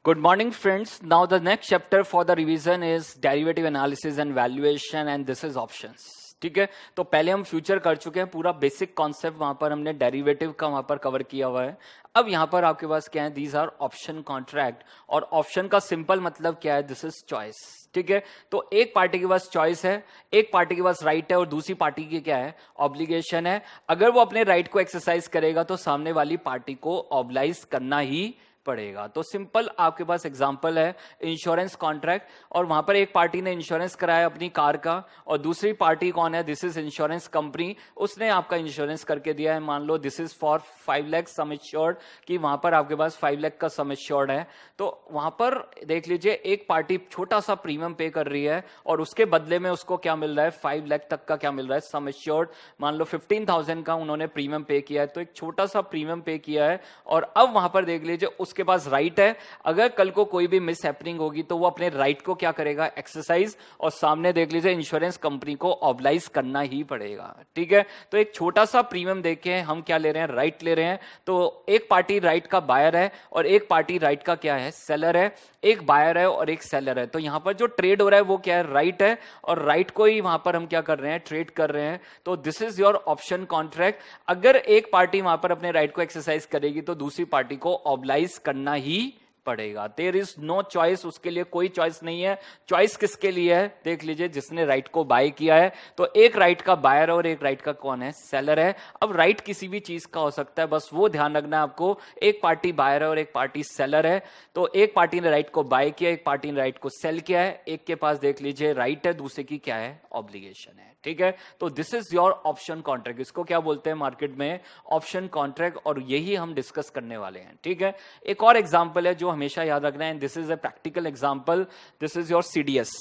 Good morning, friends. Now the next chapter for the revision is derivative analysis and valuation, and this is options. ठीक है, तो पहले हम future कर चुके हैं, पूरा बेसिक कॉन्सेप्ट वहां पर हमने डेरिवेटिव का वहां पर कवर किया हुआ है। अब यहां पर आपके पास क्या है, दीज आर ऑप्शन कॉन्ट्रैक्ट, और ऑप्शन का सिंपल मतलब क्या है, दिस इज चॉइस। ठीक है, तो एक पार्टी के पास चॉइस है, एक पार्टी के पास राइट है और दूसरी पार्टी की क्या है, ऑब्लिगेशन है। अगर वो अपने राइट को एक्सरसाइज करेगा तो सामने वाली पार्टी को ऑब्लाइज करना ही पड़ेगा। तो सिंपल आपके पास एग्जांपल है इंश्योरेंस कॉन्ट्रैक्ट, और वहां पर एक पार्टी ने इंश्योरेंस कराया अपनी कार का और दूसरी पार्टी कौन है, दिस इज इंश्योरेंस कंपनी, उसने आपका इंश्योरेंस करके दिया है। मान लो this is for 5 lakh sum assured, कि वहां पर आपके पास 5 लाख का सम एश्योर्ड है। तो वहां पर देख लीजिए एक पार्टी छोटा सा प्रीमियम पे कर रही है और उसके बदले में उसको क्या मिल रहा है, 5 लाख तक का क्या मिल रहा है, सम एश्योर्ड। मान लो 15,000 का उन्होंने प्रीमियम पे किया है, तो एक छोटा सा प्रीमियम पे किया है। और अब वहां पर देख लीजिए उसके पास राइट है, अगर कल को कोई भी मिस हैपनिंग होगी तो वो अपने राइट को क्या करेगा, एक्सरसाइज, और सामने देख लीजिए इंश्योरेंस कंपनी को ऑब्लाइज करना ही पड़ेगा। ठीक है, तो एक छोटा सा प्रीमियम देके हम क्या ले रहे हैं, राइट ले रहे हैं। तो एक पार्टी राइट का बायर है और एक पार्टी राइट का क्या है, सेलर है। एक बायर है और एक सेलर है, तो यहां पर जो ट्रेड हो रहा है वो क्या है, राइट है, और राइट को ही वहां पर हम क्या कर रहे हैं, ट्रेड कर रहे हैं। तो this is your option contract. अगर एक पार्टी वहां पर अपने राइट को एक्सरसाइज करेगी तो दूसरी पार्टी को ऑब्लाइज करना ही पड़ेगा। देयर इज नो चॉइस, उसके लिए कोई चॉइस नहीं है। चॉइस किसके लिए है, देख लीजिए जिसने राइट को बाय किया है। तो एक राइट का बायर और एक राइट का कौन है, सेलर है। अब राइट किसी भी चीज का हो सकता है, बस वो ध्यान रखना है आपको, एक पार्टी बायर है और एक पार्टी सेलर है। तो एक पार्टी ने राइट को बाय किया, एक पार्टी ने राइट को सेल किया है। एक के पास देख लीजिए राइट है, दूसरे की क्या है, ऑब्लिगेशन है। ठीक है, तो this is your option contract. इसको क्या बोलते हैं मार्केट में, ऑप्शन कॉन्ट्रैक्ट, और यही हम डिस्कस करने वाले हैं। ठीक है, एक और एग्जांपल है जो हमेशा याद रखना है, this is a practical example, this is your CDS.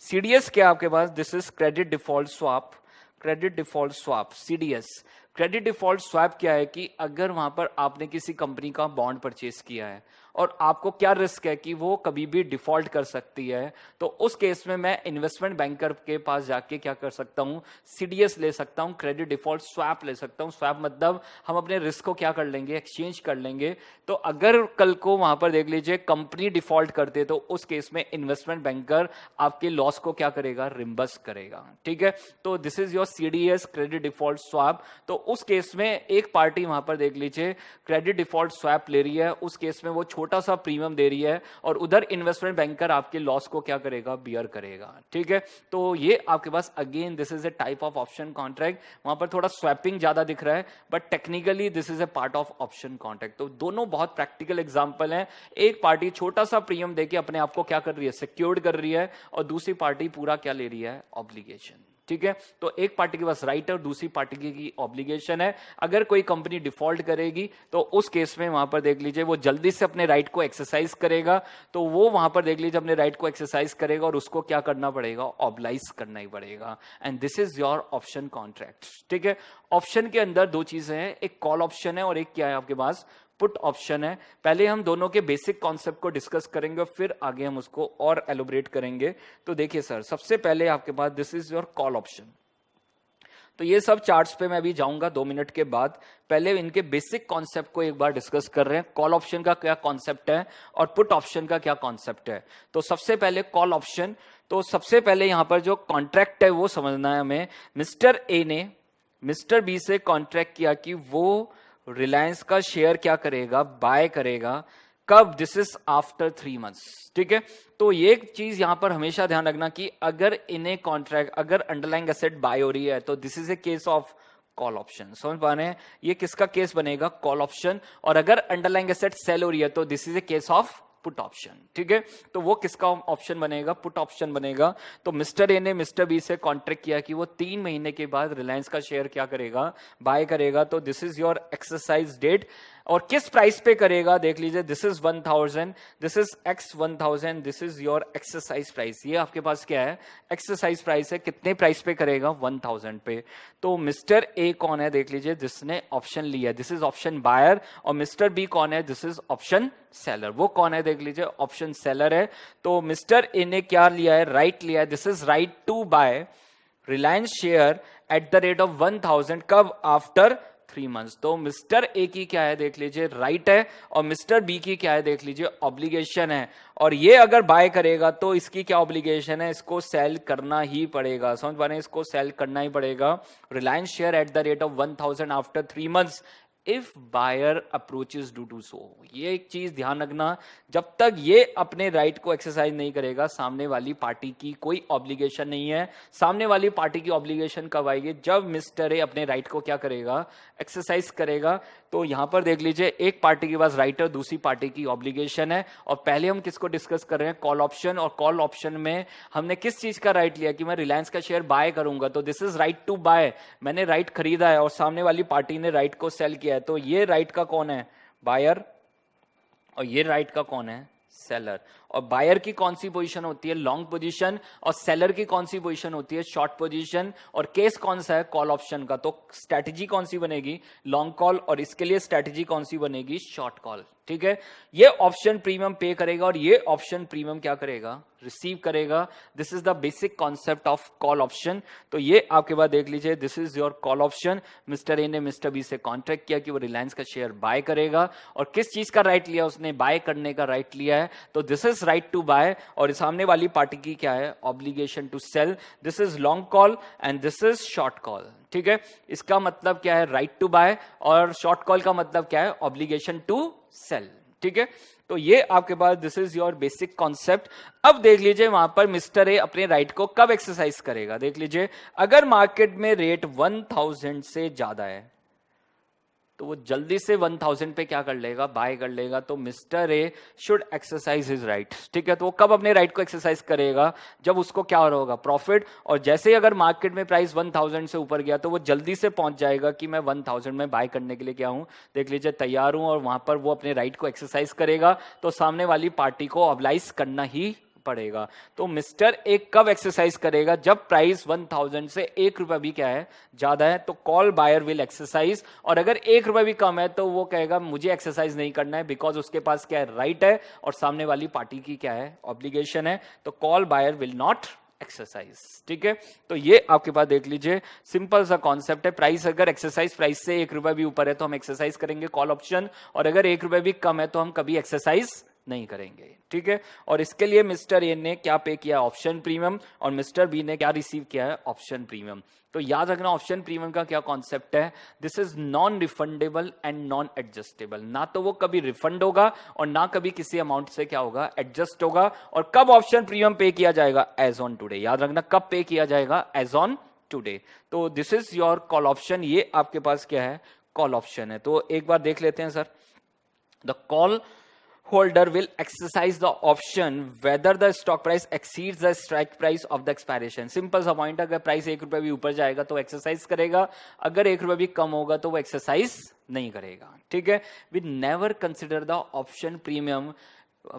CDS क्या आपके पास, this is credit default swap, credit default swap, CDS. Credit default swap क्या है कि अगर वहां पर आपने किसी कंपनी का बॉन्ड परचेस किया है और आपको क्या रिस्क है कि वो कभी भी डिफॉल्ट कर सकती है, तो उस केस में मैं इन्वेस्टमेंट बैंकर के पास जाके क्या कर सकता हूं, सीडीएस ले सकता हूं, क्रेडिट डिफॉल्ट स्वैप ले सकता हूं। स्वैप मतलब हम अपने रिस्क को क्या कर लेंगे, एक्सचेंज कर लेंगे। तो अगर कल को वहां पर देख लीजिए कंपनी डिफॉल्ट करते तो उस केस में इन्वेस्टमेंट बैंकर आपके लॉस को क्या करेगा, रिम्बर्स करेगा। ठीक है, तो this is your CDS, credit default swap. तो उस केस में एक पार्टी वहां पर देख लीजिए क्रेडिट डिफॉल्ट स्वैप ले रही है, उस केस में वो छोटा सा प्रीमियम दे रही है और उधर इन्वेस्टमेंट बैंकर आपके लॉस को क्या करेगा, बियर करेगा। ठीक है, तो ये आपके पास again this is a type of option contract. वहां पर थोड़ा स्वैपिंग ज्यादा दिख रहा है, but technically this is a part of option contract. तो दोनों बहुत प्रैक्टिकल एग्जांपल हैं। एक पार्टी छोटा सा प्रीमियम देके अपने आप को क्या कर रही है, सिक्योर्ड कर रही है, और दूसरी पार्टी पूरा क्या ले रही है, ऑब्लिगेशन। ठीक है, तो एक पार्टी के पास राइट है और दूसरी पार्टी की ऑब्लिगेशन है। अगर कोई कंपनी डिफॉल्ट करेगी तो उस केस में वहां पर देख लीजिए वो जल्दी से अपने राइट को एक्सरसाइज करेगा, तो वो वहां पर देख लीजिए अपने राइट को एक्सरसाइज करेगा और उसको क्या करना पड़ेगा, ऑब्लाइज करना ही पड़ेगा। And this is your option contract. ठीक है, ऑप्शन के अंदर दो चीजें हैं, एक कॉल ऑप्शन है और एक क्या है आपके पास, पुट ऑप्शन है। पहले हम दोनों के बेसिक कॉन्सेप्ट को डिस्कस करेंगे और फिर आगे हम उसको और एलोबरेट करेंगे। तो देखिए सर, सबसे पहले आपके पास this is your call option. तो ये सब चार्ट्स पे मैं अभी जाऊंगा 2 मिनट के बाद। पहले इनके बेसिक कॉन्सेप्ट को एक बार डिस्कस कर रहे हैं, कॉल ऑप्शन का क्या कॉन्सेप्ट है और पुट ऑप्शन का क्या कॉन्सेप्ट है। तो सबसे पहले कॉल ऑप्शन। तो सबसे पहले यहां पर जो कॉन्ट्रैक्ट है वो समझना है हमें। मिस्टर ए ने मिस्टर बी से कॉन्ट्रैक्ट किया कि वो रिलायंस का शेयर क्या करेगा, बाय करेगा। कब, दिस इज आफ्टर 3 मंथ्स। ठीक है, तो ये एक चीज यहां पर हमेशा ध्यान रखना कि अगर इन्हें कॉन्ट्रैक्ट, अगर अंडरलाइंग एसेट बाय हो रही है तो this is a case of call option. समझ पा रहे हैं, ये किसका केस बनेगा, कॉल ऑप्शन। और अगर अंडरलाइंग एसेट सेल हो रही है तो this is a case of put option. ठीक है, तो वो किसका ऑप्शन बनेगा, पुट ऑप्शन बनेगा। तो मिस्टर ए ने मिस्टर बी से कॉन्ट्रैक्ट किया कि वो 3 महीने के बाद रिलायंस का शेयर क्या करेगा, बाय करेगा। तो this is your exercise date. और किस प्राइस पे करेगा, देख लीजिए this is 1000, this is x 1000, this is your exercise price. ये आपके पास क्या है, एक्सरसाइज प्राइस है। कितने प्राइस पे करेगा, 1000 पे। तो मिस्टर ए कौन है, देख लीजिए जिसने ऑप्शन लिया, दिस इज ऑप्शन बायर। और मिस्टर बी कौन है, दिस इज ऑप्शन सेलर। वो कौन है, देख लीजिए ऑप्शन सेलर है। तो मिस्टर ए ने क्या लिया है, राइट लिया है, this is right to buy Reliance share at the rate of 1000। कब, आफ्टर 3 months। तो मिस्टर ए की क्या है देख लीजिए, राइट है, और मिस्टर बी की क्या है देख लीजिए, ऑब्लिगेशन है। और ये अगर बाय करेगा तो इसकी क्या ऑब्लिगेशन है, इसको सेल करना ही पड़ेगा। समझ पा रहे हैं, इसको सेल करना ही पड़ेगा। Reliance share at the rate of 1000 after 3 months if buyer approaches do to so. ये एक चीज ध्यान रखना, जब तक ये अपने राइट को एक्सरसाइज नहीं करेगा, सामने वाली पार्टी की कोई ऑब्लिगेशन नहीं है। सामने वाली पार्टी की ऑब्लिगेशन कब आएगी, जब मिस्टर ए अपने राइट को क्या करेगा, एक्सरसाइज करेगा। तो यहां पर देख लीजिए, एक पार्टी के पास राइट है, दूसरी पार्टी की ऑब्लिगेशन है। और पहले हम किसको डिस्कस कर रहे हैं, कॉल ऑप्शन। और कॉल ऑप्शन में हमने किस चीज का राइट लिया कि मैं रिलायंस का शेयर बाय करूंगा, तो this is right to buy. मैंने राइट खरीदा है और सामने वाली पार्टी ने राइट को सेल किया है, तो ये राइट का कौन है, बायर, और ये राइट का कौन है, सेलर। और बायर की कौन सी पोजीशन होती है, लॉन्ग पोजीशन, और सेलर की कौन सी पोजीशन होती है, शॉर्ट पोजीशन। और केस कौन सा है, कॉल ऑप्शन का। तो स्ट्रैटेजी कौन सी बनेगी, लॉन्ग कॉल, और इसके लिए स्ट्रैटेजी कौन सी बनेगी, शॉर्ट कॉल। ठीक है, ये ऑप्शन प्रीमियम पे करेगा और ये ऑप्शन प्रीमियम क्या करेगा, रिसीव करेगा। This is the basic concept of call option. तो ये आपके बाद देख लीजिए, this is your call option. Mister A ने मिस्टर बी से कॉन्ट्रैक्ट किया कि वो रिलायंस का शेयर बाय करेगा, और किस चीज का राइट लिया उसने, बाय करने का राइट लिया है। तो this is right to buy, और सामने वाली पार्टी की क्या है, obligation to sell. This is long call and this is short call. ठीक है, इसका मतलब क्या है, राइट टू बाय, और शॉर्ट कॉल का मतलब क्या है, ऑब्लिगेशन टू सेल। ठीक है, तो ये आपके पास this is your basic concept. अब देख लीजिए वहां पर मिस्टर ए अपने राइट को कब एक्सरसाइज करेगा। देख लीजिए, अगर मार्केट में रेट 1000 से ज्यादा है तो वो जल्दी से 1000 पे क्या कर लेगा, बाय कर लेगा। तो mister A should exercise his right. ठीक है, तो वो कब अपने राइट को एक्सरसाइज करेगा, जब उसको क्या हो रहा होगा, प्रॉफिट। और जैसे ही अगर मार्केट में प्राइस 1000 से ऊपर गया तो वो जल्दी से पहुंच जाएगा कि मैं 1000 में बाय करने के लिए क्या हूं, देख लीजिए, तैयार हूं। और वहां पर वो अपने राइट को एक्सरसाइज करेगा, तो सामने वाली पार्टी को ऑब्लाइज करना ही पड़ेगा। तो मिस्टर एक कब एक्सरसाइज करेगा, जब प्राइस 1000 से 1 रुपया भी क्या है, ज्यादा है। तो कॉल बायर विल एक्सरसाइज। और अगर 1 रुपया भी कम है तो वो कहेगा मुझे एक्सरसाइज नहीं करना है, बिकॉज उसके पास क्या है, राइट है, और सामने वाली पार्टी की क्या है, ऑब्लिगेशन है। तो call buyer will not exercise. ठीक है, तो ये आपके पास देख लीजिए, सिंपल सा कॉन्सेप्ट है। प्राइस अगर एक्सरसाइज प्राइस से 1 रुपया भी ऊपर है तो हम एक्सरसाइज करेंगे कॉल ऑप्शन, और अगर 1 रुपया भी कम है तो हम कभी एक्सरसाइज नहीं करेंगे। ठीक है, और इसके लिए मिस्टर ए ने क्या पे किया, ऑप्शन प्रीमियम, और मिस्टर बी ने क्या रिसीव किया है, ऑप्शन प्रीमियम। तो याद रखना, ऑप्शन प्रीमियम का क्या कॉन्सेप्ट है, this is non refundable and non adjustable. ना तो वो कभी रिफंड होगा और ना कभी किसी अमाउंट से क्या होगा, एडजस्ट होगा। और कब ऑप्शन प्रीमियम पे किया जाएगा, एज ऑन टुडे। याद रखना, कब पे किया जाएगा, एज ऑन टुडे। तो this is your call option. ये आपके पास क्या है, कॉल ऑप्शन है। तो एक बार देख लेते हैं sir, the call holder will exercise the option whether the stock price exceeds the strike price of the expiration। Simple सा पॉइंट, अगर प्राइस 1 रुपया भी ऊपर जाएगा तो एक्सरसाइज करेगा, अगर 1 रुपया भी कम होगा तो वो एक्सरसाइज नहीं करेगा। ठीक है, we never consider the option premium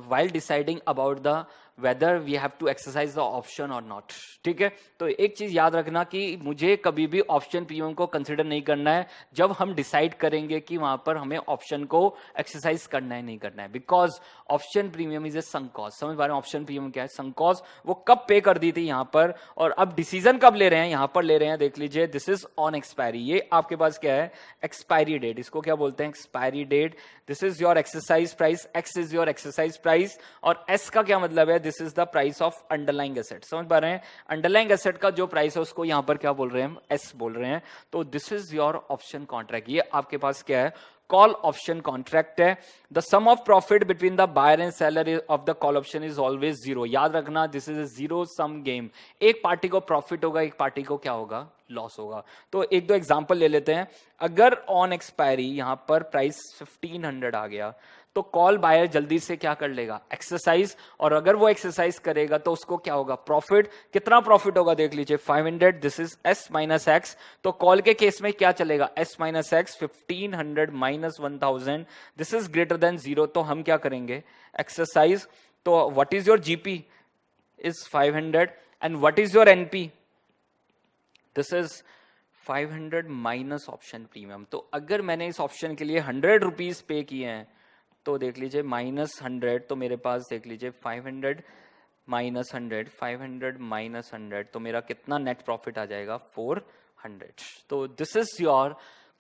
while deciding about the whether we have to exercise the option or not। ठीक है, तो एक चीज याद रखना कि मुझे कभी भी ऑप्शन प्रीमियम को कंसिडर नहीं करना है जब हम डिसाइड करेंगे कि वहां पर हमें ऑप्शन को एक्सरसाइज करना है नहीं करना है, because option premium is a sunk cost. समझ पा रहे हैं, ऑप्शन प्रीमियम क्या है, संक कॉस्ट। वो कब पे कर दी थी यहां पर, और अब डिसीजन कब ले रहे हैं, यहां पर ले रहे हैं। देख लीजिए, दिस इज ऑन एक्सपायरी। ये आपके पास क्या है, एक्सपायरी डेट, इसको क्या बोलते हैं, expiry date. This is your exercise price, X is your exercise price, और एस का क्या मतलब है, this is the price of underlying asset. समझ पा रहे हैं, अंडरलाइंग एसेट का जो प्राइस है उसको यहां पर क्या बोल रहे हैं, एस बोल रहे हैं। तो this is your option contract. ये आपके पास क्या है, कॉल ऑप्शन कॉन्ट्रैक्ट है। The sum of profit between the buyer and seller of the call option is always zero. याद रखना, this is a zero sum game. एक पार्टी को प्रॉफिट होगा, एक पार्टी को क्या होगा, लॉस होगा। तो एक दो एग्जांपल ले लेते हैं। अगर ऑन एक्सपायरी यहां पर प्राइस 1500 आ गया तो कॉल बायर जल्दी से क्या कर लेगा, एक्सरसाइज। और अगर वो एक्सरसाइज करेगा तो उसको क्या होगा, प्रॉफिट। कितना प्रॉफिट होगा, देख लीजिए 500, this is S minus x. तो कॉल के केस में क्या चलेगा, S minus x, 1500 minus 1000, this is greater than zero. तो हम क्या करेंगे, एक्सरसाइज। तो what is your GP, is 500, and what is your NP, this is 500 minus option premium. तो अगर मैंने इस ऑप्शन के लिए 100 रुपीज पे किए हैं तो देख लीजिए माइनस 100, तो मेरे पास देख लीजिए 500 माइनस 100, 500 माइनस 100, तो मेरा कितना नेट प्रॉफिट आ जाएगा, 400। तो this is your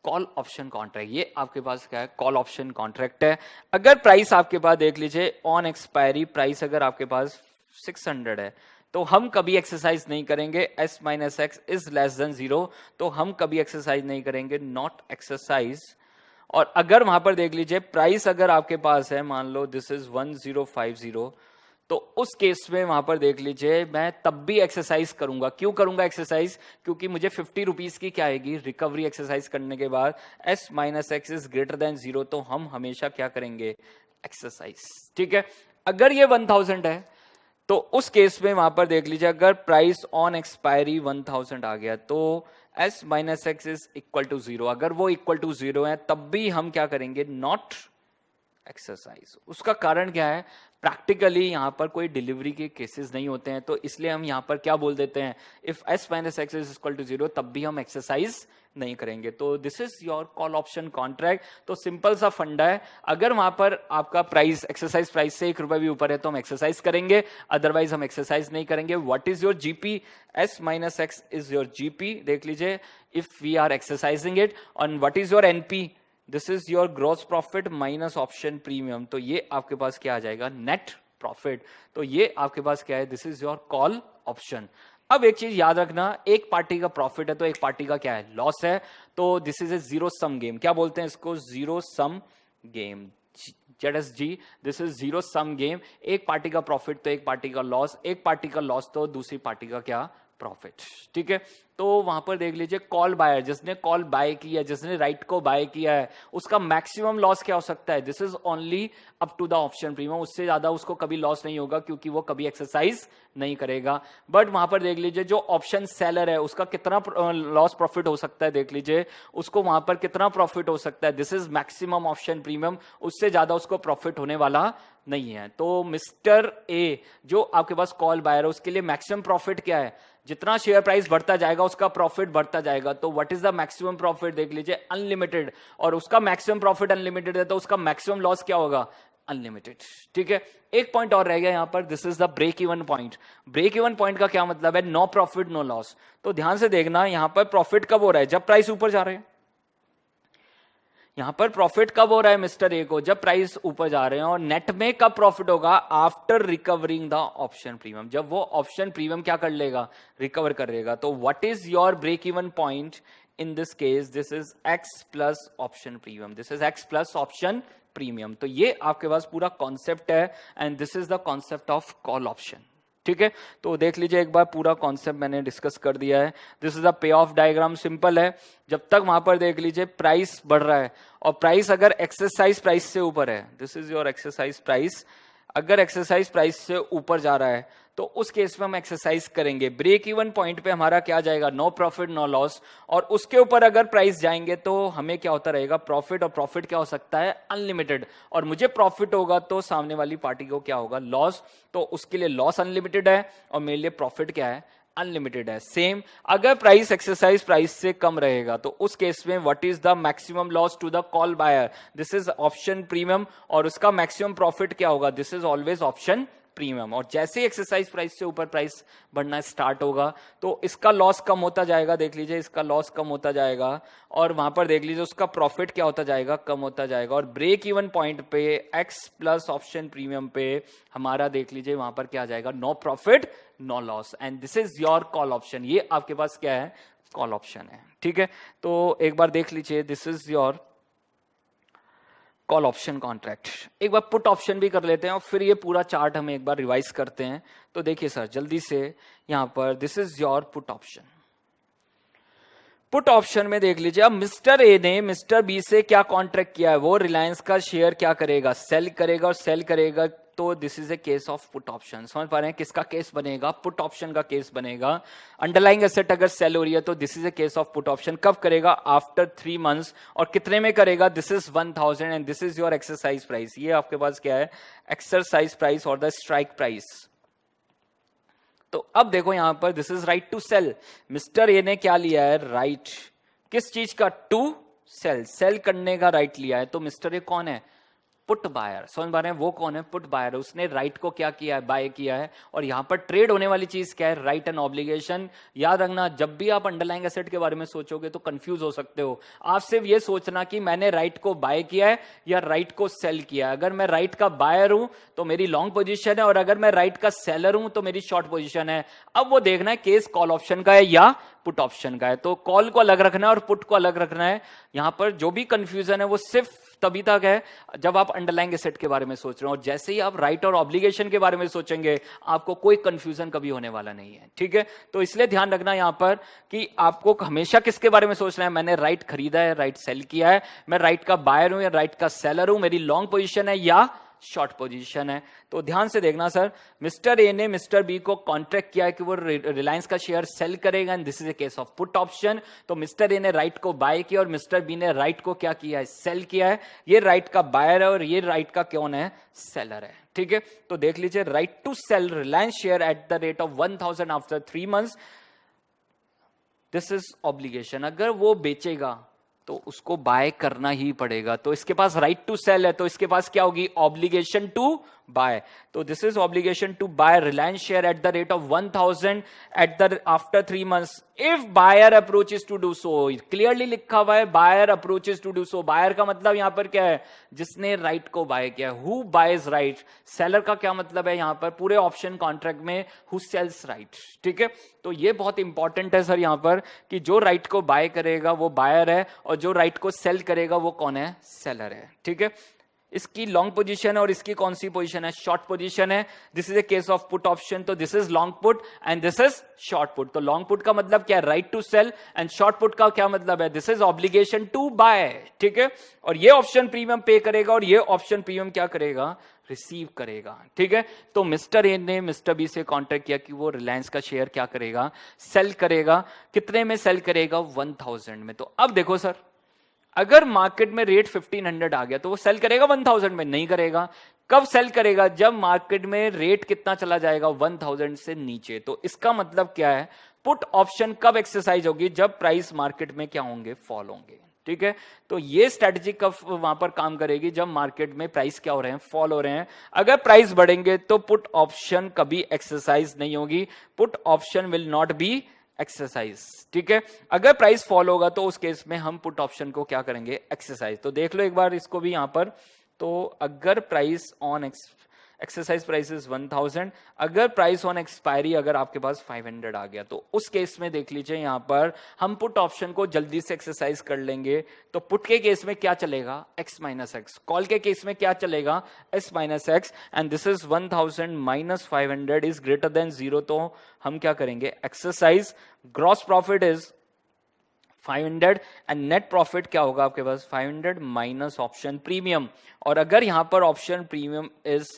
call option contract, ये आपके पास क्या है, कॉल ऑप्शन कॉन्ट्रैक्ट है। अगर प्राइस आपके पास देख लीजिए ऑन एक्सपायरी प्राइस अगर आपके पास 600 है तो हम कभी एक्सरसाइज नहीं करेंगे, s minus X is less then 0, तो हम कभी एक्सरसाइज नहीं करेंगे, नॉट एक्सरसाइज। और अगर वहां पर देख लीजिए प्राइस अगर आपके पास है, मान लो दिस इज 1050, तो उस केस में वहां पर देख लीजिए मैं तब भी एक्सरसाइज करूंगा। क्यों करूंगा एक्सरसाइज? क्योंकि मुझे 50 रुपीज की क्या आएगी, रिकवरी एक्सरसाइज करने के बाद s minus X is greater than 0, तो हम हमेशा क्या करेंगे, एक्सरसाइज। ठीक है, अगर ये 1000 है तो उस केस में वहां पर देख लीजिए अगर प्राइस ऑन एक्सपायरी 1000 आ गया तो s minus X is equal to 0, अगर वो इक्वल टू 0 है तब भी हम क्या करेंगे, नॉट एक्सरसाइज। उसका कारण क्या है, प्रैक्टिकली यहां पर कोई डिलीवरी के केसेस नहीं होते हैं, तो इसलिए हम यहां पर क्या बोल देते हैं, if s minus X is equal to 0 तब भी हम एक्सरसाइज नहीं करेंगे। तो this is your call option contract. तो सिंपल सा फंडा है, अगर वहां पर आपका प्राइस एक्सरसाइज प्राइस से 1 रुपए भी ऊपर है तो हम एक्सरसाइज करेंगे, अदरवाइज हम एक्सरसाइज नहीं करेंगे। What is your GP, s minus X is your GP, देख लीजिए if we are exercising it. और what is your NP, this is your gross profit minus option premium, तो ये आपके पास क्या आ जाएगा, नेट प्रॉफिट। तो ये आपके पास क्या है, this is your call option. अब एक चीज याद रखना, एक पार्टी का प्रॉफिट है तो एक पार्टी का क्या है, लॉस है, तो this is a zero sum game. क्या बोलते हैं इसको, zero sum game, ZSG, this is zero sum game. एक पार्टी का प्रॉफिट तो एक पार्टी का लॉस, एक पार्टी का लॉस तो दूसरी पार्टी का क्या, प्रॉफिट। ठीक है, तो वहां पर देख लीजिए कॉल बायर, जिसने कॉल बाय किया, जिसने राइट को बाय किया है, उसका मैक्सिमम लॉस क्या हो सकता है, this is only up to the option premium, उससे ज्यादा उसको कभी लॉस नहीं होगा क्योंकि वो कभी एक्सरसाइज नहीं करेगा। बट वहां पर देख लीजिए जो ऑप्शन सेलर है उसका कितना लॉस प्रॉफिट हो सकता है, देख लीजिए उसको वहां पर कितना प्रॉफिट हो सकता है, this is maximum option premium, उससे ज्यादा उसको प्रॉफिट होने वाला नहीं है। तो मिस्टर ए जो आपके पास कॉल बायर है उसके लिए मैक्सिमम प्रॉफिट क्या है, जितना शेयर प्राइस बढ़ता जाएगा उसका प्रॉफिट बढ़ता जाएगा। तो what is the maximum profit, देख लीजिए अनलिमिटेड, और उसका मैक्सिमम प्रॉफिट अनलिमिटेड है तो उसका मैक्सिमम लॉस क्या होगा, अनलिमिटेड। ठीक है, एक पॉइंट और रह गया यहां पर, this is the break even point. Break even point का क्या मतलब है, नो प्रॉफिट नो लॉस। तो ध्यान से देखना यहां पर प्रॉफिट कब हो रहा है, जब प्राइस ऊपर जा रहे हैं। यहां पर प्रॉफिट कब हो रहा है मिस्टर ए को, जब प्राइस ऊपर जा रहे हैं। और नेट में कब प्रॉफिट होगा, after recovering the option premium, जब वो ऑप्शन प्रीमियम क्या कर लेगा, रिकवर कर लेगा। तो what is your break even point in this case, this is X plus option premium, this is X plus option premium. तो ये आपके पास पूरा कॉन्सेप्ट है and this is the concept of call option. ठीक है, तो देख लीजिए एक बार पूरा कॉन्सेप्ट मैंने डिस्कस कर दिया है। This is the pay of diagram, simple है। जब तक वहां पर देख लीजिए प्राइस बढ़ रहा है और प्राइस अगर एक्सरसाइज प्राइस से ऊपर है, this is your exercise price, अगर एक्सरसाइज प्राइस से ऊपर जा रहा है तो उस केस में हम एक्सरसाइज करेंगे। ब्रेक इवन पॉइंट पे हमारा क्या जाएगा, नो प्रॉफिट नो लॉस। और उसके ऊपर अगर प्राइस जाएंगे तो हमें क्या होता रहेगा, प्रॉफिट, और प्रॉफिट क्या हो सकता है, अनलिमिटेड। और मुझे प्रॉफिट होगा तो सामने वाली पार्टी को क्या होगा, लॉस, तो उसके लिए लॉस अनलिमिटेड है और मेरे लिए प्रॉफिट क्या है, अनलिमिटेड है। सेम अगर प्राइस एक्सरसाइज प्राइस से कम रहेगा तो उस केस में what is the maximum loss to the call buyer, this is option premium, और उसका मैक्सिमम प्रॉफिट क्या होगा, this is always option premium. और जैसे ही एक्सरसाइज प्राइस से ऊपर प्राइस बढ़ना स्टार्ट होगा तो इसका लॉस कम होता जाएगा, देख लीजिए इसका लॉस कम होता जाएगा, और वहां पर देख लीजिए उसका प्रॉफिट क्या होता जाएगा, कम होता जाएगा। और ब्रेक इवन पॉइंट पे एक्स प्लस ऑप्शन प्रीमियम पे हमारा देख लीजिए वहां पर क्या आ जाएगा, no profit no loss, and this is your call option. ये आपके पास क्या है, कॉल ऑप्शन है। ठीक है, तो एक बार देख लीजिए, this is your call option contract. एक बार पुट ऑप्शन भी कर लेते हैं और फिर ये पूरा चार्ट हम एक बार रिवाइज करते हैं। तो देखिए सर जल्दी से यहां पर, this is your put option. Put option में देख लीजिए, अब मिस्टर ए ने मिस्टर बी से क्या कॉन्ट्रैक्ट किया है, वो रिलायंस का शेयर क्या करेगा, सेल करेगा, और सेल करेगा तो this is a case of put option. समझ पा रहे हैं किसका केस बनेगा, पुट ऑप्शन का केस बनेगा। अंडरलाइंग एसेट अगर सेल हो रही है तो this is a case of put option. कब करेगा, आफ्टर 3 मंथ्स, और कितने में करेगा, this is 1000 and this is your exercise price. ये आपके पास क्या है, एक्सरसाइज प्राइस और द स्ट्राइक प्राइस। तो अब देखो यहां पर this is right to sell, mister A ने क्या लिया है, राइट किस चीज का, टू सेल, सेल करने का राइट लिया है। तो मिस्टर ए कौन है, पुट बायर। समझ पा रहे हैं वो कौन है? Put buyer. उसने राइट को क्या किया है? बाय किया है। और यहां पर ट्रेड होने वाली चीज क्या है? Right and obligation. याद रखना, जब भी आप अंडरलाइंग एसेट के बारे में सोचोगे तो कंफ्यूज हो सकते हो। आप सिर्फ ये सोचना कि मैंने राइट को बाय किया है या राइट को सेल किया है। अगर मैं राइट का बायर हूं तो मेरी लॉन्ग पोजीशन है, और अगर मैं राइट का सेलर हूं तो मेरी शॉर्ट पोजीशन है। अब वो देखना है केस कॉल ऑप्शन का है या पुट ऑप्शन का है। तो कॉल को अलग रखना है और पुट को अलग रखना है। यहां पर जो भी कंफ्यूजन है वो सिर्फ तभी तक है जब आप अंडरलाइंग एसेट के बारे में सोच रहे हो। और जैसे ही आप राइट और ऑब्लिगेशन के बारे में सोचेंगे आपको कोई कंफ्यूजन कभी होने वाला नहीं है। ठीक है, तो इसलिए ध्यान रखना यहां पर कि आपको हमेशा किसके बारे में सोचना है? मैंने राइट खरीदा है, राइट सेल किया है, मैं राइट का बायर हूं या राइट का सेलर हूं, मेरी लॉन्ग पोजीशन है या शॉर्ट पोजीशन है। तो ध्यान से देखना सर, मिस्टर ए ने मिस्टर बी को कॉन्ट्रैक्ट किया है कि वो रिलायंस का शेयर सेल करेगा, and this is a case of put option. तो मिस्टर ए ने राइट को बाय किया और मिस्टर बी ने राइट को क्या किया है? सेल किया है। ये राइट का बायर है और ये राइट का कौन है? सेलर है। ठीक है, तो देख लीजिए, right to sell Reliance share at the rate of 1000 after 3 months, this is obligation. अगर वो बेचेगा तो उसको बाय करना ही पड़ेगा। तो इसके पास राइट टू सेल है, तो इसके पास क्या होगी? Obligation to buy. तो this is obligation to buy Reliance share at the rate of 1000 at the after 3 months if buyer approaches to do so. Clearly लिखा हुआ है buyer approaches to do so. Buyer का मतलब यहां पर क्या है? जिसने राइट को बाय किया। Who boys right. सेलर का क्या मतलब है यहां पर पूरे ऑप्शन कॉन्ट्रैक्ट में? Who sells right. ठीक है, तो ये बहुत इंपॉर्टेंट है सर यहां पर कि जो राइट को बाय करेगा वो बायर है और जो राइट को सेल करेगा वो कौन है? सेलर है। ठीक है, इसकी लॉन्ग पोजीशन है और इसकी कौन सी पोजीशन है? शॉर्ट पोजीशन है। This is a case of put option. तो this is long put and this is short put. तो लॉन्ग पुट का मतलब क्या है? Right to sell. And short put का क्या मतलब है? This is obligation to buy. ठीक है, और ये ऑप्शन प्रीमियम पे करेगा और ये ऑप्शन प्रीमियम क्या करेगा? रिसीव करेगा। ठीक है, तो मिस्टर ए ने मिस्टर बी से कॉन्ट्रैक्ट किया कि वो रिलायंस का शेयर क्या करेगा? सेल करेगा। कितने में सेल करेगा? 1000 में। तो अब देखो सर, अगर मार्केट में रेट 1500 आ गया तो वो सेल करेगा 1000 में? नहीं करेगा। कब सेल करेगा? जब मार्केट में रेट कितना चला जाएगा? 1000 से नीचे। तो इसका मतलब क्या है? पुट ऑप्शन कब एक्सरसाइज होगी? जब प्राइस मार्केट में क्या होंगे? फॉल होंगे। ठीक है, तो ये स्ट्रेटजी कब वहां पर काम करेगी? जब मार्केट में प्राइस क्या हो रहे हैं? फॉल हो रहे हैं। अगर प्राइस बढ़ेंगे तो पुट ऑप्शन कभी एक्सरसाइज नहीं होगी। Put option will not be exercise. ठीक है, अगर प्राइस फॉल होगा तो उस केस में हम पुट ऑप्शन को क्या करेंगे? एक्सरसाइज। तो देख लो एक बार इसको भी यहां पर। तो अगर price on exercise price is 1000, अगर प्राइस ऑन एक्सपायरी अगर आपके पास 500 आ गया तो उस केस में देख लीजिए यहां पर हम पुट ऑप्शन को जल्दी से एक्सरसाइज कर लेंगे। तो पुट के केस में क्या चलेगा? x minus x. कॉल के केस में क्या चलेगा? s minus x. And this is 1000 minus 500 is greater than 0। तो हम क्या करेंगे? Exercise. Gross profit is 500 and net profit क्या होगा आपके पास? 500 माइनस ऑप्शन प्रीमियम। और अगर यहां पर ऑप्शन प्रीमियम इज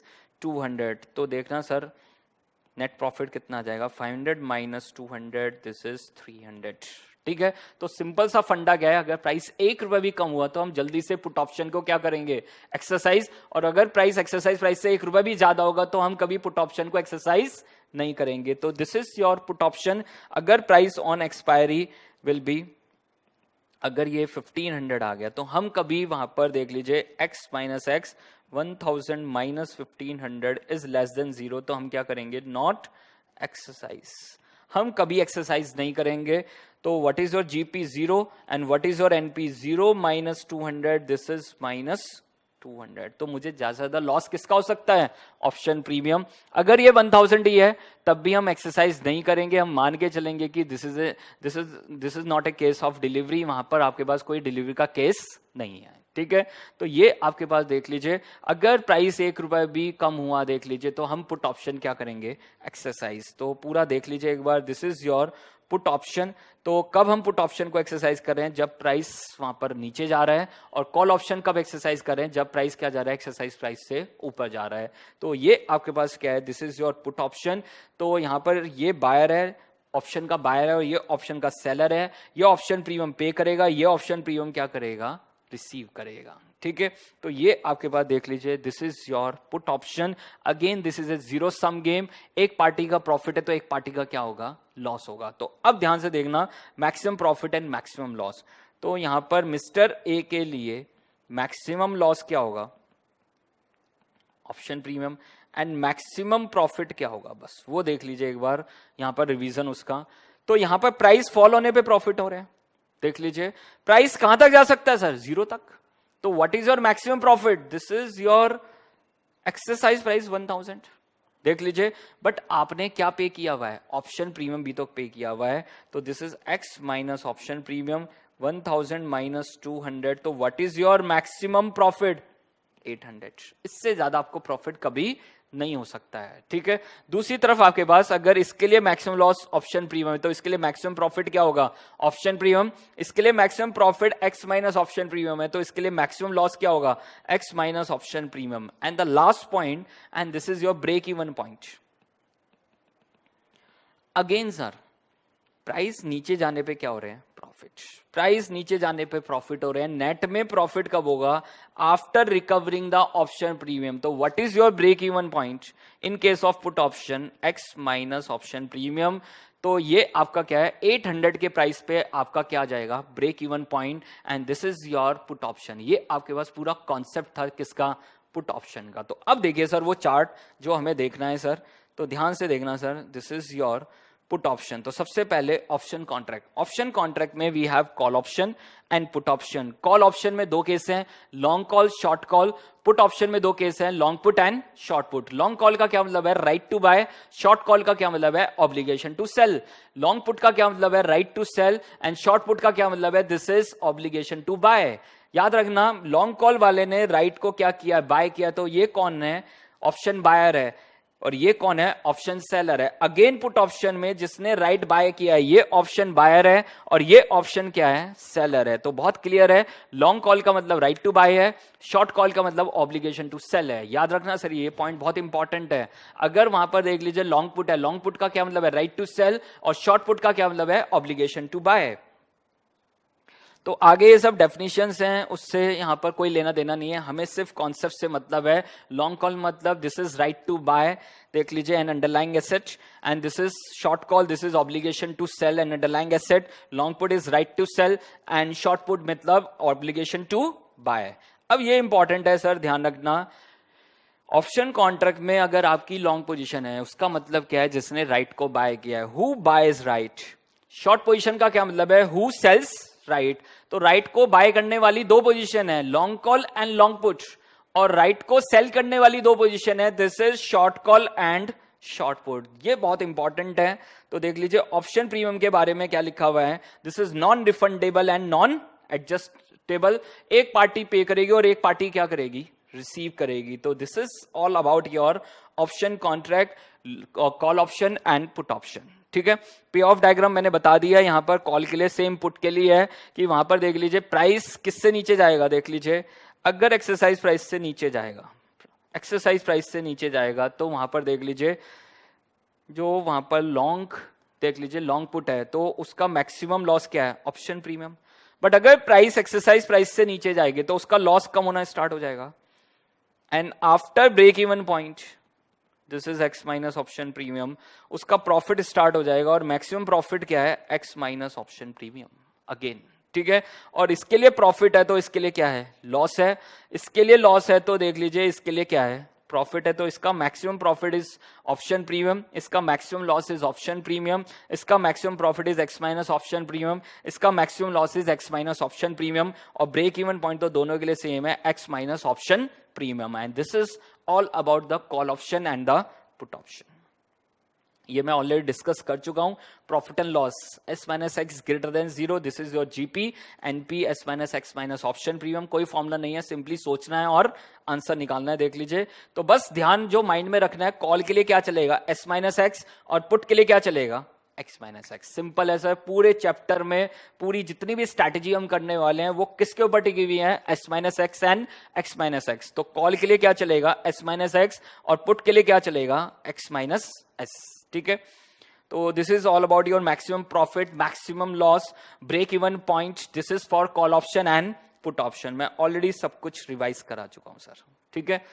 200 तो देखना सर नेट प्रॉफिट कितना आ जाएगा? 500 माइनस 200, दिस इज 300। ठीक है, तो सिंपल सा फंडा क्या है? अगर प्राइस 1 रुपए भी कम हुआ तो हम जल्दी से पुट ऑप्शन को क्या करेंगे? एक्सरसाइज। और अगर प्राइस एक्सरसाइज प्राइस से 1 रुपए भी ज्यादा होगा तो हम कभी पुट ऑप्शन को एक्सरसाइज नहीं करेंगे। तो this is your put option. अगर price on expiry will be, अगर ये 1500 आ गया तो हम कभी वहां पर देख लीजिए x minus x 1000 minus 1500 is less then 0। तो हम क्या करेंगे? Not exercise. हम कभी एक्सरसाइज नहीं करेंगे। तो what is your GP? 0 and what is your NP? 0 minus 200, this is minus 200। तो मुझे ज्यादा से ज्यादा लॉस किसका हो सकता है? Option premium. अगर ये 1000 ही है तब भी हम एक्सरसाइज नहीं करेंगे। हम मान के चलेंगे कि this is not a case of delivery. वहां पर आपके पास कोई डिलीवरी का केस नहीं है। ठीक है, तो ये आपके पास देख लीजिए। अगर प्राइस 1 रुपए भी कम हुआ देख लीजिए तो हम पुट ऑप्शन क्या करेंगे? एक्सरसाइज। तो पूरा देख लीजिए एक बार। This is your put option. तो कब हम पुट ऑप्शन को एक्सरसाइज कर रहे हैं? जब प्राइस वहां पर नीचे जा रहा है। और कॉल ऑप्शन कब एक्सरसाइज कर रहे हैं? जब प्राइस क्या जा रहा है? एक्सरसाइज प्राइस से ऊपर जा रहा है। तो ये आपके पास क्या है? This is your put option. तो यहां पर ये बायर है, ऑप्शन का बायर है, और ये ऑप्शन का सेलर है। ये ऑप्शन प्रीमियम पे करेगा, ये ऑप्शन प्रीमियम क्या करेगा? रिसीव करेगा। ठीक है, तो ये आपके पास देख लीजिए। This is your put option. Again this is a zero sum game. एक पार्टी का प्रॉफिट है तो एक पार्टी का क्या होगा? लॉस होगा। तो अब ध्यान से देखना, maximum profit and maximum loss. तो यहां पर मिस्टर ए के लिए मैक्सिमम लॉस क्या होगा? Option premium, and maximum profit क्या होगा, बस वो देख लीजिए एक बार यहां पर रिवीजन उसका। तो यहां पर प्राइस फॉल होने पे प्रॉफिट हो रहे हैं, देख लीजिए प्राइस कहां तक जा सकता है सर, 0 तक। तो what is your maximum profit, this is your exercise price 1000, देख लीजिए। बट आपने क्या पे किया हुआ है, ऑप्शन प्रीमियम भी तो पे किया हुआ है, तो this is X minus option premium 1000 minus 200, तो what is your maximum profit 800। इससे ज्यादा आपको प्रॉफिट कभी नहीं हो सकता है, ठीक है। दूसरी तरफ आपके पास अगर इसके लिए मैक्सिमम लॉस ऑप्शन प्रीमियम है, तो इसके लिए मैक्सिमम प्रॉफिट क्या होगा, ऑप्शन प्रीमियम। इसके लिए maximum profit X minus option premium है, तो इसके लिए मैक्सिमम लॉस क्या होगा, X minus option premium. And the last point, and this is your break even point. Again sir, price नीचे जाने पे क्या हो रहे हैं, प्रॉफिट। प्राइस नीचे जाने पे प्रॉफिट हो रहे हैं, नेट में प्रॉफिट कब होगा, after recovering the option premium. तो what is your break even point in case of put option, X minus option premium. तो ये आपका क्या है, 800 के प्राइस पे आपका क्या जाएगा, break even point, and this is your put option. ये आपके पास पूरा कॉन्सेप्ट था किसका, पुट ऑप्शन का। तो अब देखिए सर वो चार्ट जो हमें देखना है सर, तो ध्यान से देखना sir, this is your put option. तो सबसे पहले ऑप्शन कॉन्ट्रैक्ट, ऑप्शन कॉन्ट्रैक्ट में we have call option and put option. Call option में 2 केस हैं, long call, short call. Put option में 2 केस हैं, long put and short put. Long call का क्या मतलब है, right to buy. Short call का क्या मतलब है, obligation to sell. Long put का क्या मतलब है, right to sell, and short put का क्या मतलब है, this is obligation to buy. याद रखना, लॉन्ग कॉल वाले ने राइट को क्या किया, बाय किया, तो ये कौन है, ऑप्शन बायर है, और ये कौन है, ऑप्शन सेलर है। अगेन पुट ऑप्शन में जिसने राइट बाय किया है, ये ऑप्शन बायर है, और ये ऑप्शन क्या है, सेलर है। तो बहुत क्लियर है, लॉन्ग कॉल का मतलब राइट टू बाय है, शॉर्ट कॉल का मतलब ऑब्लिगेशन टू सेल है। याद रखना सर, ये पॉइंट बहुत इंपॉर्टेंट है। अगर वहां पर देख लीजिए लॉन्ग पुट है, लॉन्ग पुट का क्या मतलब है, राइट टू सेल, और शॉर्ट पुट का क्या मतलब है, ऑब्लिगेशन टू बाय। तो आगे ये सब डेफिनेशंस हैं, उससे यहां पर कोई लेना देना नहीं है, हमें सिर्फ कॉन्सेप्ट से मतलब है। लॉन्ग कॉल मतलब this is right to buy, देख लीजिए, an underlying asset, and this is short call, this is obligation to sell an underlying asset. Long put is right to sell, and short put मतलब obligation to buy. अब ये important है sir, ध्यान रखना, option contract में अगर आपकी long position है, उसका मतलब क्या है, जिसने राइट को बाय किया है, who boys right. Short position का क्या मतलब है, हु सेल्स राइट। तो राइट को बाय करने वाली 2 पोजीशन है, long call and long put, और राइट को सेल करने वाली 2 पोजीशन है, this is short call and short put. ये बहुत इंपॉर्टेंट है। तो देख लीजिए ऑप्शन प्रीमियम के बारे में क्या लिखा हुआ है, this is non refundable and non adjustable. एक पार्टी पे करेगी और एक पार्टी क्या करेगी, रिसीव करेगी। तो this is all about your option contract, call option and put option, ठीक है। पे ऑफ डायग्राम मैंने बता दिया, यहां पर कॉल के लिए सेम, पुट के लिए है कि वहां पर देख लीजिए प्राइस किससे नीचे जाएगा, देख लीजिए अगर एक्सरसाइज प्राइस से नीचे जाएगा, एक्सरसाइज प्राइस से नीचे जाएगा, तो वहां पर देख लीजिए जो वहां पर लॉन्ग, देख लीजिए लॉन्ग पुट है, तो उसका मैक्सिमम लॉस क्या है, ऑप्शन प्रीमियम। बट अगर प्राइस एक्सरसाइज प्राइस से नीचे जाएगी तो उसका लॉस कम होना स्टार्ट हो जाएगा, and after break even point, this is X minus option premium, उसका प्रॉफिट स्टार्ट हो जाएगा, और मैक्सिमम प्रॉफिट क्या है, X minus option premium again, ठीक है। और इसके लिए प्रॉफिट है तो इसके लिए क्या है, लॉस है। इसके लिए लॉस है तो देख लीजिए इसके लिए क्या है, प्रॉफिट है। तो इसका maximum profit is option premium, इसका maximum loss is option premium, इसका maximum profit is X minus option premium, इसका maximum loss is X minus option premium, और ब्रेक इवन पॉइंट तो दोनों के लिए सेम है, X minus option premium. And this is all about the call option and the put option. ये मैं already discuss कर चुका हूं। Profit and loss, S minus x greater than 0, this is your GP, NP S minus x minus option premium. कोई formula नहीं है, simply सोचना है और आंसर निकालना है, देख लीजिए। तो बस ध्यान जो माइंड में रखना है, कॉल के लिए क्या चलेगा, एस माइनस एक्स, और पुट के लिए क्या चलेगा, एक्स माइनस एक्स। सिंपल है सर। पूरे चैप्टर में पूरी जितनी भी स्ट्रैटेजी हम करने वाले हैं वो किसके ऊपर टिकी हुई है, S minus x and x minus x. तो कॉल के लिए क्या चलेगा, एस माइनस एक्स, और पुट के लिए क्या चलेगा, एक्स माइनस एस, ठीक है। तो this is all about your maximum profit, maximum loss, break even point, this is for call option and put option. मैं ऑलरेडी सब कुछ रिवाइज करा चुका हूं सर, ठीक है।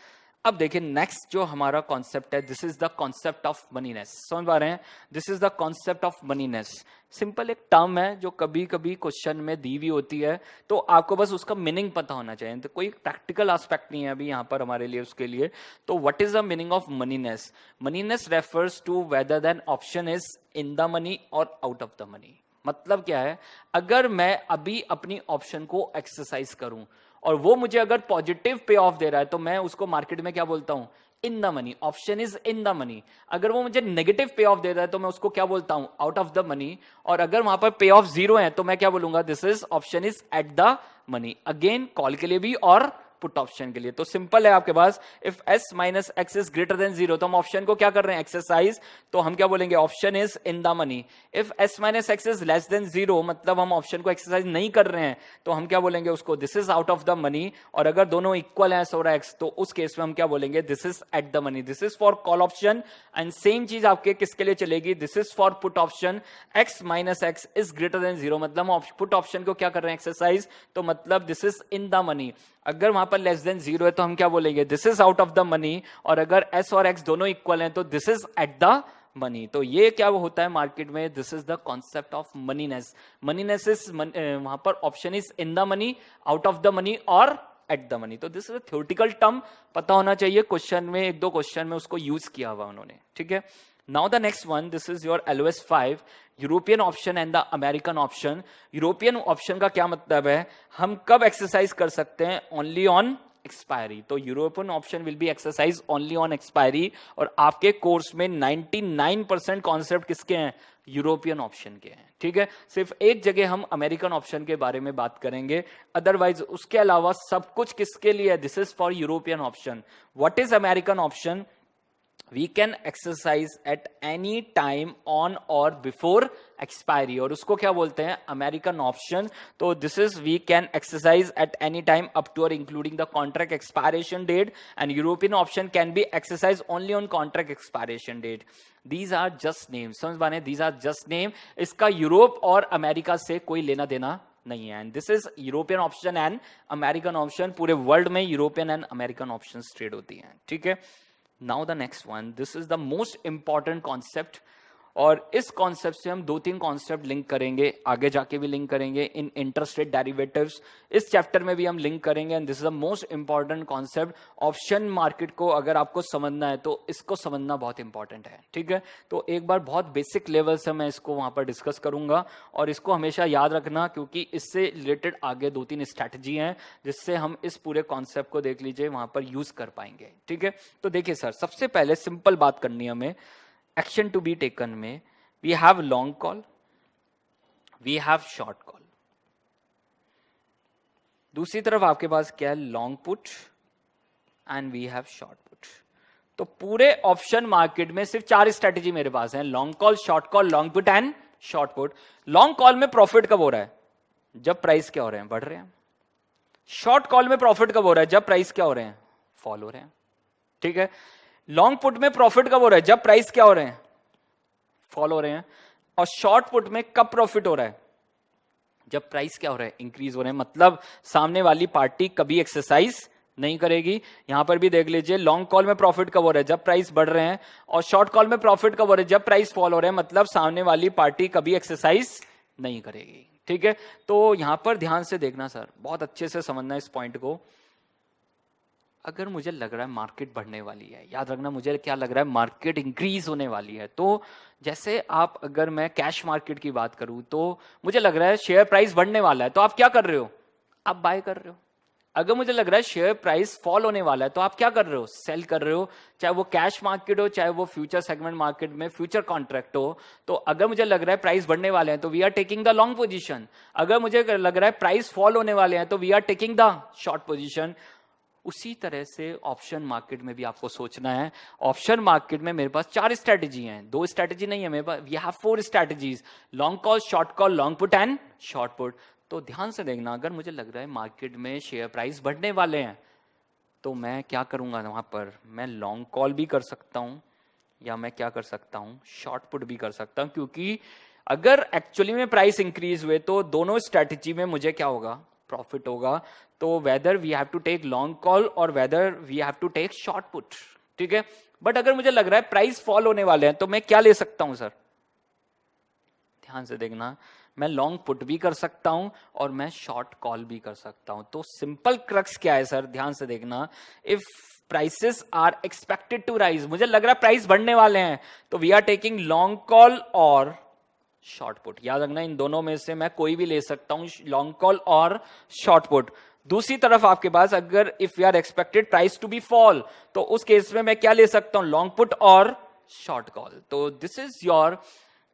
अब देखिए नेक्स्ट जो हमारा कॉन्सेप्ट है, this is the concept of moneyness. समझ पा रहे हैं? This is the concept of moneyness. Simple एक टर्म है जो कभी कभी क्वेश्चन में दी हुई होती है, तो आपको बस उसका मीनिंग पता होना चाहिए, तो कोई प्रैक्टिकल एस्पेक्ट नहीं है अभी यहाँ पर हमारे लिए उसके लिए। तो what is the meaning of moneyness? Moneyness refers to whether than option is in the money और आउट ऑफ द मनी। मतलब क्या है, अगर मैं अभी अपनी ऑप्शन को एक्सरसाइज करूं और वो मुझे अगर पॉजिटिव पे ऑफ दे रहा है तो मैं उसको मार्केट में क्या बोलता हूं? इन the money. Option is in the money. अगर वो मुझे नेगेटिव पे ऑफ दे रहा है तो मैं उसको क्या बोलता हूं? Out of the money. और अगर वहां पर पे ऑफ 0 है तो मैं क्या बोलूंगा? This is option is at the money. Again call के लिए भी और पुट ऑप्शन के लिए। तो सिंपल है आपके पास, if s minus X is greater than 0, तो हम ऑप्शन को क्या कर रहे हैं? एक्सरसाइज। तो हम क्या बोलेंगे? Option is in the money. If s minus X is less then 0, मतलब हम ऑप्शन को एक्सरसाइज नहीं कर रहे हैं, तो हम क्या बोलेंगे उसको? This is out of the money. और अगर दोनों इक्वल है s और x, तो उस केस में हम क्या बोलेंगे? This is at the money. This is for call option. And same चीज आपके किसके लिए चलेगी? This is for put option. x minus X is greater than 0, मतलब हम पुट ऑप्शन को क्या कर रहे हैं? एक्सरसाइज। तो मतलब this is in the money. अगर वहां पर लेस देन 0 है तो हम क्या बोलेंगे? This is out of the money. और अगर s और x दोनों इक्वल हैं तो this is at the money. तो ये क्या होता है मार्केट में? This is the concept of moneyness. Moneyness is वहां पर option is in the money, out of the money और एट द मनी। तो this is a theoretical term, पता होना चाहिए। क्वेश्चन में, एक दो क्वेश्चन में उसको यूज किया हुआ उन्होंने, ठीक है। Now the next one, this is your LOS 5, European option and the American option. European option का क्या मतलब है? हम कब एक्सरसाइज कर सकते हैं? Only on expiry. तो European option will be exercise only on expiry. और आपके कोर्स में 99% कॉन्सेप्ट किसके हैं? यूरोपियन ऑप्शन के हैं, ठीक है। सिर्फ एक जगह हम अमेरिकन ऑप्शन के बारे में बात करेंगे, अदरवाइज उसके अलावा सब कुछ किसके लिए है? This is for European option. What is American option? We can exercise at any time on or before expiry, और उसको क्या बोलते हैं? American option. तो this is we can exercise at any time up to और including the contract expiration date, and European option can be exercise only on contract expiration date. These are just name, समझ पाने? These are just name. इसका Europe और America से कोई लेना देना नहीं है। And this is European option and American option. पूरे वर्ल्ड में European and American option trade होती हैं, ठीक है। Now the next one, this is the most important concept, और इस कॉन्सेप्ट से हम 2-3 कॉन्सेप्ट लिंक करेंगे, आगे जाके भी लिंक करेंगे इन इंटरेस्ट रेट डेरिवेटिव्स। इस चैप्टर में भी हम लिंक करेंगे। And this is the most important concept. Option market को अगर आपको समझना है तो इसको समझना बहुत इंपॉर्टेंट है, ठीक है। तो एक बार बहुत बेसिक लेवल से मैं इसको वहां पर डिस्कस करूंगा, और इसको हमेशा याद रखना, क्योंकि इससे रिलेटेड आगे 2-3 स्ट्रैटेजी हैं जिससे हम इस पूरे कॉन्सेप्ट को, देख लीजिए, वहां पर यूज कर पाएंगे, ठीक है। तो देखिए सर, सबसे पहले सिंपल बात करनी है हमें। एक्शन टू बी टेकन में we have long call, we have short call. दूसरी तरफ आपके पास क्या है? Long put and we have short put. तो पूरे ऑप्शन मार्केट में सिर्फ 4 स्ट्रेटेजी मेरे पास है: long call, short call, long put and short put. Long call में प्रॉफिट कब हो रहा है? जब प्राइस क्या हो रहे हैं? बढ़ रहे हैं। शॉर्ट कॉल में प्रॉफिट कब हो रहा है? जब प्राइस क्या हो रहे हैं? फॉल हो रहे हैं, ठीक है। लॉन्ग पुट में प्रॉफिट कब हो रहा है? जब प्राइस क्या हो रहे हैं? फॉल हो रहे हैं। और शॉर्ट पुट में कब प्रॉफिट हो रहा है? जब प्राइस क्या हो रहा है? इंक्रीज हो रहे हैं। मतलब सामने वाली पार्टी कभी एक्सरसाइज नहीं करेगी। यहां पर भी देख लीजिए, लॉन्ग कॉल में प्रॉफिट कब हो रहा है? जब प्राइस बढ़ रहे हैं। और शॉर्ट कॉल में प्रॉफिट कब हो रहा है? जब प्राइस फॉल हो रहे हैं। मतलब सामने वाली पार्टी कभी एक्सरसाइज नहीं करेगी, ठीक है। तो यहां पर ध्यान से देखना सर, बहुत अच्छे से समझना इस पॉइंट को। अगर मुझे लग रहा है मार्केट बढ़ने वाली है, याद रखना, मुझे क्या लग रहा है? मार्केट इंक्रीज होने वाली है। तो जैसे आप, अगर मैं कैश मार्केट की बात करूं, तो मुझे लग रहा है शेयर प्राइस बढ़ने वाला है, तो आप क्या कर रहे हो? आप बाय कर रहे हो। अगर मुझे लग रहा है शेयर प्राइस फॉल होने वाला है, तो आप क्या कर रहे हो? सेल कर रहे हो। चाहे वो कैश मार्केट हो, चाहे वो फ्यूचर सेगमेंट मार्केट में फ्यूचर कॉन्ट्रैक्ट हो। तो अगर मुझे लग रहा है प्राइस बढ़ने वाले हैं तो we are taking the long position. अगर मुझे लग रहा है प्राइस फॉल होने वाले हैं तो we are taking the short position. उसी तरह से ऑप्शन मार्केट में भी आपको सोचना है। ऑप्शन मार्केट में मेरे पास 4 स्ट्रैटेजी हैं, 2 स्ट्रैटेजी नहीं है मेरे पास, we have 4 strategies: long call, short call, long put and short put. तो ध्यान से देखना, अगर मुझे लग रहा है मार्केट में शेयर प्राइस बढ़ने वाले हैं तो मैं क्या करूंगा? वहां पर मैं लॉन्ग कॉल भी कर सकता हूं, या मैं क्या कर सकता हूं? शॉर्ट पुट भी कर सकता हूं। क्योंकि अगर एक्चुअली में प्राइस इंक्रीज हुए तो दोनों स्ट्रैटेजी में मुझे क्या होगा? प्रॉफिट होगा। तो whether we have to take long call और whether we have to take short put, ठीक है। बट अगर मुझे लग रहा है प्राइस फॉल होने वाले हैं तो मैं क्या ले सकता हूं सर, ध्यान से देखना, मैं लॉन्ग पुट भी कर सकता हूं और मैं शॉर्ट कॉल भी कर सकता हूं। तो सिंपल क्रक्स क्या है सर, ध्यान से देखना, if prices are expected to rise, मुझे लग रहा है प्राइस बढ़ने वाले हैं, तो we are taking long call और शॉर्ट पुट। याद रखना इन दोनों में से मैं कोई भी ले सकता हूं, लॉन्ग कॉल और शॉर्ट पुट। दूसरी तरफ आपके पास अगर if we are expected price to be fall, तो उस केस में मैं क्या ले सकता हूं, लॉन्ग पुट और शॉर्ट कॉल। तो this is your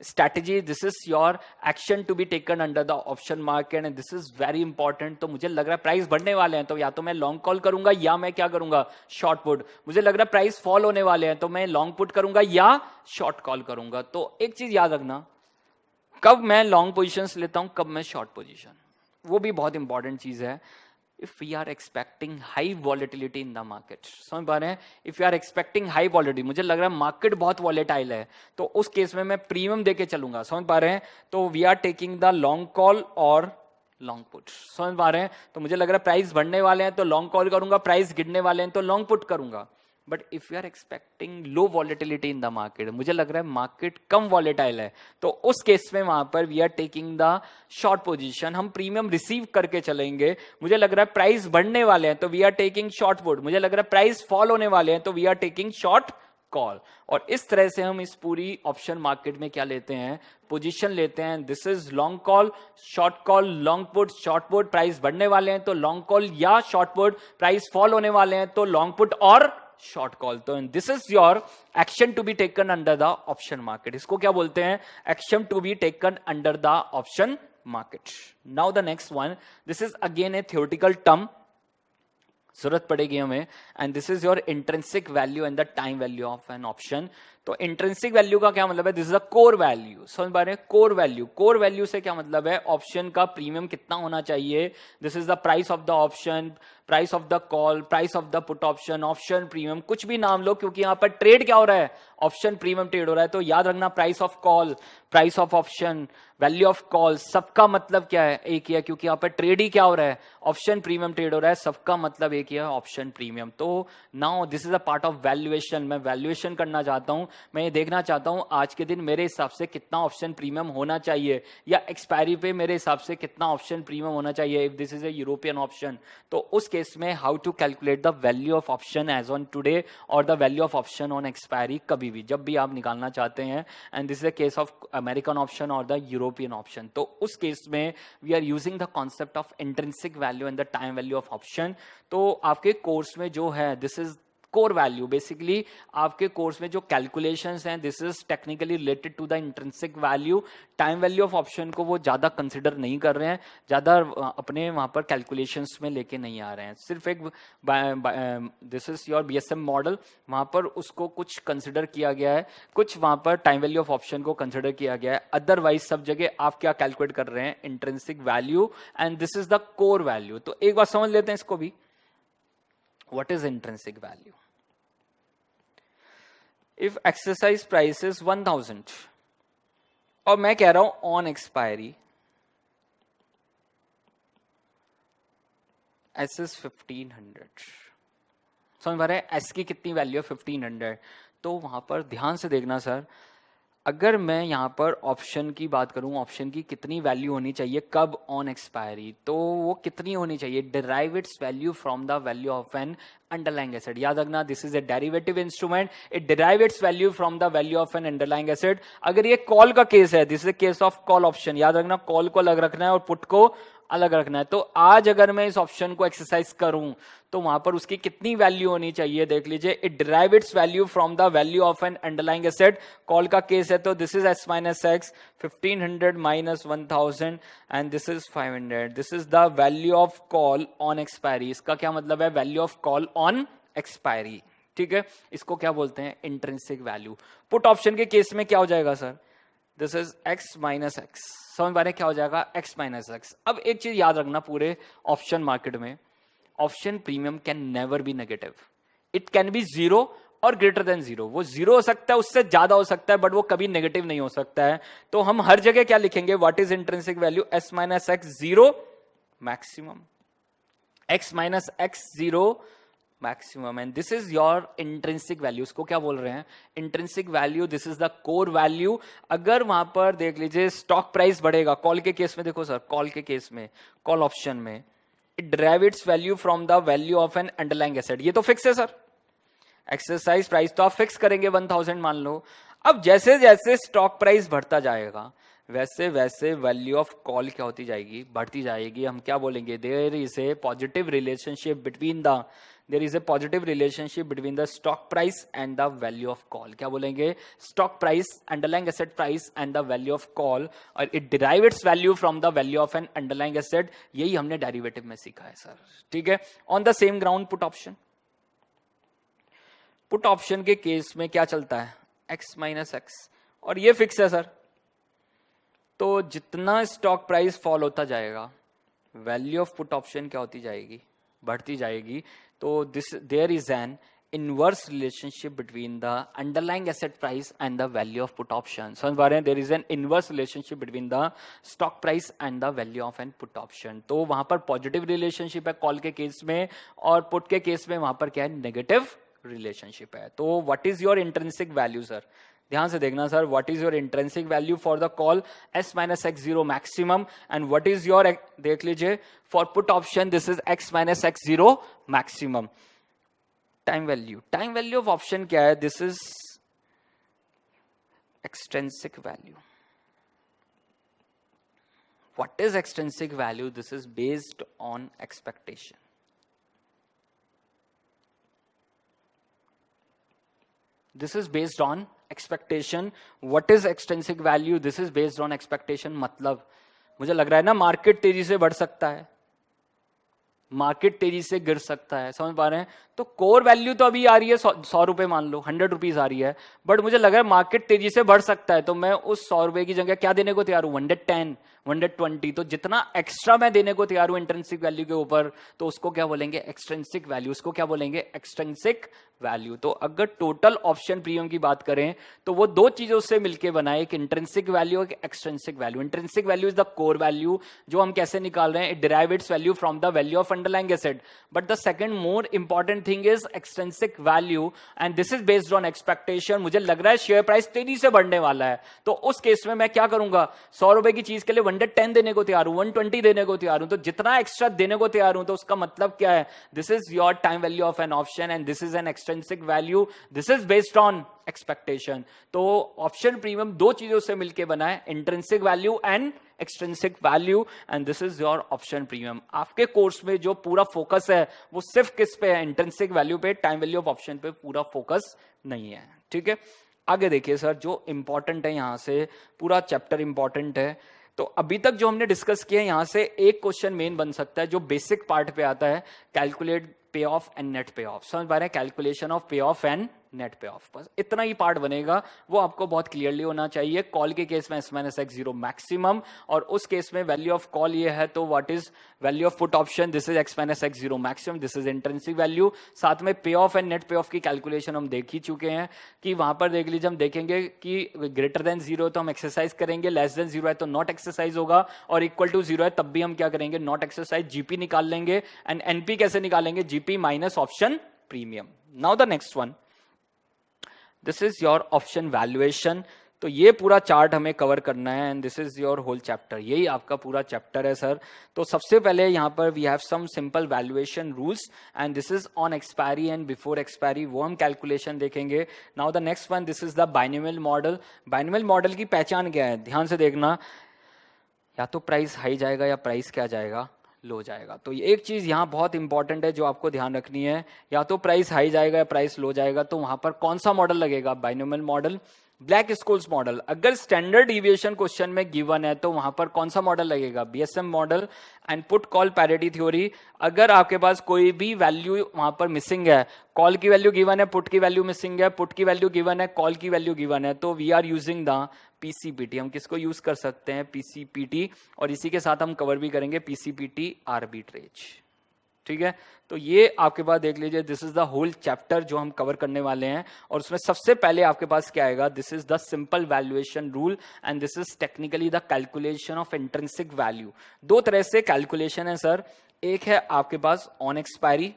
strategy, this is your action to be taken under the option market and this is very important। तो मुझे लग रहा है प्राइस बढ़ने वाले हैं तो या तो मैं लॉन्ग कॉल करूंगा या मैं क्या करूंगा, शॉर्ट पुट। मुझे लग रहा है प्राइस फॉल होने वाले हैं तो मैं लॉन्ग पुट करूंगा या शॉर्ट कॉल करूंगा। तो एक चीज याद रखना, कब मैं लॉन्ग पोजीशंस लेता हूं, कब मैं शॉर्ट पोजीशन, वो भी बहुत इंपॉर्टेंट चीज है। If we are expecting high volatility in the market, समझ पा रहे हैं, if we are expecting high volatility, मुझे लग रहा है मार्केट बहुत वॉलेटाइल है, तो उस केस में मैं प्रीमियम देके चलूंगा, समझ पा रहे हैं। तो we are taking the long call और लॉन्ग पुट, समझ पा रहे हैं। तो मुझे लग रहा है प्राइस बढ़ने वाले हैं तो लॉन्ग कॉल करूंगा, प्राइस गिरने वाले हैं तो लॉन्ग पुट करूंगा। But if you are expecting low volatility in the market, मुझे लग रहा है मार्केट कम वॉलेटाइल है, तो उस केस में वहां पर we are taking the short position, हम प्रीमियम रिसीव करके चलेंगे। मुझे लग रहा है प्राइस बढ़ने वाले हैं तो we are taking short put, मुझे लग रहा है प्राइस फॉल होने वाले हैं तो we are taking short call. और इस तरह से हम इस पूरी ऑप्शन मार्केट में क्या लेते हैं, पोजीशन लेते हैं। This is long call, short call, long put, short put, price बढ़ने वाले हैं तो लॉन्ग कॉल या शॉर्ट पुट, प्राइस फॉल होने वाले हैं तो लॉन्ग पुट और शॉर्ट कॉल। तो this is your action to be taken under the option market. इसको क्या बोलते हैं, action to be taken under the option market. Now the next one, this is again a theoretical term, जरूरत पड़ेगी हमें, and this is your intrinsic value and the time value of an option. तो intrinsic value का क्या मतलब है, this is the core value, समझ पा रहे हैं, कोर वैल्यू। कोर वैल्यू से क्या मतलब है, ऑप्शन का प्रीमियम कितना होना चाहिए, this is the price of the option, price of the call, price of the put option, option premium, कुछ भी नाम लो, क्योंकि यहां पर ट्रेड क्या हो रहा है, ऑप्शन प्रीमियम ट्रेड हो रहा है। तो याद रखना, price of call, price of option, value of call, सबका मतलब क्या है, एक ही है, क्योंकि यहां पर ट्रेड ही क्या हो रहा है, ऑप्शन प्रीमियम ट्रेड हो रहा है, सबका मतलब एक ही है, ऑप्शन प्रीमियम। तो now this is a part of valuation, मैं वैल्यूएशन करना चाहता हूं, मैं ये देखना चाहता हूं आज के दिन मेरे हिसाब से कितना ऑप्शन प्रीमियम होना चाहिए, या एक्सपायरी पे मेरे हिसाब से कितना ऑप्शन प्रीमियम होना चाहिए, if this is a European option. तो उस केस में how to calculate the value of option as on today और the value of option on expiry, कभी भी जब भी आप निकालना चाहते हैं, and this is a case of American option और द यूरोपियन ऑप्शन। तो उस केस में we are using the concept of intrinsic value and the time value of option. तो आपके कोर्स में जो है, this is core value, basically आपके कोर्स में जो कैलकुलेशंस हैं, this is technically related to the intrinsic value. Time value of option को वो ज्यादा कंसिडर नहीं कर रहे हैं, ज्यादा अपने वहां पर कैलकुलेशंस में लेके नहीं आ रहे हैं, सिर्फ एक this is your BSM model, वहां पर उसको कुछ कंसिडर किया गया है, कुछ वहां पर टाइम वैल्यू ऑफ ऑप्शन को कंसिडर किया गया है। अदरवाइज सब जगह आप क्या कैलकुलेट कर रहे हैं, intrinsic value, and this is the core value. तो एक बार समझ लेते हैं इसको भी, what is intrinsic value. If exercise price is 1000 और मैं कह रहा हूं ऑन एक्सपायरी एस इज 1500, समझ पा रहे हैं, एस की कितनी वैल्यू है 1500। तो वहां पर ध्यान से देखना सर, अगर मैं यहां पर ऑप्शन की बात करूं, ऑप्शन की कितनी वैल्यू होनी चाहिए, कब ऑन एक्सपायरी, तो वो कितनी होनी चाहिए, derive its value from the value of an underlying asset. याद रखना, this is A derivative instrument, it derive its value from the value of an underlying asset. अगर ये कॉल का केस है, this is a case of call option, याद रखना call को अलग रखना है और पुट को अलग रखना है। तो आज अगर मैं इस ऑप्शन को एक्सरसाइज करूं तो वहां पर उसकी कितनी वैल्यू होनी चाहिए, देख लीजिए, it derive its value from the value of an underlying asset. Call का केस है तो this is S minus x, 1500 minus 1000 and this is 500, this is the value of call on expiry. इसका क्या मतलब है, value of call on expiry, ठीक है, इसको क्या बोलते हैं, इंट्रिंसिक वैल्यू। पुट ऑप्शन के केस में क्या हो जाएगा sir, this is x minus x, समझ पा रहे क्या हो जाएगा, x माइनस एक्स। अब एक चीज याद रखना, पूरे ऑप्शन मार्केट में option premium can never be negative, it can be zero और ग्रेटर देन जीरो। वो जीरो हो सकता है, उससे ज्यादा हो सकता है, बट वो कभी नेगेटिव नहीं हो सकता है। तो हम हर जगह क्या लिखेंगे, what is intrinsic value, s minus X, zero maximum, x minus X zero maximum and this is your intrinsic value. इसको क्या बोल रहे हैं? Intrinsic value. This is the core value. अगर वहां पर देख लीजिए स्टॉक प्राइस बढ़ेगा, कॉल के केस में देखो सर, कॉल के केस में, कॉल ऑप्शन में, it derive its value from the value of an underlying asset. ये तो फिक्स है सर, एक्सरसाइज प्राइस तो आप फिक्स करेंगे 1000 मान लो. अब जैसे जैसे स्टॉक प्राइस बढ़ता जाएगा वैसे वैसे वैल्यू ऑफ कॉल क्या होती जाएगी? बढ़ती जाएगी. हम क्या बोलेंगे? There is a positive relationship between the stock price and the value of call. क्या बोलेंगे? Stock price, underlying asset price and the value of call, और it derive its value from the value of an underlying asset. यही हमने derivative में सीखा है sir. ठीक है. On the same ground put option. Put option के case में क्या चलता है? x माइनस एक्स, और ये फिक्स है सर. तो जितना स्टॉक प्राइस फॉल होता जाएगा वैल्यू ऑफ पुट ऑप्शन क्या होती जाएगी? बढ़ती जाएगी. तो this there is an inverse relationship between the underlying asset price and the value of put option. समझ पा रहे हैं? There is an inverse relationship between the stock price and the value of an put option. तो वहां पर positive relationship है call के case में, और पुट के केस में वहां पर क्या है? नेगेटिव रिलेशनशिप है. तो what is your intrinsic value sir? ध्यान से देखना sir. What is your intrinsic value for the call x minus X zero maximum, and what is your, देख लीजिए, for put option this is x minus X zero maximum. Time value, time value of option क्या है? This is extrinsic value. What is extrinsic value? This is based on expectation. This is based on expectation. What is extrinsic value? This is based on expectation. मतलब मुझे लग रहा है ना market तेजी से बढ़ सकता है, मार्केट तेजी से गिर सकता है. समझ पा रहे हैं? तो कोर वैल्यू तो अभी आ रही है 100 रुपए, मान लो 100 रुपीज आ रही है, बट मुझे लग रहा है मार्केट तेजी से बढ़ सकता है, तो मैं उस 100 रुपए की जगह क्या देने को तैयार हूं? 110, 120. तो जितना एक्स्ट्रा मैं देने को तैयार हूं इंट्रिंसिक वैल्यू के ऊपर, तो उसको क्या बोलेंगे? Extrinsic value. उसको क्या बोलेंगे? Extrinsic value. तो अगर टोटल ऑप्शन प्रीमियम की बात करें तो वो दो चीजों से मिलकर बना एक इंट्रिंसिक वैल्यू और extrinsic value. Intrinsic value is the core value, जो हम कैसे निकाल रहे हैं? It derive its value from the value of underlying asset. But the second more important thing is extrinsic value, and this is based on expectation. मुझे लग रहा है शेयर प्राइस तेजी से बढ़ने वाला है, तो उस केस में मैं क्या करूंगा? 100 रुपए की चीज के लिए 110 देने को तैयार हूं, 120 देने को तैयार हूं. तो जितना एक्स्ट्रा देने को तैयार हूं, तो उसका मतलब क्या है? This is your time value of an option and this is an extrinsic value. This is based on expectation. तो ऑप्शन प्रीमियम दो चीजों से मिलकर बना है, intrinsic value and extrinsic value, and this is your option premium. आपके course में जो पूरा फोकस है वो सिर्फ किस पे है? इंट्रिंसिक वैल्यू पे. टाइम वैल्यू ऑफ ऑप्शन पे पूरा फोकस नहीं है. ठीक है. आगे देखिए सर, जो इंपॉर्टेंट है यहां से, पूरा चैप्टर इंपॉर्टेंट है. तो अभी तक जो हमने डिस्कस किया यहां से एक क्वेश्चन मेन बन सकता है जो बेसिक पार्ट पे आता है, कैलकुलेट पे ऑफ एंड नेट पे ऑफ. समझ पा रहे हैं? कैलकुलेशन ऑफ पे ऑफ एंड नेट पे ऑफ. बस इतना ही पार्ट बनेगा, वो आपको बहुत क्लियरली होना चाहिए. कॉल के केस में x minus X zero maximum, और उस केस में वैल्यू ऑफ कॉल ये है, तो what is value of put option? This is x minus X zero maximum. This is intrinsic value. साथ में पे ऑफ एंड नेट पे ऑफ की कैलकुलेशन हम देख ही चुके हैं कि वहां पर देख लीजिए, हम देखेंगे कि ग्रेटर देन जीरो तो हम एक्सरसाइज करेंगे, लेस देन जीरो है तो नॉट एक्सरसाइज होगा, और इक्वल टू जीरो है तब भी हम क्या करेंगे? Not exercise. जीपी निकाल लेंगे, एंड एनपी कैसे निकालेंगे? GP minus option premium. Now the next one, this is your option valuation. तो ये पूरा चार्ट हमें कवर करना है, and this is your whole chapter. यही आपका पूरा चैप्टर है सर. तो सबसे पहले यहाँ पर we have some simple valuation rules, and this is on expiry and before expiry, वो हम कैलकुलेशन देखेंगे. Now the next one, this is the binomial model. Binomial model की पहचान क्या है? ध्यान से देखना, या तो प्राइस हाई जाएगा या प्राइस क्या जाएगा? लो जाएगा. तो एक चीज यहाँ बहुत इंपॉर्टेंट है जो आपको ध्यान रखनी है, या तो प्राइस हाई जाएगा या प्राइस लो जाएगा. तो वहां पर कौन सा मॉडल लगेगा? Binomial model. Black Scholes model. अगर स्टैंडर्ड डिविएशन क्वेश्चन में गिवन है तो वहां पर कौन सा मॉडल लगेगा? BSM model. And put call parity theory. अगर आपके पास कोई भी वैल्यू वहां पर मिसिंग है, कॉल की वैल्यू गिवन है, पुट की वैल्यू मिसिंग है, पुट की वैल्यू गिवन है, कॉल की वैल्यू गिवन है, तो वी आर यूजिंग द पीसीपीटी. हम किसको यूज कर सकते हैं? पीसीपीटी. और इसी के साथ हम कवर भी करेंगे पीसीपीटी आर्बिट्रेज. ठीक है. तो ये आपके पास देख लीजिए, this is the whole chapter जो हम कवर करने वाले हैं, और उसमें सबसे पहले आपके पास क्या आएगा? This is the simple valuation rule, and this is technically the calculation of intrinsic value. दो तरह से कैलकुलेशन है सर. एक है आपके पास ऑन एक्सपायरी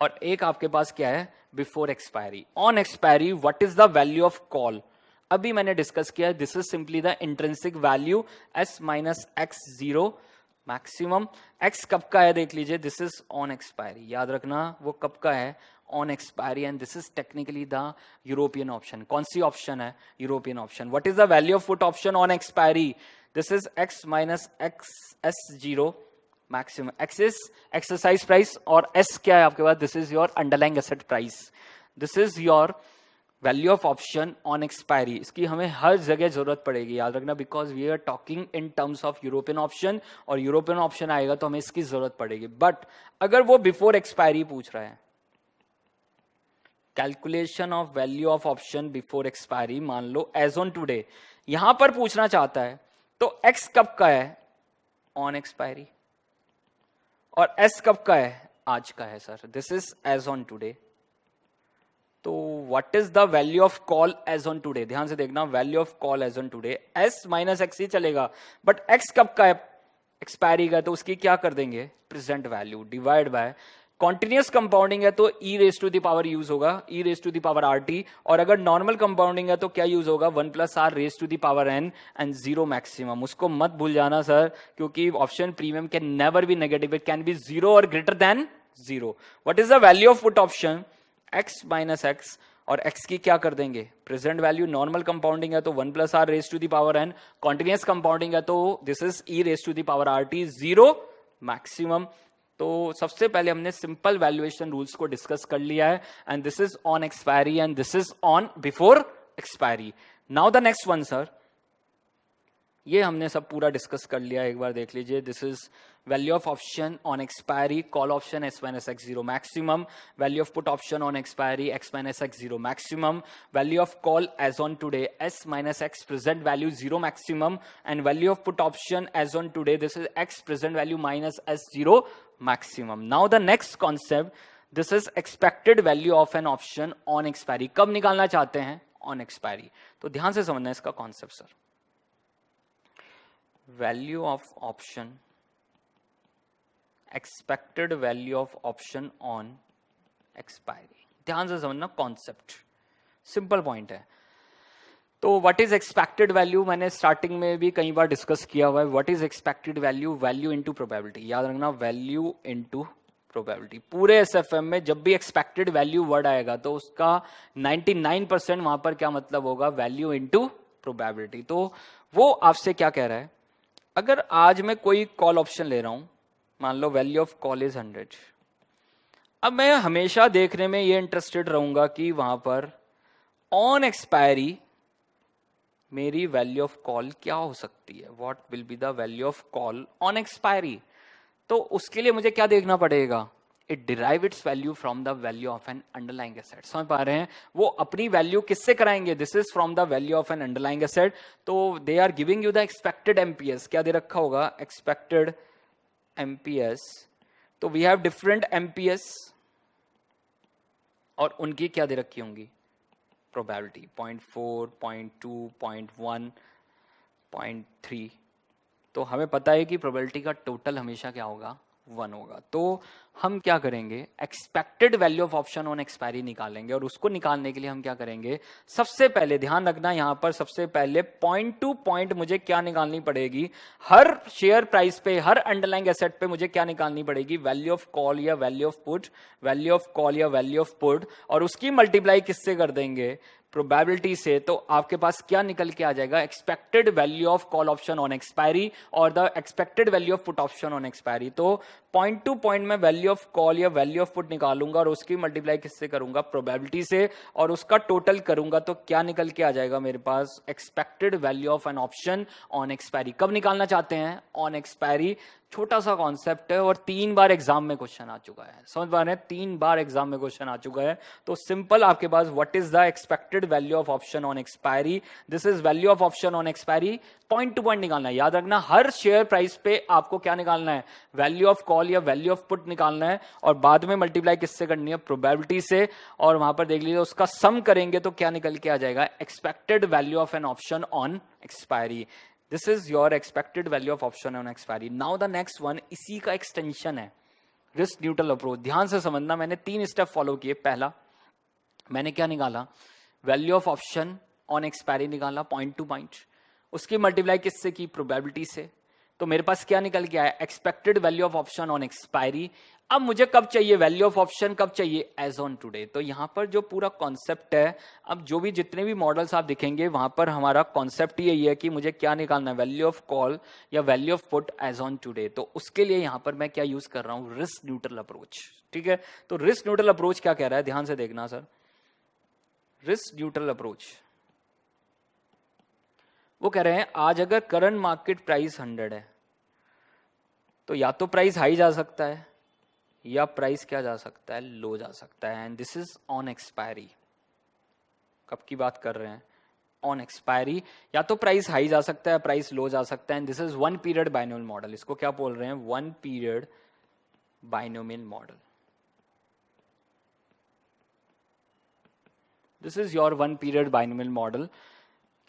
और एक आपके पास क्या है, before expiry. On expiry what is the value of call, अभी मैंने डिस्कस किया, this is simply the intrinsic value S minus X zero maximum. X कब का है देख लीजिए, दिस इज ऑन एक्सपायरी, याद रखना वो कब का है, on expiry, and this is technically the European option. कौन सी ऑप्शन है, European option. What is the value of put option on expiry, this is X minus X S zero maximum. X is exercise price और S क्या है आपके पास, this is your underlying asset price, this is your value of option on expiry. इसकी हमें हर जगह जरूरत पड़ेगी, याद रखना, because we are talking in terms of European option, और यूरोपियन ऑप्शन आएगा तो हमें इसकी जरूरत पड़ेगी। बट अगर वो बिफोर एक्सपायरी पूछ रहा है, calculation of value of option before expiry, मान लो एज ऑन टुडे यहां पर पूछना चाहता है, तो एक्स कब का है, ऑन एक्सपायरी, और एस कब का है, आज का है sir, this is as on today. तो what is the value of call as on today, ध्यान से देखना, value of call as on today, S minus X ही चलेगा, बट एक्स कब का है, एक्सपायरी का, तो उसकी क्या कर देंगे, present value divide by, continuous compounding है तो e raise to the power use होगा, e raise to the power R T, और अगर नॉर्मल कंपाउंडिंग है तो क्या यूज होगा, 1 plus R raise to the power N and zero maximum. उसको मत भूल जाना सर, क्योंकि option premium can never be negative, it can be zero और greater than zero. What is the value of put option, X minus X, और x की क्या कर देंगे, प्रेजेंट वैल्यू, नॉर्मल कंपाउंडिंग है तो 1 plus R raise to the power n, continuous compounding है तो this is e raise to the power R T, zero maximum. तो सबसे पहले हमने सिंपल वैल्यूएशन रूल्स को डिस्कस कर लिया है, and this is on expiry and this is on before expiry. Now the next one sir, ये हमने सब पूरा डिस्कस कर लिया, एक बार देख लीजिए, this is value of option on expiry, call option S minus X zero maximum, value of put option on expiry X minus X zero maximum, value of call as on today S minus X present value zero maximum, and value of put option as on today this is X present value minus S zero maximum. Now the next concept, this is expected value of an option on expiry, कब निकालना चाहते हैं, on expiry. तो ध्यान से समझना इसका concept sir, value of option, expected value of option on expiry, ध्यान से समझना कॉन्सेप्ट, सिंपल पॉइंट है। तो व्हाट इज एक्सपेक्टेड वैल्यू, मैंने स्टार्टिंग में भी कई बार डिस्कस किया हुआ है, what is expected value, value into probability, याद रखना, वैल्यू इनटू प्रोबेबिलिटी। पूरे एसएफएम में जब भी एक्सपेक्टेड वैल्यू वर्ड आएगा तो उसका 99% वहां पर क्या मतलब होगा, वैल्यू इनटू प्रोबेबिलिटी। तो वो आपसे क्या कह रहा है, अगर आज मैं कोई कॉल ऑप्शन ले रहा हूं, मान low value of call is 100, अब मैं हमेशा देखने में ये इंटरेस्टेड रहूंगा कि वहां पर ऑन एक्सपायरी मेरी वैल्यू ऑफ कॉल क्या हो सकती है, what will be the value of call on expiry. तो उसके लिए मुझे क्या देखना पड़ेगा, it derive its value from the value of an underlying asset. समझ पा रहे हैं, वो अपनी वैल्यू किससे कराएंगे, this is from the value of an underlying asset. तो they are giving you the expected MPS, क्या दे रखा होगा, एक्सपेक्टेड एमपीएस। तो वी हैव डिफरेंट एमपीएस और उनकी क्या दे रखी होंगी, प्रोबेबिलिटी 0.4, 0.2, 0.1, 0.3। तो हमें पता है कि प्रोबेबिलिटी का टोटल हमेशा क्या होगा, 1 होगा। तो हम क्या करेंगे, expected value of option on expiry निकालेंगे, और उसको निकालने के लिए हम क्या करेंगे, सबसे पहले ध्यान रखना यहां पर, सबसे पहले पॉइंट टू पॉइंट मुझे क्या निकालनी पड़ेगी, हर शेयर प्राइस पे, हर अंडरलाइंग एसेट पे मुझे क्या निकालनी पड़ेगी, वैल्यू ऑफ कॉल या value of put, value of call या वैल्यू ऑफ पुट, और उसकी मल्टीप्लाई किससे कर देंगे, प्रोबेबिलिटी से। तो आपके पास क्या निकल के आ जाएगा, expected value of call option on expiry और the expected value of put option on expiry. तो पॉइंट टू पॉइंट में वैल्यू ऑफ कॉल या वैल्यू ऑफ पुट निकालूंगा और उसकी मल्टीप्लाई किससे करूंगा, प्रोबेबिलिटी से, और उसका टोटल करूंगा तो क्या निकल के आ जाएगा मेरे पास, expected value of an option on expiry. कब निकालना चाहते हैं, ऑन एक्सपायरी। छोटा सा कॉन्सेप्ट है और 3 बार एग्जाम में क्वेश्चन आ चुका है, समझ पा रहे हैं, 3 बार एग्जाम में क्वेश्चन आ चुका है। तो सिंपल आपके पास what is the expected value of option on expiry, this is value of option on expiry, point to point निकालना है। याद रखना हर शेयर प्राइस पे आपको क्या निकालना है, वैल्यू ऑफ कॉल या वैल्यू ऑफ पुट निकालना है, और बाद में मल्टीप्लाई किससे करनी है, प्रोबेबिलिटी से, और वहां पर देख लीजिए उसका सम करेंगे तो क्या निकल के आ जाएगा, expected value of an option on expiry. This is your expected value of option on expiry. Now the next one इसी का एक्सटेंशन है, रिस्क न्यूट्रल अप्रोच. ध्यान से समझना, मैंने 3 स्टेप फॉलो किए. पहला मैंने क्या निकाला, value of option on expiry निकाला पॉइंट टू पॉइंट, उसकी मल्टीप्लाई किससे की, प्रोबेबिलिटी से. तो मेरे पास क्या निकल के आया, expected value of option on expiry. अब मुझे कब चाहिए वैल्यू ऑफ ऑप्शन, कब चाहिए, एज ऑन टुडे. तो यहां पर जो पूरा कॉन्सेप्ट है, अब जो भी जितने भी मॉडल्स आप दिखेंगे वहां पर हमारा कॉन्सेप्ट यही है कि मुझे क्या निकालना है, वैल्यू ऑफ कॉल या value of put as on today. तो उसके लिए यहां पर मैं क्या यूज कर रहा हूं, रिस्क न्यूट्रल अप्रोच. ठीक है, तो रिस्क न्यूट्रल अप्रोच क्या कह रहा है, ध्यान से देखना सर. रिस्क न्यूट्रल अप्रोच वो कह रहे हैं आज अगर करंट मार्केट प्राइस 100 है तो या तो प्राइस हाई जा सकता है या प्राइस क्या जा सकता है, लो जा सकता है. And this is on expiry. कब की बात कर रहे हैं, ऑन एक्सपायरी. या तो प्राइस हाई जा सकता है, प्राइस लो जा सकता है. And this is 1 period binomial model. इसको क्या बोल रहे हैं, 1 period binomial model. This is your 1 period binomial model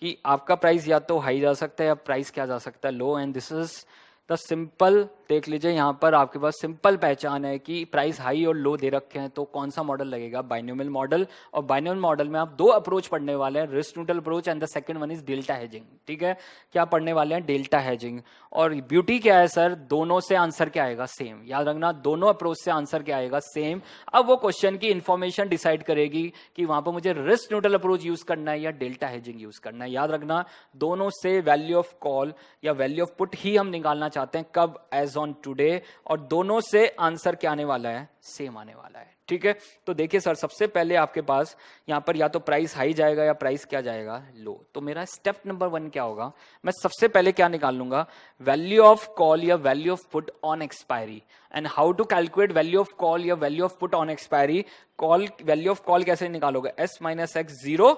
कि आपका प्राइस या तो हाई जा सकता है या प्राइस क्या जा सकता है, लो. And this is the simple, देख लीजिए यहां पर आपके पास सिंपल पहचान है कि प्राइस हाई और लो दे रखे हैं तो कौन सा मॉडल लगेगा, बाइनोमियल मॉडल. और बाइनोमियल मॉडल में आप 2 अप्रोच पढ़ने वाले हैं, risk neutral approach and the second one is delta hedging. ठीक है, क्या पढ़ने वाले हैं, डेल्टा हेजिंग. और ब्यूटी क्या है सर, दोनों से आंसर क्या आएगा, सेम. याद रखना, दोनों अप्रोच से आंसर क्या आएगा, सेम. अब वो क्वेश्चन की इंफॉर्मेशन डिसाइड करेगी कि वहां पर मुझे रिस्क न्यूट्रल अप्रोच यूज करना है या डेल्टा हेजिंग यूज करना है. याद रखना, दोनों से वैल्यू ऑफ कॉल या वैल्यू ऑफ पुट ही हम निकालना चाहते हैं, कब, एज ऑन टुडे. और दोनों से आंसर क्या आने वाला है, सेम आने वाला है. ठीक है, तो देखिए सर, सबसे पहले आपके पास यहां पर या तो प्राइस हाई जाएगा या प्राइस क्या जाएगा, लो. तो मेरा स्टेप नंबर 1 क्या होगा, मैं सबसे पहले क्या निकाल लूंगा, वैल्यू ऑफ कॉल या value of put on expiry. And how to calculate value of call या value of put on expiry. Call, value of call कैसे निकालोगे, s minus X zero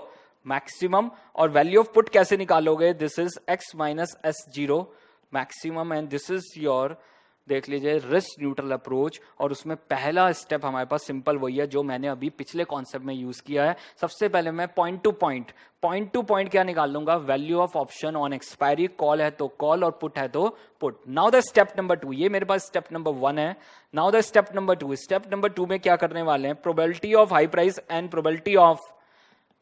maximum. और वैल्यू ऑफ पुट कैसे निकालोगे, this is x minus S zero maximum. And this is your, देख लीजिए, risk neutral approach. और उसमें पहला स्टेप हमारे पास सिंपल वही है जो मैंने अभी पिछले कॉन्सेप्ट में यूज किया है. सबसे पहले मैं पॉइंट टू पॉइंट क्या निकाल लूंगा, value of option on expiry. Call है तो कॉल और पुट है तो put. Now the step number 2, ये मेरे पास स्टेप नंबर 1 है. Now the step number 2, step number 2 में क्या करने वाले हैं, probability of high price and probability of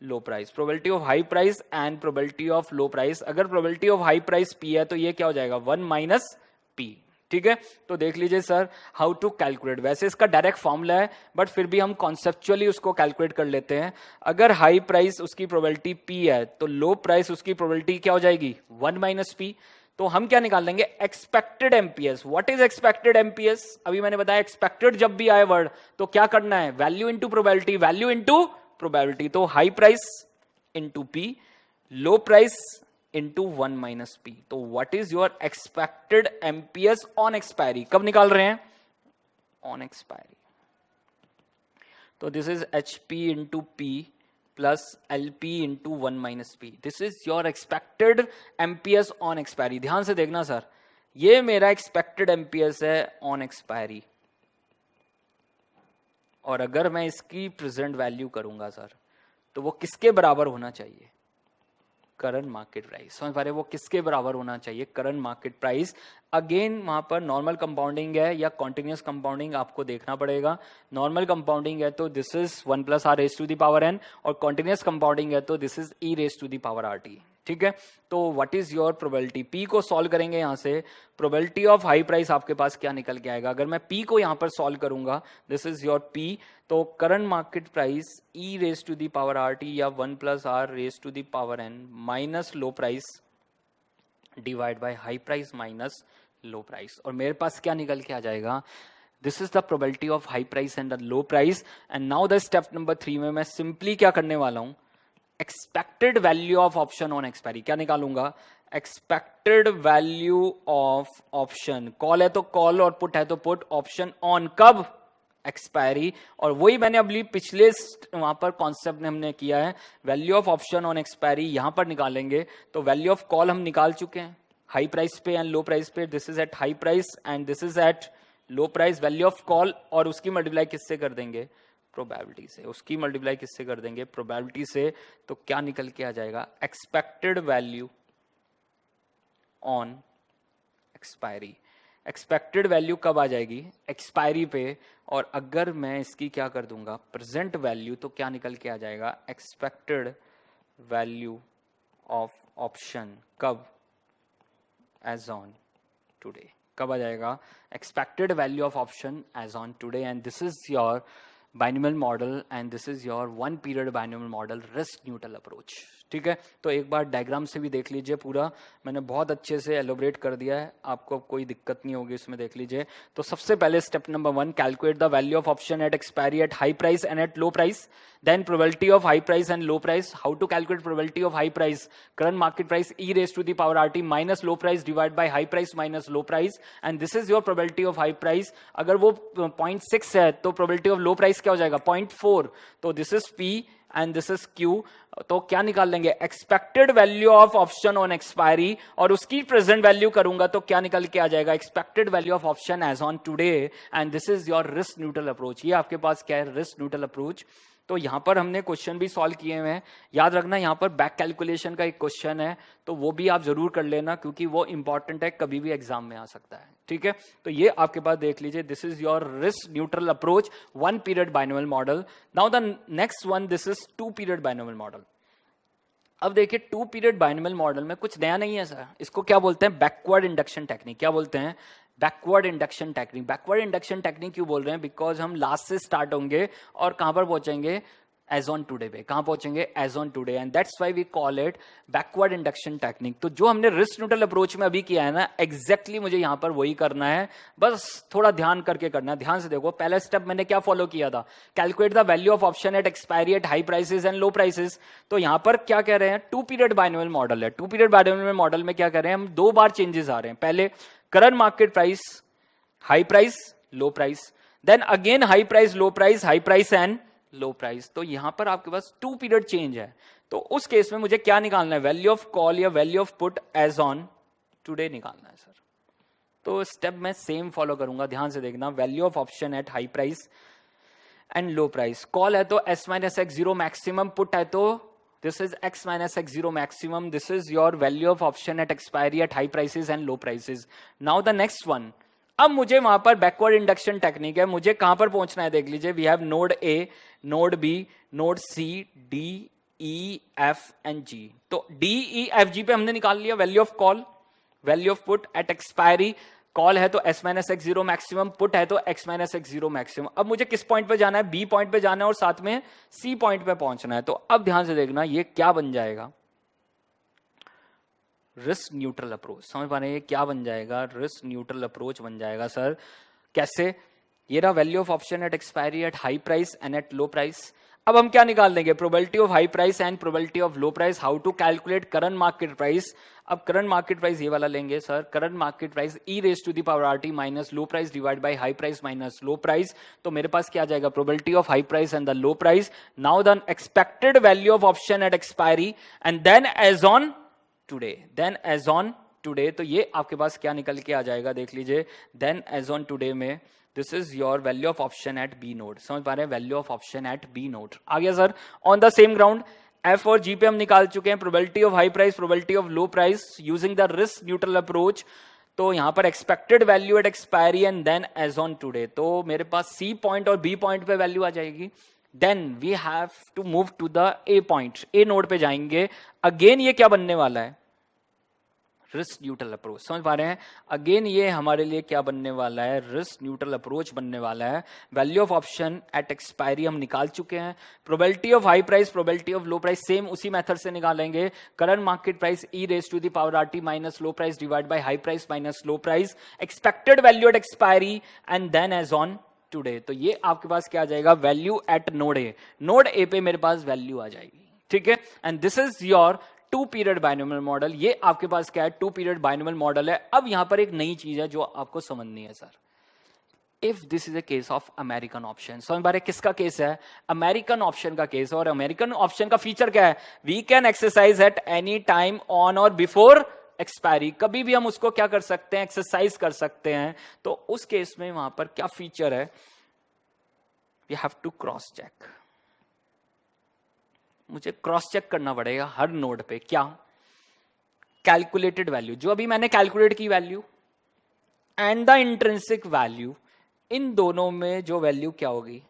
low price. Probability of high price and probability of low price. अगर probability of high price P है तो ये क्या हो जाएगा, 1 माइनस P. ठीक है, तो देख लीजिए सर, हाउ टू कैलकुलेट. वैसे इसका डायरेक्ट फॉर्मूला है बट फिर भी हम कॉन्सेप्चुअली उसको कैलकुलेट कर लेते हैं. अगर हाई प्राइस उसकी प्रोबेबिलिटी P है तो लो प्राइस उसकी प्रोबेबिलिटी क्या हो जाएगी, 1 माइनस P. तो हम क्या निकाल लेंगे, expected MPS. What is expected MPS, अभी मैंने बताया एक्सपेक्टेड जब भी आए वर्ड तो क्या करना है, value into probability, value into probability. तो high price into P, low price into 1 minus P. तो what is your expected MPS on expiry, कब निकाल रहे हैं, ऑन एक्सपायरी. तो this is HP into P plus LP into 1 minus P. This is your expected MPS on expiry. ध्यान से देखना sir, ये मेरा एक्सपेक्टेड एमपीएस है ऑन एक्सपायरी. और अगर मैं इसकी प्रेजेंट वैल्यू करूंगा सर तो वो किसके बराबर होना चाहिए, करंट मार्केट प्राइस. समझ पा रहे, वो किसके बराबर होना चाहिए, करंट मार्केट प्राइस. अगेन वहां पर नॉर्मल कंपाउंडिंग है या कॉन्टिन्यूस कंपाउंडिंग आपको देखना पड़ेगा. नॉर्मल कंपाउंडिंग है तो this is 1 plus R raise to the power n, और कॉन्टिन्यूस कंपाउंडिंग है तो this is e raise to the power R T. ठीक है, तो what is your probability, P को सॉल्व करेंगे यहां से. प्रोबेबिलिटी ऑफ हाई प्राइस आपके पास क्या निकल के आएगा, अगर मैं P को यहां पर सॉल्व करूंगा, दिस इज योर P. तो current market price e raise to the power R T या 1 plus R raise to the power n minus low price divide by high price minus low price. और मेरे पास क्या निकल के आ जाएगा, this is the probability of high price and the low price. And now the step number 3 में मैं सिंपली क्या करने वाला हूं, expected value of option on expiry. क्या निकालूंगा, expected value of option. Call है तो कॉल और पुट है तो पुट. ऑप्शन ऑन कब, एक्सपायरी. और वही मैंने अभी पिछले वहां पर कॉन्सेप्ट में हमने किया है, value of option on expiry यहां पर निकालेंगे. तो वैल्यू ऑफ कॉल हम निकाल चुके हैं हाई प्राइस पे एंड लो प्राइस पे. This is at high price and this is at low price. Value of call और उसकी मल्टीप्लाई किससे कर देंगे, प्रोबेबिलिटी से. उसकी मल्टीप्लाई किससे कर देंगे, प्रोबेबिलिटी से. तो क्या निकल के आ जाएगा, expected value on expiry. Expected value कब आ जाएगी? एक्सपायरी पे। और अगर मैं इसकी क्या कर दूंगा प्रेजेंट वैल्यू, तो क्या निकल के आ जाएगा? एक्सपेक्टेड वैल्यू ऑफ ऑप्शन कब? As on today. कब आ जाएगा? Expected value of option as on today. And this is your binomial model and this is your one period binomial model risk neutral approach. ठीक है, तो एक बार diagram से भी देख लीजिए, पूरा मैंने बहुत अच्छे से एलोबरेट कर दिया है, आपको अब कोई दिक्कत नहीं होगी इसमें, देख लीजिए। तो सबसे पहले step number 1, calculate the value of option at expiry at high price and at low price. Then probability of high price and low price. How to calculate probability of high price? Current market price e raised to the power RT minus low price divide by high price minus low price. And this is your probability of high price. अगर वो 0.6 है तो probability of low price क्या हो जाएगा? 0.4। तो this is P and this is Q। तो क्या निकाल लेंगे? Expected value of option on expiry, और उसकी प्रेजेंट वैल्यू करूंगा तो क्या निकल के आ जाएगा? Expected value of option as on today. And this is your risk neutral approach. ये आपके पास क्या है? Risk neutral approach. तो यहां पर हमने क्वेश्चन भी सॉल्व किए हुए हैं, याद रखना यहां पर बैक कैलकुलेशन का एक क्वेश्चन है, तो वो भी आप जरूर कर लेना क्योंकि वो इंपॉर्टेंट है, कभी भी एग्जाम में आ सकता है। ठीक है, तो ये आपके पास देख लीजिए, this is your risk neutral approach, one period binomial model. Now the next one, this is two period binomial model. अब देखिए, टू पीरियड बाइनोमियल मॉडल में कुछ नया नहीं है सर, इसको क्या बोलते हैं? Backward induction technique. क्या बोलते हैं? Backward induction technique. Backward induction technique क्यों बोल रहे हैं? बिकॉज हम लास्ट से स्टार्ट होंगे और कहां पर पहुंचेंगे? एज ऑन टुडे पे। कहां पहुंचेंगे? As on today. And that's why we call it backward induction technique. तो जो हमने रिस्क न्यूट्रल अप्रोच में अभी किया है ना, एग्जैक्टली मुझे यहां पर वही करना है, बस थोड़ा ध्यान करके करना है। ध्यान से देखो, पहला स्टेप मैंने क्या फॉलो किया था? Calculate the value of option at expiry at high prices and low prices. तो यहां पर क्या कह रहे हैं? टू पीरियड बाइनोमियल मॉडल है। टू पीरियड बाइनोमियल मॉडल में क्या कर रहे हैं हम? दो बार चेंजेस आ रहे हैं। पहले current market price, high price, low price, then again high price, low price, high price and low price. तो यहां पर आपके पास टू पीरियड चेंज है, तो उस केस में मुझे क्या निकालना है? वैल्यू ऑफ कॉल या value of put as on today निकालना है सर। तो स्टेप मैं सेम फॉलो करूंगा, ध्यान से देखना। Value of option at high price and low price. Call है तो s minus X zero maximum, put है तो this is x minus X zero maximum. This is your value of option at expiry at high prices and low prices. Now the next one, अब मुझे वहां पर backward induction technique है, मुझे कहां पर पहुंचना है? देख लीजिए, we have node A, node B, node C, D, E, F and G. तो डी, ई, एफ, जी पे हमने निकाल लिया value of call, value of put at expiry. Call है तो s minus X zero maximum, put है तो x minus X zero maximum. अब मुझे किस पॉइंट पे जाना है? बी पॉइंट पे जाना है और साथ में सी पॉइंट पे पहुंचना है। तो अब ध्यान से देखना, ये क्या बन जाएगा? Risk neutral approach. समझ पा रहे हैं क्या बन जाएगा? रिस्क न्यूट्रल अप्रोच बन जाएगा सर। कैसे? ये रहा value of option at expiry at high price and at low price. अब हम क्या निकाल देंगे? Probability of high price and probability of low price. How to calculate current market price? अब करंट मार्केट प्राइस ये वाला लेंगे sir, current market price e raise to the power RT minus low price divide by high price minus low price. तो मेरे पास क्या आ जाएगा? Probability of high price and the low price. Now the expected value of option at expiry and then as on today, then as on today. तो ये आपके पास क्या निकल के आ जाएगा? देख लीजिए, देन एज ऑन टुडे में this is your value of option at B node. समझ पा रहे हैं? Value of option at B node आ गया sir. On the same ground F और जी पे हम निकाल चुके हैं probability of high price, probability of low price using the risk neutral approach. तो यहां पर expected value at expiry and then as on today. तो मेरे पास सी पॉइंट और बी पॉइंट पे वैल्यू आ जाएगी। Then we have to move to the A point, A node पे जाएंगे। अगेन ये क्या बनने वाला है? Risk neutral approach. समझ पा रहे हैं? अगेन ये हमारे लिए क्या बनने वाला है? रिस्क न्यूट्रल अप्रोच बनने वाला है। Value of option at expiry हम निकाल चुके हैं। Probability of high price, probability of low price same उसी मेथड से निकालेंगे। Current market price e raise to the power RT minus low price divide by high price minus low price. Expected value at expiry and then as on today. तो ये आपके पास क्या आ जाएगा? Value at node A. Node A पे मेरे पास value आ जाएगी। ठीक है, and this is your two period binomial model. ये आपके पास क्या है? टू पीरियड बाइनोमियल मॉडल है। अब यहां पर एक नई चीज है जो आपको समझनी है sir. If this is a case of American option. समझ पा रहे किसका केस है? अमेरिकन ऑप्शन का केस। और अमेरिकन ऑप्शन का फीचर क्या है? We can exercise at any time on और बिफोर एक्सपायरी। कभी भी हम उसको क्या कर सकते हैं? एक्सरसाइज कर सकते हैं। तो उस केस में वहां पर क्या फीचर है? We have to cross check. मुझे क्रॉस चेक करना पड़ेगा हर नोड पे। क्या? कैलकुलेटेड वैल्यू, जो अभी मैंने कैलकुलेट की value and the intrinsic value, इन दोनों में जो वैल्यू क्या होगी,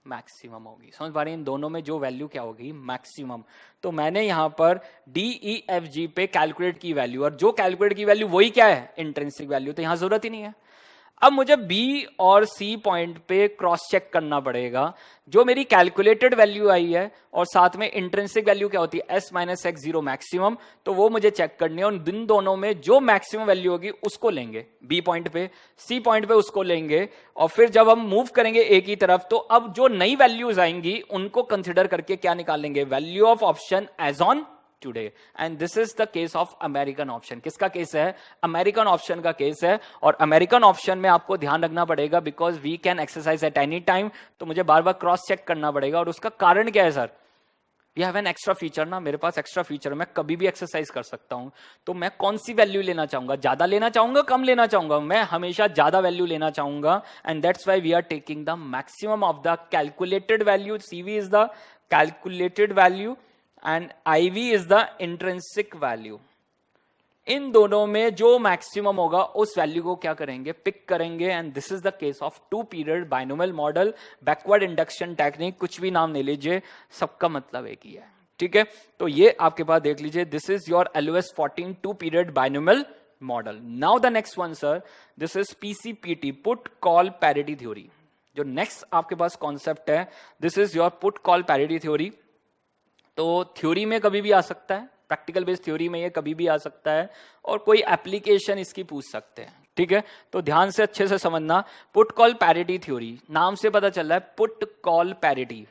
मैक्सिमम होगी। समझ पा रहे हैं, इन दोनों में जो वैल्यू क्या होगी, मैक्सिमम। तो मैंने यहां पर DEFG पे कैलकुलेट की वैल्यू, और जो कैलकुलेट की वैल्यू वही क्या है, इंट्रिंसिक वैल्यू, तो यहां जरूरत ही नहीं है। अब मुझे B और C पॉइंट पे क्रॉस चेक करना पड़ेगा, जो मेरी कैलकुलेटेड वैल्यू आई है और साथ में इंट्रिंसिक वैल्यू क्या होती है, S - X0 मैक्सिमम, तो वो मुझे चेक करनी है, और इन दोनों में जो मैक्सिमम वैल्यू होगी उसको लेंगे B पॉइंट पे, C पॉइंट पे उसको लेंगे, और फिर जब हम मूव करेंगे A की तरफ, तो अब जो नई वैल्यूज आएंगी उनको कंसिडर करके क्या निकालेंगे, value of option as on today. And this is the case of American option. किसका केस है, अमेरिकन ऑप्शन का केस है। और अमेरिकन ऑप्शन में आपको ध्यान रखना पड़ेगा, because we can exercise at any time, तो मुझे बार बार क्रॉस चेक करना पड़ेगा। और उसका कारण क्या है sir, we have an extra feature ना, मेरे पास एक्स्ट्रा फीचर, मैं कभी भी एक्सरसाइज कर सकता हूं। तो मैं कौन सी वैल्यू लेना चाहूंगा, ज्यादा लेना चाहूंगा, कम लेना चाहूंगा, मैं हमेशा ज्यादा वैल्यू लेना चाहूंगा। And that's why we are taking the maximum of the calculated value. CV is the calculated value and IV is the intrinsic value. इन दोनों में जो मैक्सिमम होगा उस वैल्यू को क्या करेंगे, पिक करेंगे। And this is the case of 2 period binomial model, backward induction technique, कुछ भी नाम ले लीजिए, सबका मतलब एक ही है। ठीक है, तो ये आपके पास देख लीजिए, this is your LOS 14 2 period binomial model. Now the next one sir, this is PCPT, put call parity theory. जो नेक्स्ट आपके पास कॉन्सेप्ट है, this is your put call parity theory. तो थ्योरी में कभी भी आ सकता है, प्रैक्टिकल बेस्ड थ्योरी में ये कभी भी आ सकता है, और कोई एप्लीकेशन इसकी पूछ सकते हैं। ठीक है, तो ध्यान से अच्छे से समझना। पुट कॉल पैरिटी थ्योरी, नाम से पता चल रहा है पुट कॉल पैरिटी।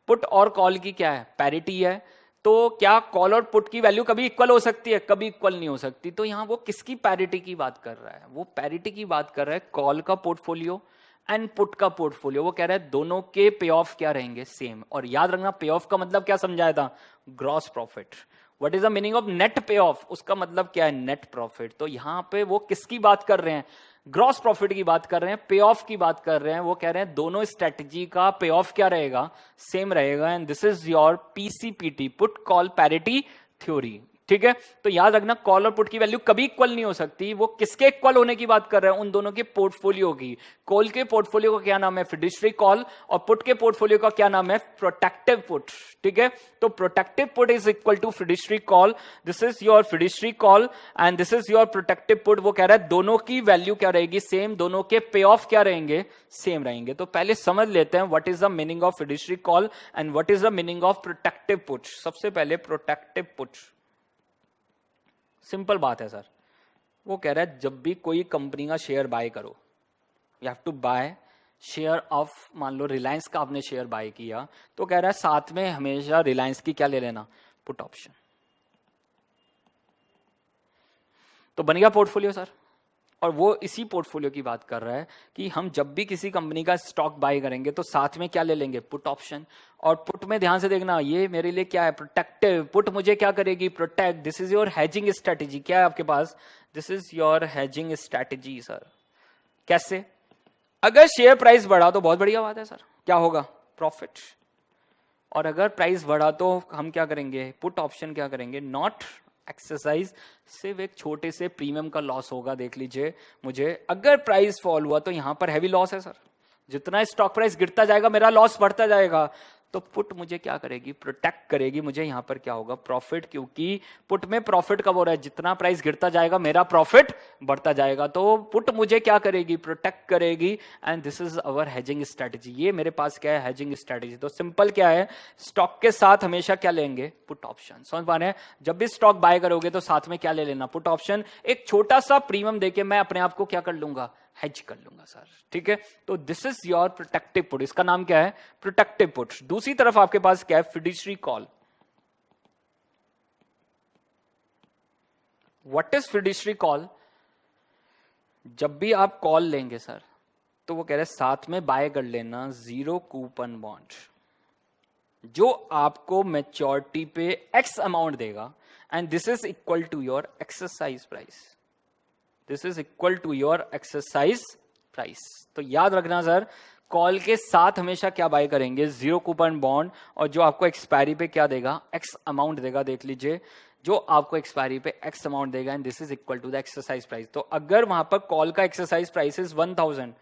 पुट और कॉल की क्या है, पैरिटी है। तो क्या कॉल और पुट की वैल्यू कभी इक्वल हो सकती है, कभी इक्वल नहीं हो सकती। तो यहां वो किसकी पैरिटी की बात कर रहा है, वो पैरिटी की बात कर रहा है कॉल का पोर्टफोलियो एंड पुट का पोर्टफोलियो। वो कह रहा है दोनों के पे ऑफ क्या रहेंगे, सेम। और याद रखना, पे ऑफ का मतलब क्या समझाया था, gross profit. What is the meaning of net पे ऑफ, उसका मतलब क्या है, नेट प्रॉफिट। तो यहां पे वो किसकी बात कर रहे हैं, ग्रॉस प्रॉफिट की बात कर रहे हैं, पे ऑफ की बात कर रहे हैं। वो कह रहे हैं दोनों स्ट्रेटजी का पे ऑफ क्या रहेगा, सेम रहेगा। And this is your PCPT, put call parity theory. ठीक है, तो याद रखना, कॉल और पुट की वैल्यू कभी इक्वल नहीं हो सकती। वो किसके इक्वल होने की बात कर रहे हैं, उन दोनों के पोर्टफोलियो की। कॉल के पोर्टफोलियो का क्या नाम है, फिड्यूशरी कॉल, और पुट के पोर्टफोलियो का क्या नाम है, प्रोटेक्टिव पुट। ठीक है, तो protective put is equal to fiduciary call. This is your fiduciary call and this is your protective put. वो कह रहा है दोनों की वैल्यू क्या रहेगी, सेम, दोनों के पे ऑफ क्या रहेंगे, सेम रहेंगे। तो पहले समझ लेते हैं what is the meaning of fiduciary call and what is the meaning of protective put. सबसे पहले प्रोटेक्टिव पुट, सिंपल बात है सर। वो कह रहा है जब भी कोई कंपनी का शेयर बाय करो, you have to buy share of, मान लो रिलायंस का आपने शेयर बाय किया, तो कह रहा है साथ में हमेशा रिलायंस की क्या ले लेना, पुट ऑप्शन। तो बन गया पोर्टफोलियो सर। और वो इसी पोर्टफोलियो की बात कर रहा है कि हम जब भी किसी कंपनी का स्टॉक बाय करेंगे तो साथ में क्या ले लेंगे, पुट ऑप्शन। और पुट में ध्यान से देखना, ये मेरे लिए क्या है, प्रोटेक्टिव। पुट मुझे क्या करेगी, protect. This is your hedging strategy. क्या है आपके पास, this is your hedging strategy sir. कैसे, अगर शेयर प्राइस बढ़ा तो बहुत बढ़िया बात है सर, क्या होगा, प्रॉफिट। और अगर प्राइस बढ़ा तो हम क्या करेंगे, पुट ऑप्शन क्या करेंगे, नॉट एक्सरसाइज, सिर्फ एक छोटे से प्रीमियम का लॉस होगा। देख लीजिए मुझे, अगर प्राइस फॉल हुआ तो यहां पर हैवी लॉस है सर, जितना स्टॉक प्राइस गिरता जाएगा मेरा लॉस बढ़ता जाएगा। तो पुट मुझे क्या करेगी, प्रोटेक्ट करेगी मुझे, यहां पर क्या होगा, प्रॉफिट। क्योंकि पुट में प्रॉफिट कब हो रहा है, जितना प्राइस गिरता जाएगा मेरा प्रॉफिट बढ़ता जाएगा। तो पुट मुझे क्या करेगी, प्रोटेक्ट करेगी। And this is our hedging strategy. ये मेरे पास क्या है, हेजिंग स्ट्रेटेजी। तो सिंपल क्या है, स्टॉक के साथ हमेशा क्या लेंगे, पुट ऑप्शन। समझ पा रहे हैं, जब भी स्टॉक बाय करोगे तो साथ में क्या ले लेना, पुट ऑप्शन। एक छोटा सा प्रीमियम देके मैं अपने आप को क्या कर लूंगा, हेज कर लूंगा सर। ठीक है, तो this is your protective put, इसका नाम क्या है, प्रोटेक्टिव पुट। दूसरी तरफ आपके पास क्या है, fiduciary call. What is fiduciary call, जब भी आप कॉल लेंगे सर तो वो कह रहे हैं साथ में बाय कर लेना जीरो कूपन बॉन्ड, जो आपको मैच्योरिटी पे एक्स अमाउंट देगा। And this is equal to your exercise price, this is equal to your exercise price. तो याद रखना सर, कॉल के साथ हमेशा क्या बाय करेंगे, जीरो कूपन बॉन्ड, और जो आपको एक्सपायरी पे क्या देगा, एक्स अमाउंट देगा। देख लीजिए, जो आपको एक्सपायरी पे एक्स अमाउंट देगा and this is equal to the exercise price. तो अगर वहां पर कॉल का एक्सरसाइज प्राइस इज 1000,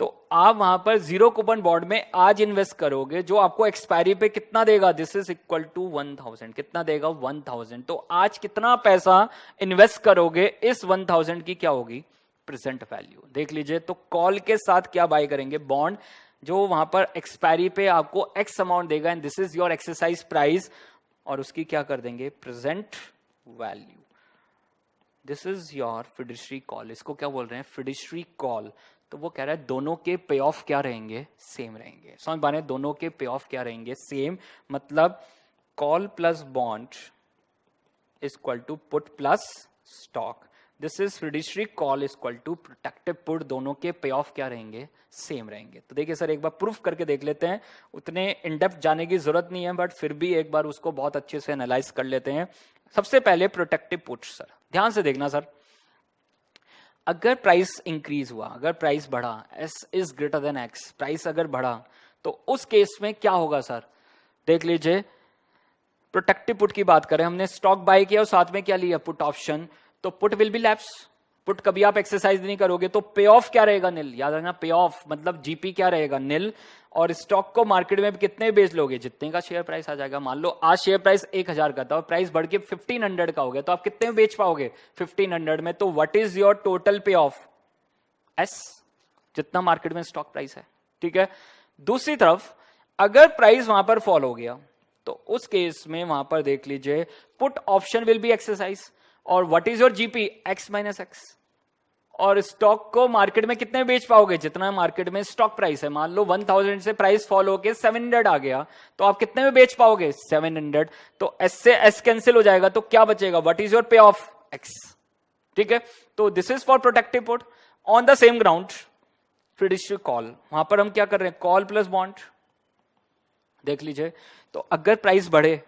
तो आप वहां पर जीरो कूपन बॉन्ड में आज इन्वेस्ट करोगे जो आपको एक्सपायरी पे कितना देगा, दिस इज इक्वल टू 1000, कितना देगा 1000। तो आज कितना पैसा इन्वेस्ट करोगे, इस 1000 की क्या होगी प्रेजेंट वैल्यू। देख लीजिए, तो कॉल के साथ क्या बाय करेंगे, बॉन्ड जो वहां पर एक्सपायरी पे आपको एक्स अमाउंट देगा and this is your exercise price, और उसकी क्या कर देंगे present value. This is your fiduciary call. इसको क्या बोल रहे हैं, फिडुशियरी कॉल। तो वो कह रहा है दोनों के पे ऑफ क्या रहेंगे, सेम रहेंगे। समझ पा रहे हैं, दोनों के पे ऑफ क्या रहेंगे, सेम। मतलब call plus bond is equal to put plus stock. This is fiduciary call is equal to protective put. दोनों के पे ऑफ क्या रहेंगे, सेम रहेंगे। तो देखिए सर, एक बार प्रूफ करके देख लेते हैं। उतने इन डेप्थ जाने की जरूरत नहीं है, बट फिर भी एक बार उसको बहुत अच्छे से एनालाइज कर लेते हैं। सबसे पहले प्रोटेक्टिव पुट। सर ध्यान से देखना सर, अगर प्राइस इंक्रीज हुआ, अगर प्राइस बढ़ा, S is greater then x, price अगर बढ़ा, तो उस केस में क्या होगा सर, देख लीजिए। प्रोटेक्टिव पुट की बात करें, हमने स्टॉक बाय किया और साथ में क्या लिया, पुट ऑप्शन। तो put will be lapse, put कभी आप एक्सरसाइज नहीं करोगे, तो पे ऑफ क्या रहेगा, निल। याद रखना, पे ऑफ मतलब जीपी क्या रहेगा, निल। और स्टॉक को मार्केट में कितने बेच लोगे, जितने का शेयर प्राइस आ जाएगा। मान लो आज शेयर प्राइस 1000 का था और प्राइस बढ़ के 1500 का हो गया, तो आप कितने में बेच पाओगे, 1500 में। तो व्हाट इज योर टोटल पे ऑफ, एस, जितना मार्केट में स्टॉक प्राइस है। ठीक है। दूसरी तरफ अगर प्राइस वहां पर फॉल हो गया, तो उस केस में वहां पर देख लीजिए put option will be exercise, और what is your GP, X minus X. और स्टॉक को मार्केट में कितने बेच पाओगे, जितना मार्केट में स्टॉक प्राइस है। मान लो 1000 से प्राइस फॉल होके 700 आ गया, तो आप कितने में बेच पाओगे, 700। तो एस से एस कैंसिल हो जाएगा, तो क्या बचेगा, what is your pay off, X. ठीक है। तो this is for protective put. On the same ground fiduciary call, वहां पर हम क्या कर रहे हैं, कॉल प्लस बॉन्ड। देख लीजिए, तो अगर प्राइस बढ़े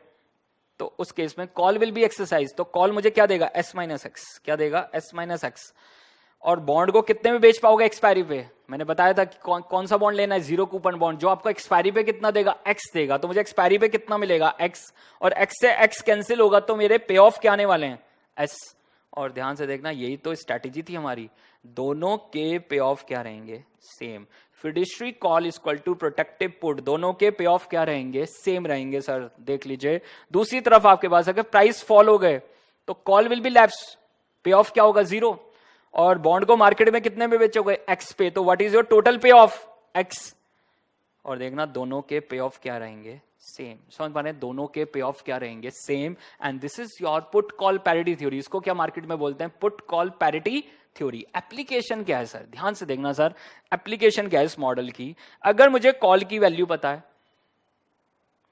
तो उस केस में कॉल विल बी एक्सरसाइज। तो कॉल मुझे क्या देगा, एस माइनस एक्स, क्या देगा, एस माइनस एक्स। और बॉन्ड को कितने में बेच पाओगे, एक्सपायरी पे। मैंने बताया था कि कौन सा बॉन्ड लेना है, जीरो कूपन बॉन्ड, जो आपको एक्सपायरी पे कितना देगा, एक्स देगा। तो मुझे एक्सपायरी पे कितना मिलेगा, एक्स, और एक्स से एक्स कैंसिल होगा, तो मेरे पे ऑफ क्या आने वाले हैं, एस। और ध्यान से देखना, यही तो स्ट्रैटेजी थी हमारी, दोनों के पे ऑफ क्या रहेंगे, same. Fiduciary call is equal to protective put, दोनों के पे ऑफ क्या रहेंगे, सेम रहेंगे। सर देख लीजिए, दूसरी तरफ आपके पास अगर प्राइस फॉल हो गए, तो कॉल विल बी लैप्स, पे ऑफ क्या होगा, जीरो। और बॉन्ड को मार्केट में कितने में बेचोगे, एक्स पे। तो व्हाट इज योर टोटल पे ऑफ, एक्स। और देखना दोनों के पे ऑफ क्या रहेंगे, सेम। समझ पा रहे हैं, दोनों के पे ऑफ क्या रहेंगे, same. And this is your put call parity theory. इसको क्या मार्केट में बोलते हैं, put call parity theory. Application क्या है सर, ध्यान से देखना सर, एप्लीकेशन क्या है इस मॉडल की। अगर मुझे कॉल की वैल्यू पता है,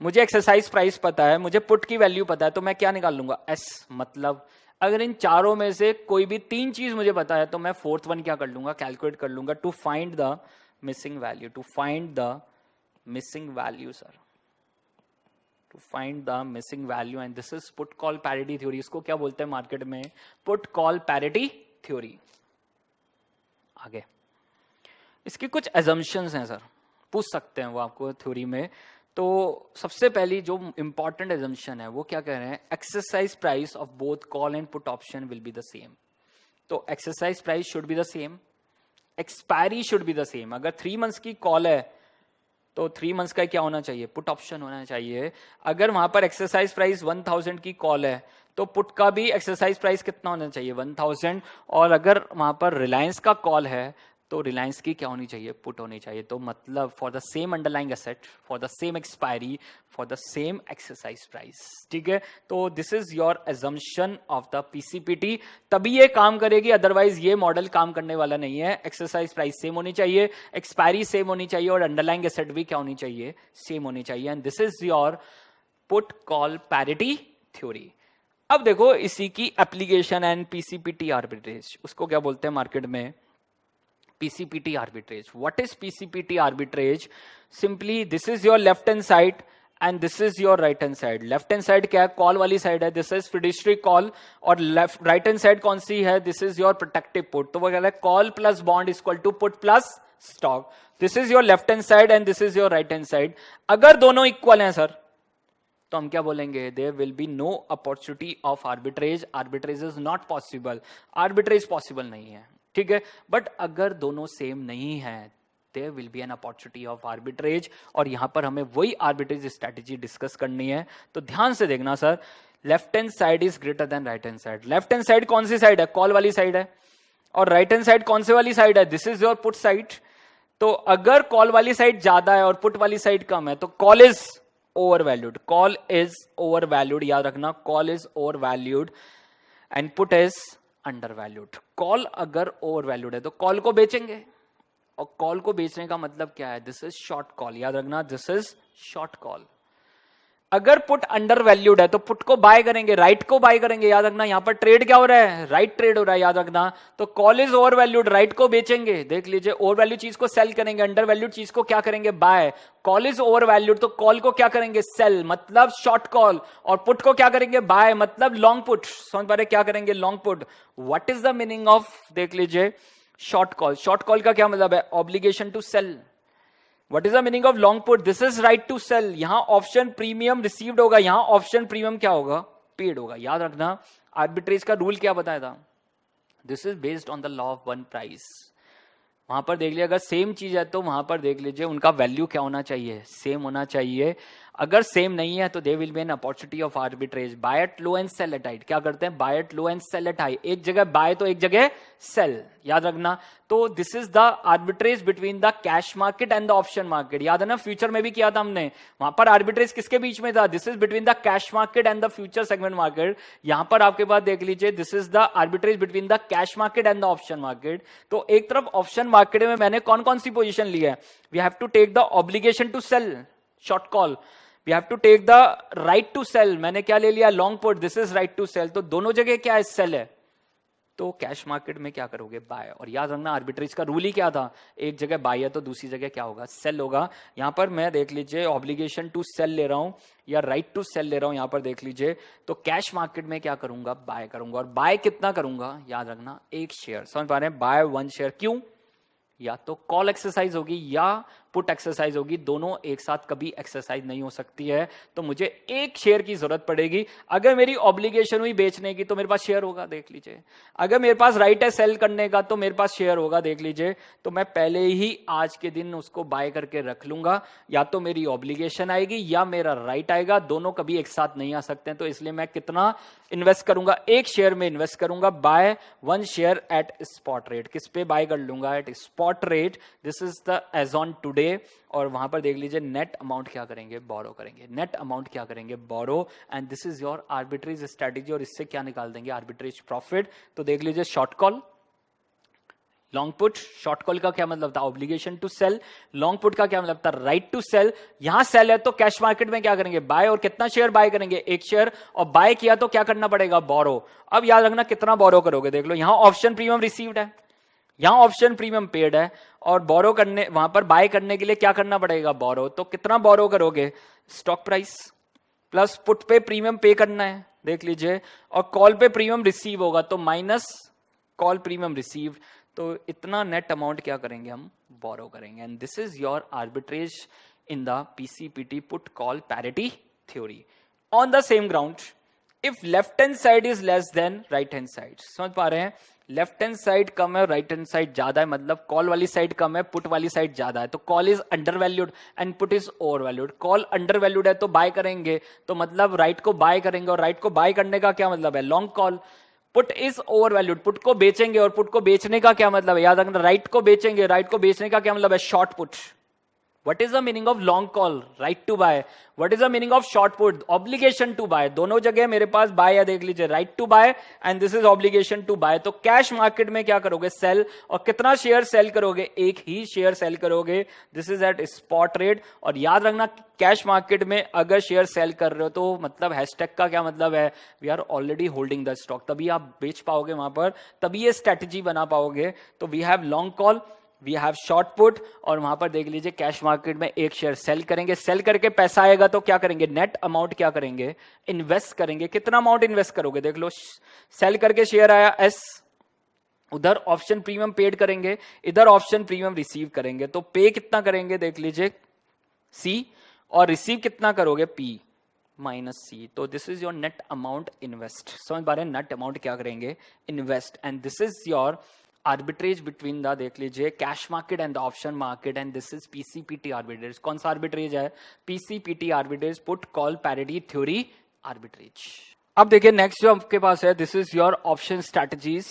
मुझे एक्सरसाइज प्राइस पता है, मुझे पुट की वैल्यू पता है, तो मैं क्या निकाल लूंगा, एस। मतलब अगर इन चारों में से कोई भी 3 चीज मुझे पता है, तो मैं फोर्थ वन क्या कर लूंगा, कैलकुलेट कर लूंगा, to find the missing value, to find the missing value sir, to find the missing value. And this is put call parity theory. इसको क्या बोलते हैं मार्केट में, पुट कॉल पैरिटी थ्योरी। आगे इसकी कुछ एजम्पशंस हैं सर, पूछ सकते हैं वो आपको थ्योरी में। तो सबसे पहली जो इंपॉर्टेंट एजम्पशन है वो क्या कह रहे हैं, exercise price of both call and put option will be the same. तो exercise price should be the same, expiry should be the same. अगर 3 मंथ्स की कॉल है, तो 3 मंथ्स का क्या होना चाहिए, पुट ऑप्शन होना चाहिए। अगर वहां पर एक्सरसाइज प्राइस 1000 की कॉल है, तो पुट का भी एक्सरसाइज प्राइस कितना होना चाहिए, 1000। और अगर वहां पर रिलायंस का कॉल है, तो रिलायंस की क्या होनी चाहिए, पुट होनी चाहिए। तो मतलब for the same underlying asset, for the same expiry, for the same exercise price. ठीक है। तो this is your assumption of the PCPT. तभी ये काम करेगी, अदरवाइज ये मॉडल काम करने वाला नहीं है। एक्सरसाइज प्राइस सेम होनी चाहिए, एक्सपायरी सेम होनी चाहिए, और अंडरलाइंग एसेट भी क्या होनी चाहिए, सेम होनी चाहिए। And this is your put call parity theory. अब देखो इसी की एप्लीकेशन एंड पीसीपीटी आर्बिट्रेज, उसको क्या बोलते हैं मार्केट में, PCPT arbitrage. What is PCPT arbitrage? Simply this is your left hand side and this is your right hand side. Left hand side क्या है, कॉल वाली साइड है, this is fiduciary call, और लेफ्ट राइट हैंड साइड कौन सी है, this is your protective put. तो वो कह रहा है call plus bond equal to put plus stock. This is your left hand side and this is your right hand side. अगर दोनों इक्वल हैं सर, तो हम क्या बोलेंगे, there will be no opportunity of arbitrage, arbitrage is not possible, arbitrage possible नहीं है, ठीक है। बट अगर दोनों सेम नहीं है, there will be an opportunity of arbitrage, और यहां पर हमें वही आर्बिट्रेज स्ट्रेटेजी डिस्कस करनी है। तो ध्यान से देखना sir, left hand side is greater then right hand side. Left hand side कौन सी साइड है, कॉल वाली साइड है, और राइट हैंड साइड कौन से वाली साइड है, this is your put side. तो अगर कॉल वाली साइड ज्यादा है और पुट वाली साइड कम है, तो call is over valued, call is over valued, याद रखना, call is over valued and put is under valued. Call अगर ओवर वैल्यूड है तो कॉल को बेचेंगे, और कॉल को बेचने का मतलब क्या है, दिस इज शॉर्ट कॉल, याद रखना, दिस इज शॉर्ट कॉल। अगर पुट अंडर वैल्यूड है तो पुट को बाय करेंगे, राइट को बाय करेंगे, याद रखना, यहां पर ट्रेड क्या हो रहा है, राइट ट्रेड हो रहा है, याद रखना। तो call is over valued, right को बेचेंगे, देख लीजिए, ओवर वैल्यू चीज को सेल करेंगे, अंडर वैल्यूड चीज को क्या करेंगे, buy. Call is over valued, तो कॉल को क्या करेंगे, सेल, मतलब शॉर्ट कॉल, और पुट को क्या करेंगे, बाय, मतलब लॉन्ग पुट। समझ पा रहे, क्या करेंगे, long put. What is the meaning of, देख लीजिए, शॉर्ट कॉल। शॉर्ट कॉल का क्या मतलब है, obligation to sell. What is the meaning of long put? This is right to sell. यहां ऑप्शन प्रीमियम रिसीव्ड होगा, यहां ऑप्शन प्रीमियम क्या होगा, पेड होगा। याद रखना, आर्बिट्रेज का रूल क्या बताया था, this is based on the law of one price. वहां पर देख लीजिए, अगर सेम चीज है तो वहां पर देख लीजिए उनका वैल्यू क्या होना चाहिए, सेम होना चाहिए। अगर सेम नहीं है तो there will be an opportunity of arbitrage. Buy at low and sell at high, क्या करते हैं, buy at low and sell at high, एक जगह बाय तो एक जगह सेल, याद रखना। तो this is the arbitrage between the cash market and the option market. याद है ना, फ्यूचर में भी किया था हमने, वहां पर आर्बिट्रेज किसके बीच में था, this is between the cash market and the future segment market. यहां पर आपके पास देख लीजिए, this is the arbitrage between the cash market and the option market. तो एक तरफ ऑप्शन मार्केट में मैंने कौन कौन सी पोजीशन ली है, we have to take the obligation to sell, short call, we have to take the right to sell, मैंने क्या ले लिया, long put, this is right to sell. तो दोनों जगह क्या है, सेल है, तो कैश मार्केट में क्या करोगे, बाय। और याद रखना, आर्बिट्रेज का रूल ही क्या था, एक जगह बाय है तो दूसरी जगह क्या होगा, सेल होगा। यहां पर मैं देख लीजिए ऑब्लिगेशन टू सेल ले रहा हूं या राइट टू सेल ले रहा हूं, यहां पर देख लीजिए, तो कैश मार्केट में क्या करूंगा, बाय करूंगा। और बाय कितना करूंगा, याद रखना, एक शेयर। समझ पा रहे हैं, बाय वन शेयर। क्यों, या तो कॉल एक्सरसाइज होगी या पुट एक्सरसाइज होगी, दोनों एक साथ कभी एक्सरसाइज नहीं हो सकती है। तो मुझे एक शेयर की जरूरत पड़ेगी। अगर मेरी ऑब्लिगेशन हुई बेचने की तो मेरे पास शेयर होगा, देख लीजिए। अगर मेरे पास राइट है सेल करने का तो मेरे पास शेयर होगा, देख लीजिए। तो मैं पहले ही आज के दिन उसको बाय करके रख लूंगा, या तो मेरी ऑब्लिगेशन आएगी या मेरा राइट आएगा, दोनों कभी एक साथ नहीं आ सकते हैं। तो इसलिए मैं कितना इन्वेस्ट करूंगा, एक शेयर में इन्वेस्ट करूंगा, buy one share at spot rate. किस पे बाय कर लूंगा, at spot rate, this is the as on today. और वहां पर देख लीजिए नेट अमाउंट क्या करेंगे, बोरो करेंगे, नेट अमाउंट क्या करेंगे, borrow, and this is your arbitrage strategy. और इससे क्या निकाल देंगे, आर्बिट्रेज प्रॉफिट। तो देख लीजिए, short call, long put. Short call का क्या मतलब था, obligation to sell. Long put का क्या मतलब था, राइट टू सेल। यहां सेल है तो कैश मार्केट में क्या करेंगे, बाय। और कितना शेयर बाय करेंगे, एक शेयर। और बाय किया तो क्या करना पड़ेगा, बोरो। अब याद रखना कितना बोरो करोगे, देख लो, यहां ऑप्शन प्रीमियम रिसीव्ड है, यहां ऑप्शन प्रीमियम पेड है, और बोरो करने, वहां पर बाय करने के लिए क्या करना पड़ेगा, बोरो। तो कितना बोरो करोगे, स्टॉक प्राइस प्लस पुट पे प्रीमियम पे करना है, देख लीजिए। और कॉल पे प्रीमियम रिसीव होगा तो माइनस कॉल प्रीमियम रिसीव। तो इतना नेट अमाउंट क्या करेंगे, हम बोरो करेंगे। And this is your arbitrage in the PCPT put call parity theory. On the same ground, if left hand side is less than right hand side, समझ पा रहे हैं, लेफ्ट हैंड साइड कम है, right hand side ज्यादा है, मतलब call वाली side कम है, पुट वाली साइड ज्यादा है। तो call is under valued and put is over valued. Call under valued है तो बाय करेंगे, तो मतलब राइट को बाय करेंगे, और राइट को बाय करने का क्या मतलब है, long call. Put is over valued, put को बेचेंगे, और पुट को बेचने का क्या मतलब है, याद रखना, राइट को बेचेंगे, राइट को बेचने का क्या मतलब है, short put. What is the meaning of long call, right to buy? What is the meaning of short put, obligation to buy? दोनों जगह मेरे पास बाय है, देख लीजिए, right to buy and this is obligation to buy। तो cash market में क्या करोगे, सेल। और कितना शेयर सेल करोगे, एक ही शेयर सेल करोगे, this is at spot rate. और याद रखना, कैश मार्केट में अगर शेयर सेल कर रहे हो तो मतलब हैशटैग का क्या मतलब है, we are already holding the stock, तभी आप बेच पाओगे वहां पर, तभी ये स्ट्रेटेजी बना पाओगे। तो we have long call, we have short put, और वहां पर देख लीजिए कैश मार्केट में एक शेयर सेल करेंगे, सेल करके पैसा आएगा तो क्या करेंगे, नेट अमाउंट क्या करेंगे, इन्वेस्ट करेंगे। कितना अमाउंट इन्वेस्ट करोगे, देख लो, सेल करके शेयर आया एस, उधर ऑप्शन प्रीमियम पेड करेंगे, इधर ऑप्शन प्रीमियम रिसीव करेंगे। तो पे कितना करेंगे, देख लीजिए सी, और रिसीव कितना करोगे, पी। माइनस सी, तो this is your net amount invest. समझ पा रहे हैं, नेट अमाउंट क्या करेंगे, invest, and this is your arbitrage between the, देख लीजिए, cash market and the option market, and this is PCPT arbitrage. कौन सा आर्बिट्रेज है, PCPT arbitrage, put call parity theory arbitrage. अब देखिए नेक्स्ट जो आपके पास है, this is your option strategies,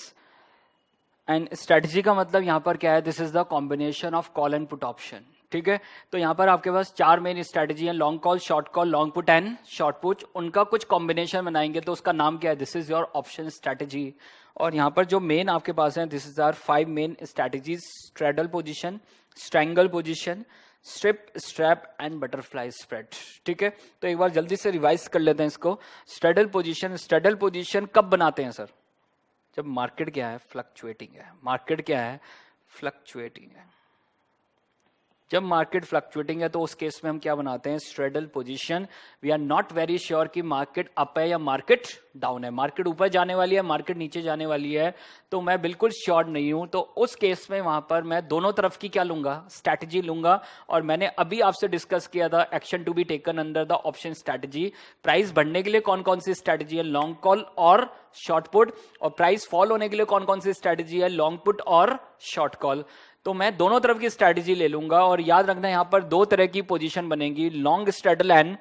and strategy का मतलब यहां पर क्या है, this is the combination of call and put option. ठीक है, तो यहां पर आपके पास 4 मेन स्ट्रेटजी है, long call, short call, long put and short put. उनका कुछ कॉम्बिनेशन बनाएंगे तो उसका नाम क्या है, this is your option strategy. और यहां पर जो मेन आपके पास है, this is are 5 main strategies, straddle position, strangle position, strip, strap and butterfly spread. ठीक है, तो एक बार जल्दी से रिवाइज कर लेते हैं इसको। स्ट्रेडल पोजीशन, स्ट्रेडल पोजीशन कब बनाते हैं सर, जब मार्केट क्या है, फ्लक्चुएटिंग है। मार्केट क्या है, फ्लक्चुएटिंग है। जब मार्केट फ्लक्चुएटिंग है तो उस केस में हम क्या बनाते हैं, straddle position. We are not very sure कि मार्केट अप है या मार्केट डाउन है, मार्केट ऊपर जाने वाली है, मार्केट नीचे जाने वाली है, तो मैं बिल्कुल श्योर नहीं हूं। तो उस केस में वहां पर मैं दोनों तरफ की क्या लूंगा, स्ट्रैटेजी लूंगा। और मैंने अभी आपसे डिस्कस किया था, action to be taken under the option strategy. Price बढ़ने के लिए कौन कौन सी स्ट्रैटेजी है, लॉन्ग कॉल और शॉर्ट पुट, और प्राइस फॉल होने के लिए कौन कौन सी स्ट्रैटेजी है, लॉन्ग पुट और शॉर्ट कॉल। तो मैं दोनों तरफ की स्ट्रैटेजी ले लूंगा। और याद रखना यहां पर 2 तरह की पोजीशन बनेगी, long straddle and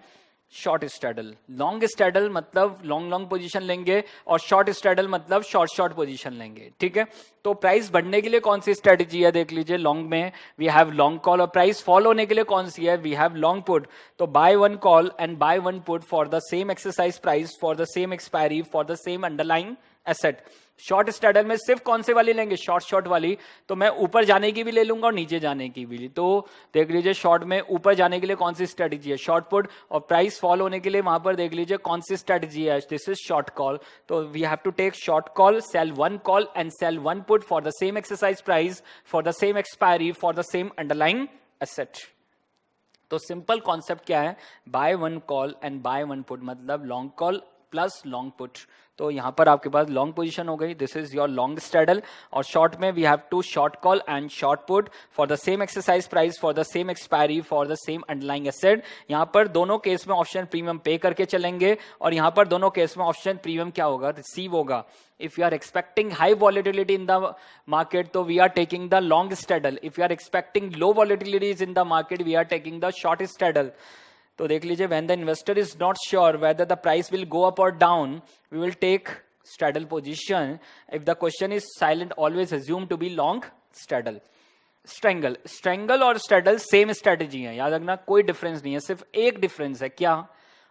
short straddle. Long straddle मतलब लॉन्ग पोजीशन लेंगे, और शॉर्ट स्ट्रैडल मतलब शॉर्ट पोजीशन लेंगे। ठीक है, तो प्राइस बढ़ने के लिए कौन सी स्ट्रैटेजी है, देख लीजिए, लॉन्ग में वी हैव लॉन्ग कॉल, और प्राइस फॉल होने के लिए कौन सी है, वी हैव लॉन्ग पुट। तो buy 1 call and buy 1 put for the same exercise price, for the same expiry, for the same underlying asset. Short straddle में सिर्फ कौन से वाली लेंगे, शॉर्ट वाली। तो मैं ऊपर जाने की भी ले लूंगा और नीचे जाने की भी। तो देख लीजिए, शॉर्ट में ऊपर जाने के लिए कौन सी स्ट्रैटेजी है, शॉर्ट पुट, और प्राइस फॉल होने के लिए वहां पर देख लीजिए कौन सी स्ट्रैटेजी है, दिस इज शॉर्ट कॉल। तो we have to take short call, sell 1 call and sell 1 put for the same exercise price, for the same expiry, for the same underlying asset. तो सिंपल कॉन्सेप्ट क्या है, buy 1 call and buy 1 put, मतलब long call plus long put. तो यहां पर आपके पास long position हो गई, this is your long straddle. और शॉर्ट में we have to short call and short put for the same exercise price, for the same expiry, for the same underlying asset. यहां पर दोनों केस में option premium पे करके चलेंगे, और यहां पर दोनों केस में ऑप्शन प्रीमियम क्या होगा, रिसीव होगा। If you are expecting high volatility in the market, so we are taking the long straddle. If you are expecting low volatilities in the market, we are taking the short straddle. तो देख लीजिए, when the investor is not sure whether the price will go up or down, we will take straddle position. If the question is silent, always assume to be long straddle. Strangle और straddle same strategy है, याद रखना, कोई difference नहीं है, सिर्फ एक difference है, क्या,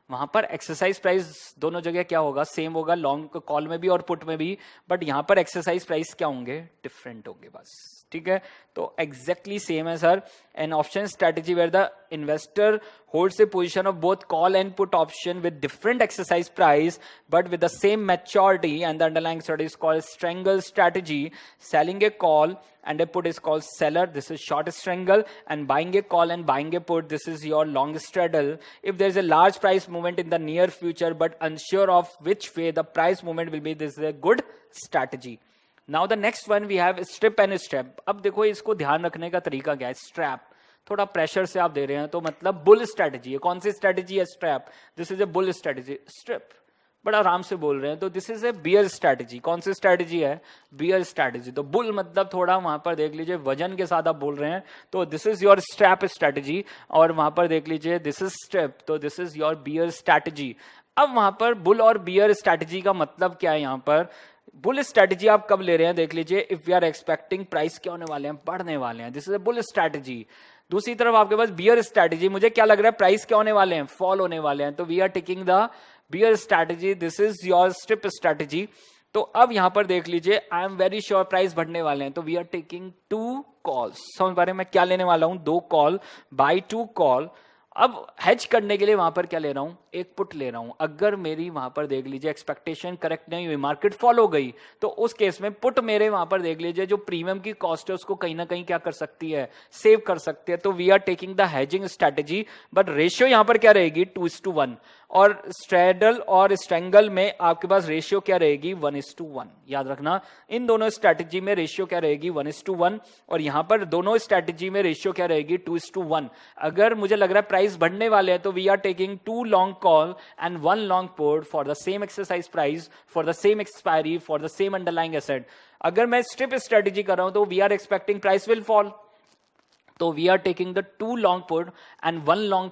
वहां पर एक्सरसाइज प्राइस दोनों जगह क्या होगा, सेम होगा, लॉन्ग कॉल में भी और पुट में भी, बट यहां पर एक्सरसाइज प्राइस क्या होंगे, डिफरेंट होंगे बस। ठीक है, तो एग्जैक्टली सेम है sir. An option strategy where the investor holds a position of both call and put option with different exercise price but with the same maturity, and the underlying strategy is called strangle strategy. Selling a call and a put is called seller, this is short strangle, and buying a call and buying a put, this is your long straddle. If there is a large price movement in the near future but unsure of which way the price movement will be, this is a good strategy. Now the next one we have strip and strap. अब देखो इसको ध्यान रखने का तरीका क्या है, strap थोड़ा प्रेशर से आप दे रहे हैं तो मतलब बुल स्ट्रेटजी है। कौन सी स्ट्रेटजी है, strap, this is a bull strategy. Strip बड़ा आराम से बोल रहे हैं, तो this is a bear strategy. कौन सी स्ट्रेटजी है, बियर स्ट्रेटजी। तो बुल मतलब थोड़ा वहां पर देख लीजिए वजन के साथ आप बोल रहे हैं, तो this is your strap strategy, और वहां पर देख लीजिए दिस इज स्ट्रिप, तो this is your bear strategy. अब वहां पर बुल और बियर स्ट्रेटजी का मतलब क्या है, यहां पर बुल स्ट्रेटजी आप कब ले रहे हैं, देख लीजिए, if we are expecting price क्या होने वाले हैं, बढ़ने वाले हैं, this is a bull strategy. दूसरी तरफ आपके पास बियर स्ट्रेटजी, मुझे क्या लग रहा है, प्राइस क्या होने वाले हैं, फॉल होने वाले हैं, तो we are taking the bear strategy, this is your strip strategy. तो अब यहां पर देख लीजिए, I am very sure price बढ़ने वाले हैं, तो वी आर टेकिंग 2 कॉल्स। समझ पा रहे हैं मैं क्या लेने वाला हूं, 2 कॉल, बाय 2 कॉल। अब हेज करने के लिए वहां पर क्या ले रहा हूं, एक पुट ले रहा हूं। अगर मेरी वहां पर देख लीजिए एक्सपेक्टेशन करेक्ट नहीं हुई, मार्केट फॉल हो गई, तो उस केस में पुट मेरे वहां पर देख लीजिए जो प्रीमियम की कॉस्ट है उसको कहीं ना कहीं क्या कर सकती है, सेव कर सकती है। तो we are taking the hedging strategy, but ratio यहां पर क्या रहेगी, 2:1। और स्ट्रेडल और स्ट्रेंगल में आपके पास रेशियो क्या रहेगी 1:1। याद रखना इन दोनों स्ट्रैटेजी में रेशियो क्या रहेगी 1:1 और यहां पर दोनों स्ट्रैटेजी में रेशियो क्या रहेगी 2:1। अगर मुझे लग रहा है प्राइस बढ़ने वाले हैं तो we are taking 2 long call and 1 long put for the same exercise price for the same expiry for the same underlying asset. अगर मैं स्ट्रिप स्ट्रेटेजी कर रहा हूं तो we are expecting price will fall, तो we are taking the 2 long put and 1 long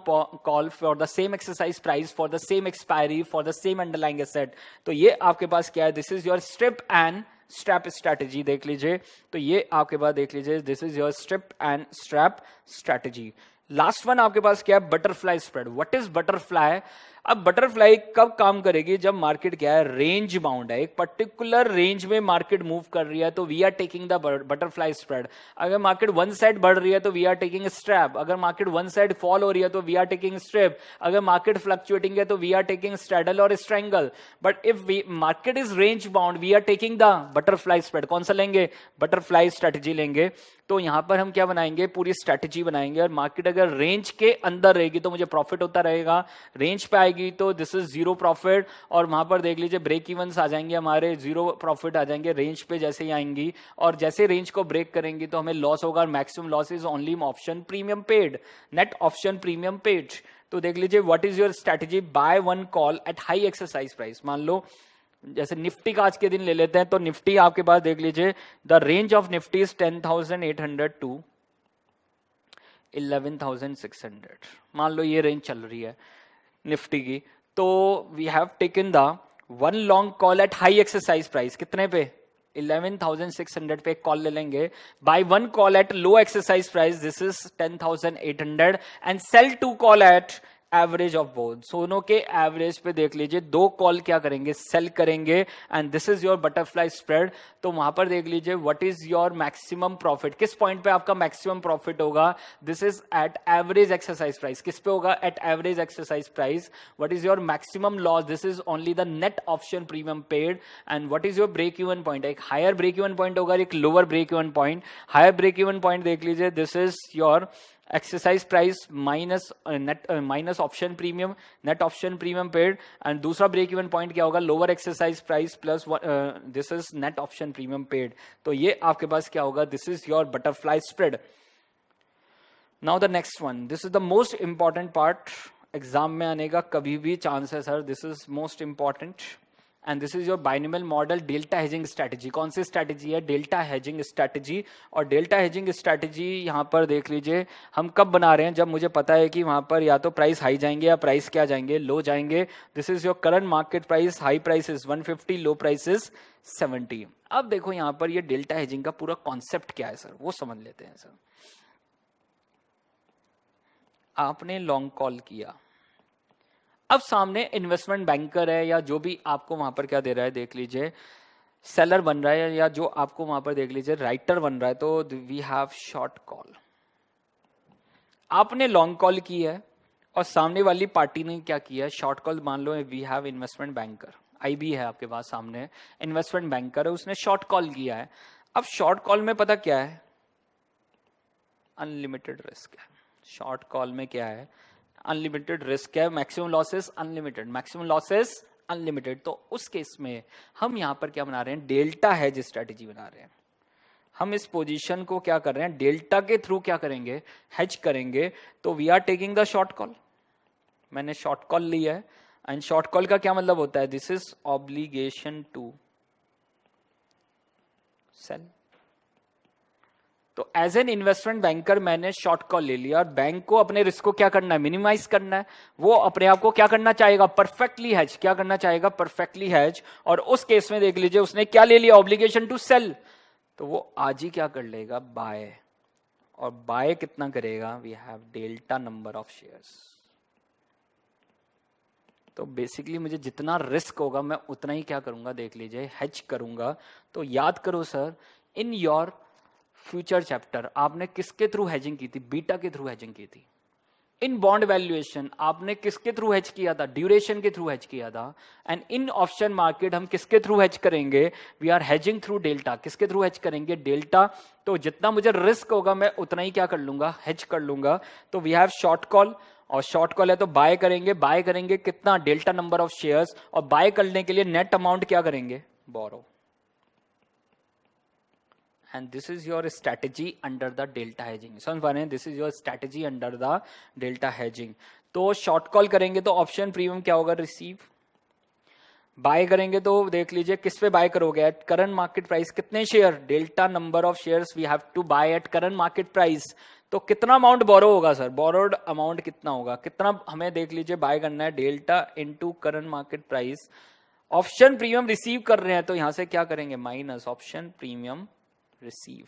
call for the same exercise price for the same expiry for the same underlying asset। तो ये आपके पास क्या है, this is your strip and strap strategy. देख लीजिए तो ये आपके पास देख लीजिए this is your strip and strap strategy. Last one आपके पास क्या है, butterfly spread. What is butterfly? अब बटरफ्लाई कब काम करेगी, जब मार्केट क्या है रेंज बाउंड है, एक पर्टिकुलर रेंज में मार्केट मूव कर रही है तो we are taking the butterfly spread. अगर मार्केट वन साइड बढ़ रही है तो वी आर टेकिंग स्ट्रैप, अगर मार्केट वन साइड फॉल हो रही है तो वी आर टेकिंग स्ट्रिप, अगर मार्केट फ्लक्चुएटिंग है तो वी आर टेकिंग स्ट्रैडल और strangle. But if market is range bound we are taking the butterfly spread. कौन सा लेंगे, बटरफ्लाई स्ट्रेटेजी लेंगे। तो यहां पर हम क्या बनाएंगे, पूरी स्ट्रेटेजी बनाएंगे और मार्केट अगर रेंज के अंदर रहेगी तो मुझे प्रॉफिट होता रहेगा, रेंज पे आएगी तो दिस इज 0 प्रॉफिट और वहां पर देख लीजिए ब्रेक इवन्स आ जाएंगे, हमारे 0 प्रॉफिट आ जाएंगे रेंज पे जैसे ही आएंगी और जैसे रेंज को ब्रेक करेंगी तो हमें लॉस होगा और maximum loss is only option premium paid, net option premium paid. तो देख लीजिए what is your strategy, buy 1 call at high exercise price. मान लो जैसे निफ्टी का आज के दिन ले लेते हैं तो निफ्टी आपके पास देख लीजिए the range of Nifty is 10,800 to 11,600। मान लो ये रेंज चल रही है निफ्टी की, तो we have taken the 1 long call at high exercise price. कितने पे, 11,600 पे कॉल ले लेंगे। Buy 1 call at low exercise price this is 10,800 and sell 2 call at average of both. दोनों के एवरेज पे देख लीजिए 2 कॉल क्या करेंगे, सेल करेंगे and this is your butterfly spread. तो वहां पर देख लीजिए what is your maximum profit, किस पॉइंट पे आपका मैक्सिमम प्रॉफिट होगा, this is at average exercise price. किस पे होगा, at average exercise price. What is your maximum loss, this is only the net option premium paid. And what is your break even point, एक higher break even point होगा, एक lower break even point. Higher break even point देख लीजिए this is your exercise price minus net minus option premium, net option premium paid. And दूसरा break even point क्या होगा, lower exercise price plus this is net option premium paid. तो ये आपके पास क्या होगा, this is your butterfly spread. Now the next one, this is the most important part, exam में आने का कभी भी चांस है sir, this is most important and this is your binomial model delta hedging strategy. कौन सी strategy है, delta hedging strategy. और डेल्टा हेजिंग स्ट्रैटेजी यहां पर देख लीजिए हम कब बना रहे हैं, जब मुझे पता है कि वहां पर या तो प्राइस हाई जाएंगे या प्राइस क्या जाएंगे, लो जाएंगे। This is your current market price, high price is 150, low price is 70। अब देखो यहां पर ये डेल्टा हेजिंग का पूरा कॉन्सेप्ट क्या है सर, वो समझ लेते हैं सर। आपने लॉन्ग कॉल किया, अब सामने इन्वेस्टमेंट बैंकर है या जो भी आपको वहां पर क्या दे रहा है, देख लीजिए सेलर बन रहा है या जो आपको वहां पर देख लीजिए राइटर बन रहा है, तो वी हैव शॉर्ट कॉल। आपने लॉन्ग कॉल की है और सामने वाली पार्टी ने क्या किया है, शॉर्ट कॉल। मान लो we have investment banker, IB है आपके पास सामने, इन्वेस्टमेंट बैंकर है, उसने शॉर्ट कॉल किया है। अब शॉर्ट कॉल में पता क्या है, अनलिमिटेड रिस्क है। शॉर्ट कॉल में क्या है, अनलिमिटेड रिस्क है, maximum losses unlimited, maximum losses unlimited. तो उस केस में हम यहां पर क्या बना रहे हैं, डेल्टा हेज स्ट्रेटेजी बना रहे हैं। हम इस पोजीशन को क्या कर रहे हैं, डेल्टा के थ्रू क्या करेंगे, हेज करेंगे। तो we are taking the short call, मैंने शॉर्ट कॉल लिया है एंड शॉर्ट कॉल का क्या मतलब होता है, this is obligation to sell. तो एज एन इन्वेस्टमेंट बैंकर मैंने शॉर्ट कॉल ले लिया और बैंक को अपने रिस्क को क्या करना है, मिनिमाइज करना है। वो अपने आप को क्या करना चाहेगा, परफेक्टली हेज, क्या करना चाहेगा, परफेक्टली हेज। और उस केस में देख लीजिए उसने क्या ले लिया, ऑब्लिगेशन टू सेल। तो वो आज ही क्या कर लेगा, बाय। और बाय कितना करेगा, we have delta number of shares. तो बेसिकली मुझे जितना रिस्क होगा मैं उतना ही क्या करूंगा, देख लीजिए हेज करूंगा। तो याद करो sir, in your future chapter आपने किसके थ्रू हेजिंग की थी, बीटा के थ्रू हेजिंग की थी। इन बॉन्ड वैल्यूएशन आपने किसके थ्रू हेज किया था, ड्यूरेशन के थ्रू हेज किया था। एंड इन ऑप्शन मार्केट हम किसके थ्रू हेज करेंगे, we are hedging through delta. किसके थ्रू हेज करेंगे, डेल्टा। तो जितना मुझे रिस्क होगा मैं उतना ही क्या कर लूंगा, हेज कर लूंगा। तो वी हैव शॉर्ट कॉल और शॉर्ट कॉल है तो बाय करेंगे कितना, डेल्टा नंबर ऑफ शेयर्स, और बाय करने के लिए नेट अमाउंट क्या करेंगे, borrow. And this is your strategy under the delta hedging. समझ पा रहे हैं, this is your strategy under the delta hedging. तो शॉर्ट कॉल करेंगे तो ऑप्शन प्रीमियम क्या होगा, रिसीव। बाय करेंगे तो देख लीजिए किस पे बाय करोगे, एट करंट मार्केट प्राइस, कितने share, delta number of shares we have to buy at current market price. तो कितना अमाउंट बोरो होगा सर, बोरोड अमाउंट कितना होगा, कितना हमें देख लीजिए बाय करना है, delta into current market price. Option premium receive कर रहे हैं तो यहां से क्या करेंगे, माइनस ऑप्शन प्रीमियम रिसीव।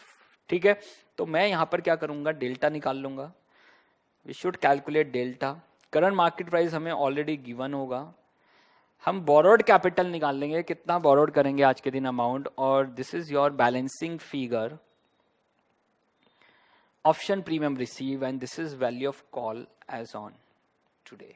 ठीक है, तो मैं यहां पर क्या करूंगा, डेल्टा निकाल लूंगा। We should calculate delta. Current market price हमें ऑलरेडी गिवन होगा, हम बोरोड कैपिटल निकाल लेंगे, कितना बोरोड करेंगे आज के दिन अमाउंट, और this is your balancing figure, option premium receive, and this is value of call as on today.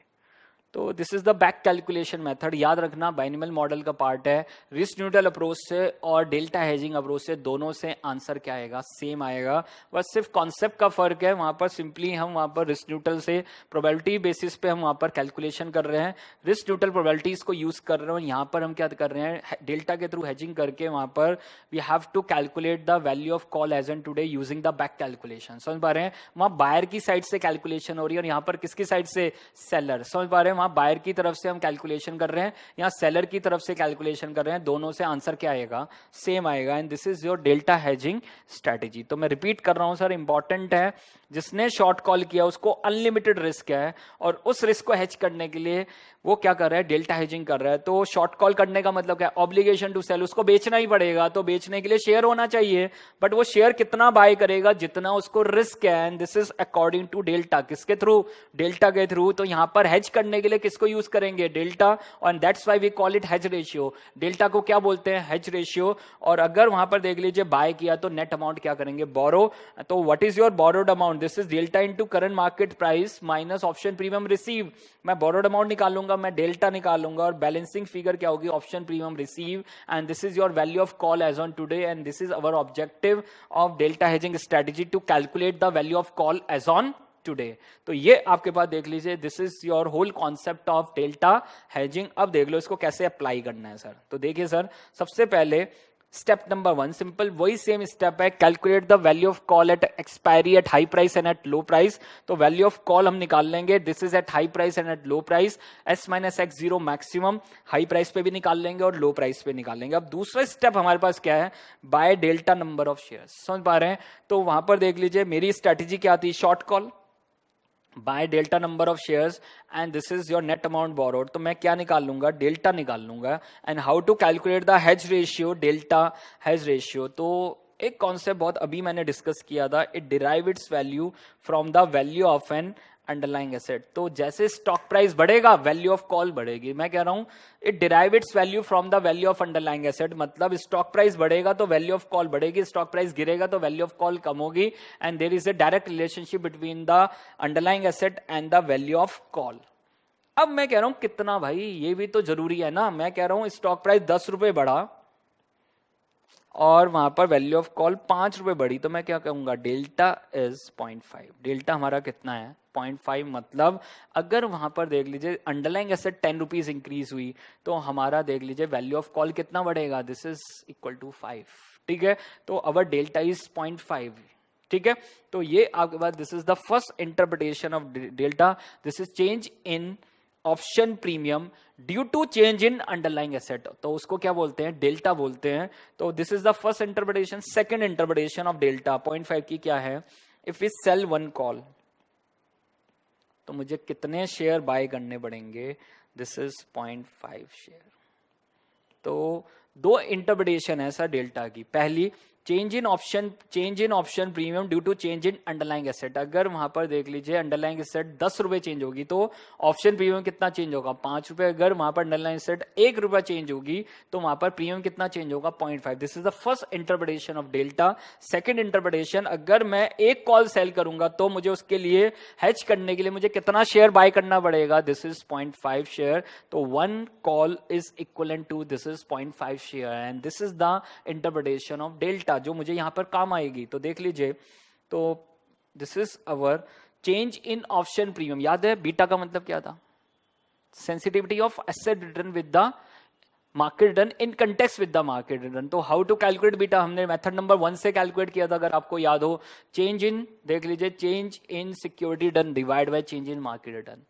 तो this is the back calculation method. याद रखना बाइनोमियल मॉडल का पार्ट है, रिस्क न्यूट्रल अप्रोच से और डेल्टा हेजिंग अप्रोच से दोनों से आंसर क्या आएगा, सेम आएगा, बस सिर्फ कॉन्सेप्ट का फर्क है। वहां पर सिंपली हम वहां पर रिस्क न्यूट्रल से प्रोबेबिलिटी बेसिस पे हम वहां पर कैलकुलेशन कर रहे हैं, रिस्क न्यूट्रल प्रोबेबिलिटीज को यूज कर रहे हैं। यहाँ पर हम क्या कर रहे हैं, डेल्टा के थ्रू हेजिंग करके वहां पर we have to calculate the value of call as an today using the back calculation. समझ पा रहे हैं, वहां बायर की साइड से कैलकुलेशन हो रही है और यहाँ पर किसकी साइड से, सेलर। समझ पा रहे हैं, वहां बायर की तरफ से हम कैलकुलेशन कर रहे हैं, यहाँ सेलर की तरफ से कैलकुलेशन कर रहे हैं, दोनों से आंसर क्या आएगा, सेम आएगा। And this is your delta hedging strategy. तो मैं रिपीट कर रहा हूं सर, इंपॉर्टेंट है, जिसने शॉर्ट कॉल किया उसको अनलिमिटेड रिस्क है और उस रिस्क को हेज करने के लिए वो क्या कर रहा है, डेल्टा हेजिंग कर रहा है। तो शॉर्ट कॉल करने का मतलब क्या, ऑब्लिगेशन टू सेल, उसको बेचना ही पड़ेगा, तो बेचने के लिए शेयर होना चाहिए, बट वो शेयर कितना बाय करेगा, जितना उसको रिस्क है। And this is according to delta, किसके थ्रू, डेल्टा के थ्रू। तो यहां पर हेज करने के लिए किसको यूज करेंगे, डेल्टा, और that's why we call it hedge ratio. Delta को क्या बोलते हैं, हेज रेशियो। और अगर वहां पर देख लीजिए बाय किया तो नेट अमाउंट क्या करेंगे, बोरो। तो what is your borrowed amount, this is delta into current market price minus option premium receive. मैं बोरोड अमाउंट निकालूंगा, मैं डेल्टा निकालूंगा, और बैलेंसिंग फिगर क्या होगी, option premium receive, and this is your value of call as on today. And this is our objective of delta hedging strategy, to calculate the value of call as on today. तो ये आपके पास देख लीजिए, this is your whole concept of delta hedging. अब देख लो इसको कैसे अप्लाई करना है सर। तो देखिए सर, सबसे पहले स्टेप नंबर 1 सिंपल, वही सेम स्टेप है, calculate the value of call eight expiry at high price and at low price. तो वैल्यू ऑफ कॉल हम निकाल लेंगे, this is at high price and at low price, S minus X zero maximum, high price पे भी निकाल लेंगे और लो price पे निकाल लेंगे। अब दूसरा स्टेप हमारे पास क्या है, bye delta number of shares. समझ पा रहे हैं, तो वहां पर देख लीजिए मेरी स्ट्रेटेजी क्या थी, short call, buy delta number of shares, and this is your net amount borrowed. तो मैं क्या निकाल लूंगा, डेल्टा निकाल लूंगा। And how to calculate the hedge ratio, delta hedge ratio. तो एक कॉन्सेप्ट बहुत अभी मैंने डिस्कस किया था, it derive its value from the value of an underlying asset. तो जैसे स्टॉक प्राइस बढ़ेगा वैल्यू ऑफ कॉल बढ़ेगी। मैं कह रहा हूं it derive its value from the value of underlying asset, मतलब स्टॉक प्राइस बढ़ेगा तो वैल्यू ऑफ कॉल बढ़ेगी, स्टॉक प्राइस गिरेगा तो वैल्यू ऑफ कॉल कम होगी। And there is a direct relationship between the underlying asset and the value of call. अब मैं कह रहा हूं कितना भाई, ये भी तो जरूरी है ना। मैं कह रहा हूं स्टॉक प्राइस 10 रुपए बढ़ा और वहां पर वैल्यू ऑफ कॉल 5 रुपए बढ़ी, तो मैं क्या कहूंगा, डेल्टा इज 0.5। डेल्टा हमारा कितना है, 0.5। मतलब अगर वहां पर देख लीजिए अंडरलाइंग एसेट 10 रुपीज इंक्रीज हुई तो हमारा देख लीजिए वैल्यू ऑफ कॉल कितना बढ़ेगा, दिस इज इक्वल टू 5। ठीक है, तो अवर डेल्टा इज 0.5। ठीक है, तो ये आपके पास this is the first interpretation of delta, this is change in option premium due to change in underlying asset. तो उसको क्या बोलते हैं, डेल्टा बोलते हैं। तो this is the first interpretation. Second interpretation of delta 0.5 की क्या है, इफ वी सेल 1 कॉल तो मुझे कितने शेयर बाय करने पड़ेंगे, दिस इज 0.5 शेयर। तो दो इंटरप्रिटेशन है सर डेल्टा की। पहली, change in option premium due to change in underlying asset. अगर वहां पर देख लीजिए अंडरलाइंग एसेट 10 रुपए चेंज होगी तो ऑप्शन प्रीमियम कितना चेंज होगा, 5 रुपए। अगर वहां पर अंडरलाइंग एसेट 1 रुपया चेंज होगी तो वहां पर प्रीमियम कितना चेंज होगा, 0.5। This is the first interpretation of delta. Second interpretation, अगर मैं एक कॉल सेल करूंगा तो मुझे उसके लिए हेज करने के लिए मुझे कितना शेयर बाय करना पड़ेगा, दिस इज 0.5 शेयर। तो 1 call is equivalent to this is 0.5 share, and this is the interpretation of delta जो मुझे यहां पर काम आएगी। तो देख लीजिए, तो this is our change in option premium, याद है बीटा का मतलब क्या था? Sensitivity of asset return with the market return in context with the market return. तो हाउ टू कैलकुलेट बीटा हमने मेथड नंबर 1 से कैलकुलेट किया था, अगर आपको याद हो। चेंज इन, देख लीजिए, change in security return divide by change in market return,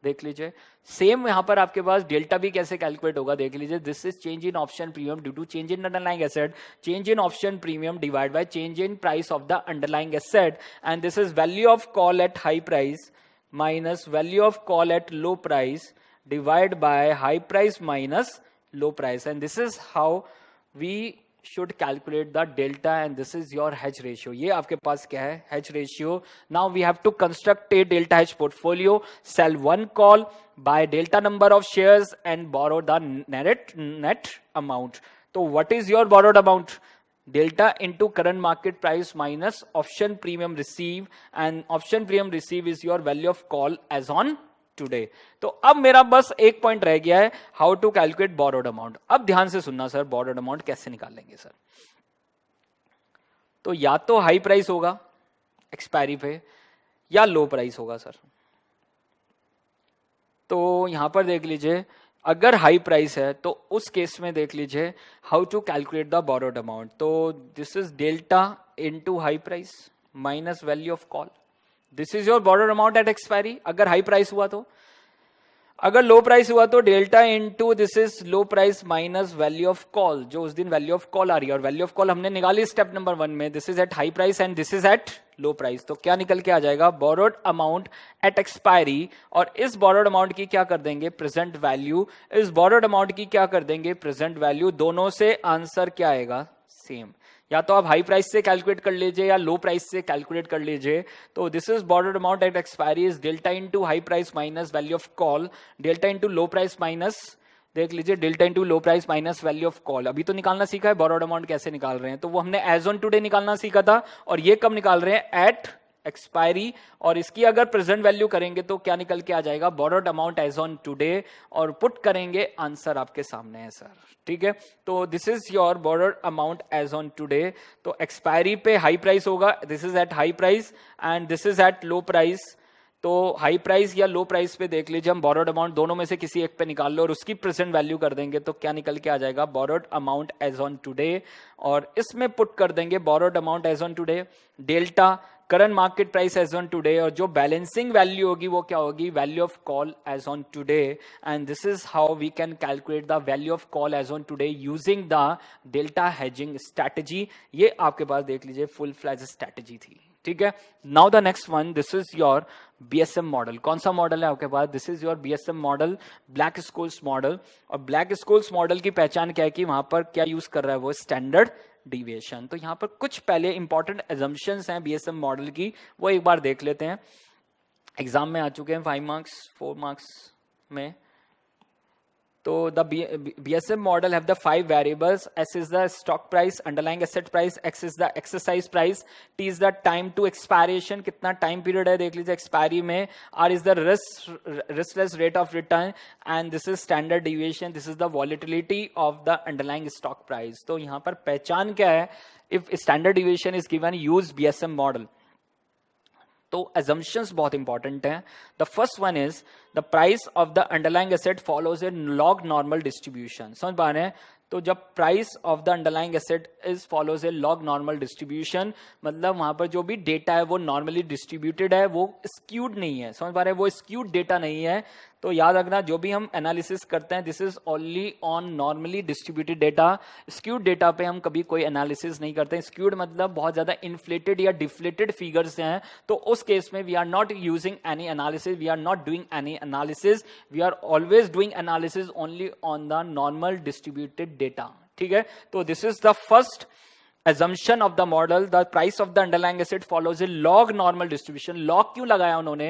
देख लीजिए। सेम यहां पर आपके पास डेल्टा भी कैसे कैलकुलेट होगा, देख लीजिए। This is change in option premium due to change in underlying asset, change in option premium divide by change in price of the underlying asset, and this is value of call at high price minus value of call at low price divide by high price minus low price, and this is how we should calculate the delta, and this is your hedge ratio. ये आपके पास क्या है? hedge ratio. Now we have to construct a delta hedge portfolio, sell one call, buy delta number of shares and borrow the net amount. So what is your borrowed amount? Delta into current market price minus option premium receive, and option premium receive is your value of call as on today. तो अब मेरा बस एक point रह गया है, how to calculate borrowed amount. अब ध्यान से सुनना सर, बोरोड अमाउंट कैसे निकालेंगे सर? तो या तो हाई प्राइस होगा एक्सपायरी पे, या लो प्राइस होगा सर। तो यहां पर देख लीजिए, अगर हाई प्राइस है तो उस केस में देख लीजिए how to calculate the borrowed amount. तो this is delta into high price minus value of call, this is your borrowed amount at expiry. अगर हाई प्राइस हुआ तो, अगर लो प्राइस हुआ तो delta into this is low price minus value of call, जो उस दिन value of call आ रही है, और वैल्यू ऑफ कॉल हमने निकाली स्टेप नंबर 1 में। This is at high price and this is at low price. तो क्या निकल के आ जाएगा? बोरोड अमाउंट एट एक्सपायरी, और इस बोरोड अमाउंट की क्या कर देंगे? Present value. इस बोरोड अमाउंट की क्या कर देंगे? Present value. दोनों से आंसर क्या आएगा? सेम। या तो आप हाई प्राइस से कैलकुलेट कर लीजिए या लो प्राइस से कैलकुलेट कर लीजिए। तो this is borrowed amount at expiry is delta into high price minus value of call, delta into low price minus, देख लीजिए, delta into low price minus value of call. अभी तो निकालना सीखा है बोरोड अमाउंट कैसे निकाल रहे हैं, तो वो हमने एज ऑन टुडे निकालना सीखा था, और ये कब निकाल रहे हैं? At expiry. और इसकी अगर प्रेजेंट वैल्यू करेंगे तो क्या निकल के आ जाएगा? Borrowed amount as on today, और पुट करेंगे, आंसर आपके सामने है सर। ठीक है, तो this is your borrowed amount as on today. तो एक्सपायरी पे हाई प्राइस होगा, this is at high price, and this is at low price. तो हाई प्राइस या लो प्राइस पे देख लीजिए, हम बोरोड अमाउंट दोनों में से किसी एक पे निकाल लो और उसकी प्रेजेंट वैल्यू कर देंगे, तो क्या निकल के आ जाएगा? Borrowed amount as on today. और इसमें पुट कर देंगे borrowed amount as on today, delta current market price as on today, और जो बैलेंसिंग वैल्यू होगी वो क्या होगी? Value of call as on today. And this is how we can calculate the value of call as on today using the delta hedging strategy. ये आपके पास देख लीजिए फुल फ्लैज स्ट्रैटेजी थी। ठीक है, now the next one, this is your BSM model. कौन सा मॉडल है आपके पास? This is your BSM model, Black Scholes model. और ब्लैक स्कूल्स मॉडल की पहचान क्या है कि वहां पर क्या यूज कर रहा है वो? Standard deviation. तो यहां पर कुछ पहले इंपॉर्टेंट एजम्पशंस हैं बीएसएम मॉडल की, वो एक बार देख लेते हैं। एग्जाम में आ चुके हैं 5 मार्क्स 4 मार्क्स में। तो the BSM model have the 5 variables. S is the stock price, underlying asset price, X is the exercise price, T is the time to expiration, कितना टाइम पीरियड है देख लीजिए एक्सपायरी में, R is the riskless rate of return, and this is standard deviation, this is the volatility of the underlying stock price. तो यहाँ पर पहचान क्या है? If standard deviation is given, use BSM model. तो assumptions बहुत important हैं। The first one is the price of the underlying asset follows A log normal distribution. समझ पा रहे हैं? तो जब price of the underlying asset is follows A log normal distribution, मतलब वहां पर जो भी डेटा है वो नॉर्मली डिस्ट्रीब्यूटेड है, वो स्क्यूड नहीं है। समझ पा रहे हैं? वो स्क्यूड डेटा नहीं है। तो याद रखना, जो भी हम एनालिसिस करते हैं this is only on normally distributed data. Skewed data पे हम कभी कोई एनालिसिस नहीं करते। स्क्यूड मतलब बहुत ज्यादा इन्फ्लेटेड या डिफ्लेटेड फिगर्स हैं, तो उस केस में we are not using any analysis, we are not doing any analysis, we are always doing analysis only on the normal distributed data. ठीक है, तो this is the first assumption of the model, the price of the underlying asset follows a log normal distribution. log क्यों लगाया उन्होंने?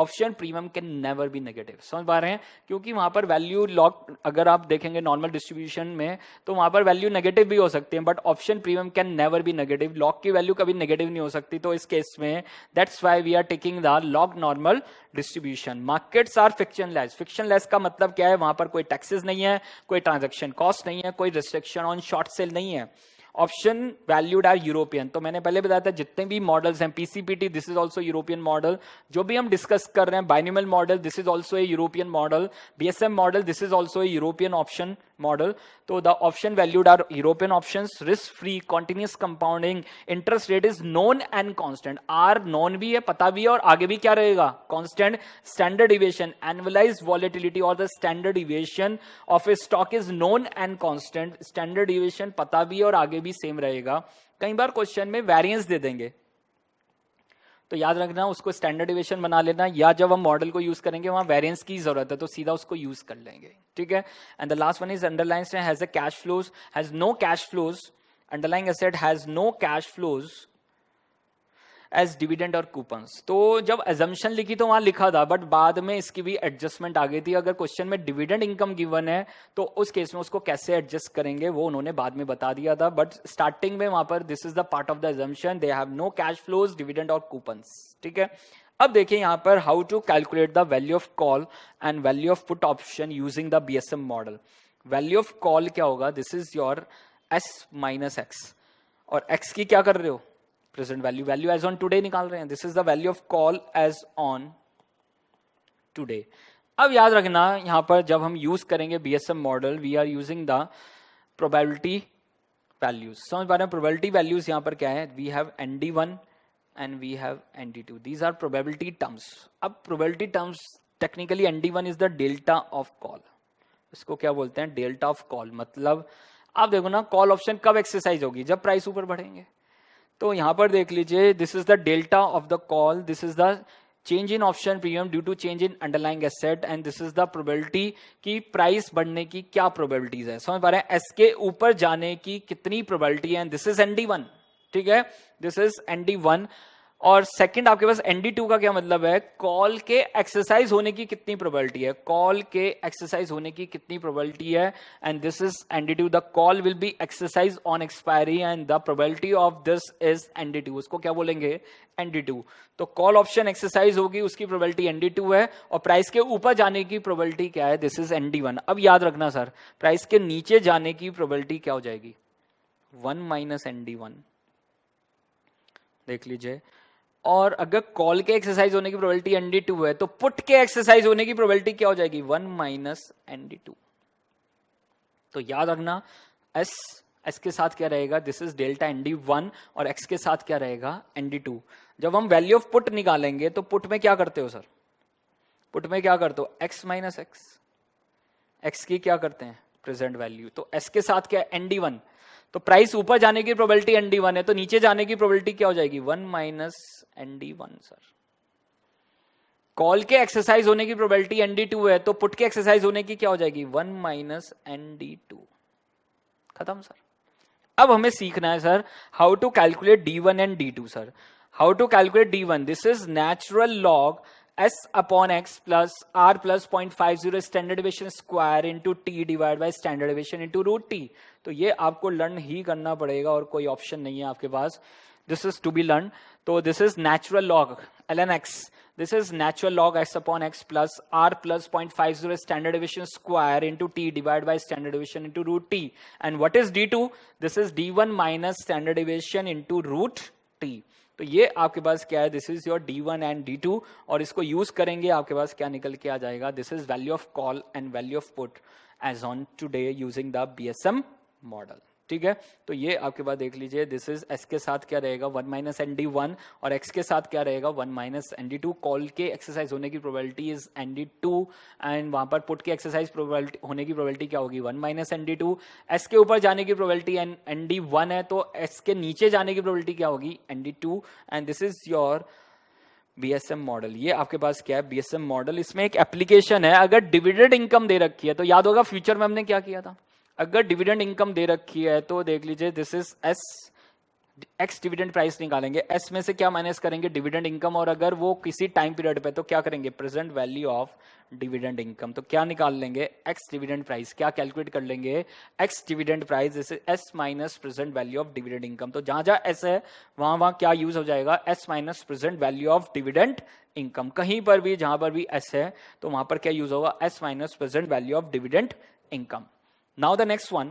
Option premium can never be negative. समझ पा रहे हैं? क्योंकि वहां पर वैल्यू लॉग, अगर आप देखेंगे नॉर्मल डिस्ट्रीब्यूशन में तो वहां पर वैल्यू नेगेटिव भी हो सकती है, but option premium can never be negative. Log की वैल्यू कभी नेगेटिव नहीं हो सकती। तो इस केस में that's why we are taking the log normal distribution. Markets are frictionless. Frictionless का मतलब क्या है? वहां पर कोई टैक्सेस नहीं है, कोई ट्रांजेक्शन कॉस्ट नहीं है, कोई रिस्ट्रिक्शन ऑन शॉर्ट सेल नहीं है। Option valued are European. तो मैंने पहले बताया था जितने भी मॉडल्स हैं, PCPT this is also European model, जो भी हम डिस्कस कर रहे हैं, binomial model this is also a European model, BSM model this is also a European option model. तो the option valued are European options, risk free, continuous compounding, interest rate is known and constant, r known भी है, पता भी है, और आगे भी क्या रहेगा, constant, standard deviation, annualised volatility और the standard deviation of a stock is known and constant, standard deviation पता भी है और आगे भी सेम रहेगा। कई बार क्वेश्चन में वेरिएंस दे देंगे, तो याद रखना उसको स्टैंडर्ड डिविएशन बना लेना, या जब हम मॉडल को यूज करेंगे वहां वेरिएंस की जरूरत है तो सीधा उसको यूज कर लेंगे, ठीक है। And the last one is underlines has a cash flows, has no cash flows, underlying asset has no cash flows as dividend और कूपन्स। तो जब एजम्पशन लिखी तो वहां लिखा था, बट बाद में इसकी भी एडजस्टमेंट आ गई थी। अगर क्वेश्चन में डिविडेंड इनकम गिवन है तो उस केस में उसको कैसे एडजस्ट करेंगे वो उन्होंने बाद में बता दिया था, बट स्टार्टिंग में वहां पर this is the part of the assumption, they have no cash flows, dividend और कूपन्स, ठीक है। अब देखिए यहां पर how to calculate the value of call and value of put option using the BSM model. Value of call क्या होगा, this is your S minus X, और एक्स की क्या कर रहे हो, present value, value as on today निकाल रहे हैं, this is the value of call as on today. अब याद रखना यहां पर जब हम यूज करेंगे BSM model, we are using the probability values. समझ पा रहे हैं, प्रोबेबिलिटी वैल्यूज यहां पर क्या है, we have ND1 and we have ND2, these are probability terms. अब probability terms technically ND1 is the delta of call, इसको क्या बोलते हैं, डेल्टा ऑफ कॉल। मतलब आप देखो ना, कॉल ऑप्शन कब एक्सरसाइज होगी, जब प्राइस ऊपर बढ़ेंगे। तो यहां पर देख लीजिए, this is the delta of the call, this is the change in option premium due to change in underlying asset, and this is the probability की प्राइस बढ़ने की क्या प्रोबेबिलिटीज है। समझ पा रहे हैं, एस के ऊपर जाने की कितनी प्रोबेबिलिटी है, दिस इज ND1, ठीक है, दिस इज ND1। और सेकंड आपके पास ND2 का क्या मतलब है, कॉल के एक्सरसाइज होने की कितनी प्रोबेबिलिटी है, कॉल के एक्सरसाइज होने की कितनी प्रोबेबिलिटी है, and this is ND2, the call will be exercise on expiry and the probability of this is ND2, उसको क्या बोलेंगे, ND2। तो कॉल ऑप्शन एक्सरसाइज होगी, उसकी प्रोबेबिलिटी ND2 है, और प्राइस के ऊपर जाने की प्रोबेबिलिटी क्या है, दिस इज ND1। अब याद रखना सर, प्राइस के नीचे जाने की प्रोबेबिलिटी क्या हो जाएगी, 1 माइनस ND1, देख लीजिए। और अगर कॉल के एक्सरसाइज होने की प्रोबेबिलिटी ND2 है तो पुट के एक्सरसाइज होने की प्रोबेबिलिटी क्या हो जाएगी, 1 माइनस ND2। तो याद रखना, एस के साथ क्या रहेगा, दिस इज डेल्टा ND1, और एक्स के साथ क्या रहेगा, ND2। जब हम वैल्यू ऑफ पुट निकालेंगे तो पुट में क्या करते हो सर, पुट में क्या करते हो, एक्स माइनस एक्स, एक्स की क्या करते हैं, प्रेजेंट वैल्यू। तो एस के साथ क्या है, ND1। तो प्राइस ऊपर जाने की प्रोबेबिलिटी ND1 है, तो नीचे जाने की प्रोबेबिलिटी क्या हो जाएगी, 1 माइनस ND1 सर। कॉल के एक्सरसाइज होने की प्रोबेबिलिटी ND2 है, तो पुट के एक्सरसाइज होने की क्या हो जाएगी, 1 माइनस ND2, खत्म सर। अब हमें सीखना है sir how to calculate D1 and D2 sir. How to calculate D1, this is natural log S upon X प्लस R plus 0.50 standard deviation square into T divide by standard deviation into root T। तो ये आपको learn ही करना पड़ेगा और कोई option नहीं है आपके पास, this is to be learn. तो this is natural log ln x, this is natural log x upon x plus r plus 0.50 standard deviation square into t divided by standard deviation into root t. And what is d2? This is d1 minus standard deviation into root t. तो ये आपके पास क्या है, this is your D1 and D2, और इसको use करेंगे आपके पास क्या निकल के आ जाएगा, this is value of call and value of put as on today using the BSM model, ठीक है। तो ये आपके पास देख लीजिए, दिस इज एस के साथ क्या रहेगा, 1 माइनस ND1, और एक्स के साथ क्या रहेगा, 1 माइनस ND2। कॉल के एक्सरसाइज होने की प्रोबेबिलिटी इज ND2, एंड वहां पर पुट के एक्सरसाइज होने की प्रोबेबिलिटी क्या होगी, 1 माइनस ND2। एस के ऊपर जाने की प्रोबेबिलिटी ND1 है, तो एस के नीचे जाने की प्रोबेबिलिटी क्या होगी, ND2, and this is your BSM model. ये आपके पास क्या है, BSM मॉडल। इसमें एक एप्लीकेशन है, अगर डिविडेंड इनकम दे रखी है तो याद होगा फ्यूचर में हमने क्या किया था, अगर डिविडेंड इनकम दे रखी है तो देख लीजिए, this is S, x dividend price निकालेंगे, एस में से क्या माइनस करेंगे, डिविडेंड इनकम, और अगर वो किसी टाइम पीरियड पे तो क्या करेंगे, present value of dividend income. तो क्या निकाल लेंगे, एक्स डिविडेंड प्राइस, क्या कैलकुलेट कर लेंगे, एक्स डिविडेंड प्राइस, जैसे S minus present value of dividend income. तो जहां जहां एस है वहां वहां क्या यूज हो जाएगा, S minus present value of dividend income. कहीं पर भी जहां पर भी एस है तो वहां पर क्या यूज होगा, S minus present value of dividend income. Now the next one,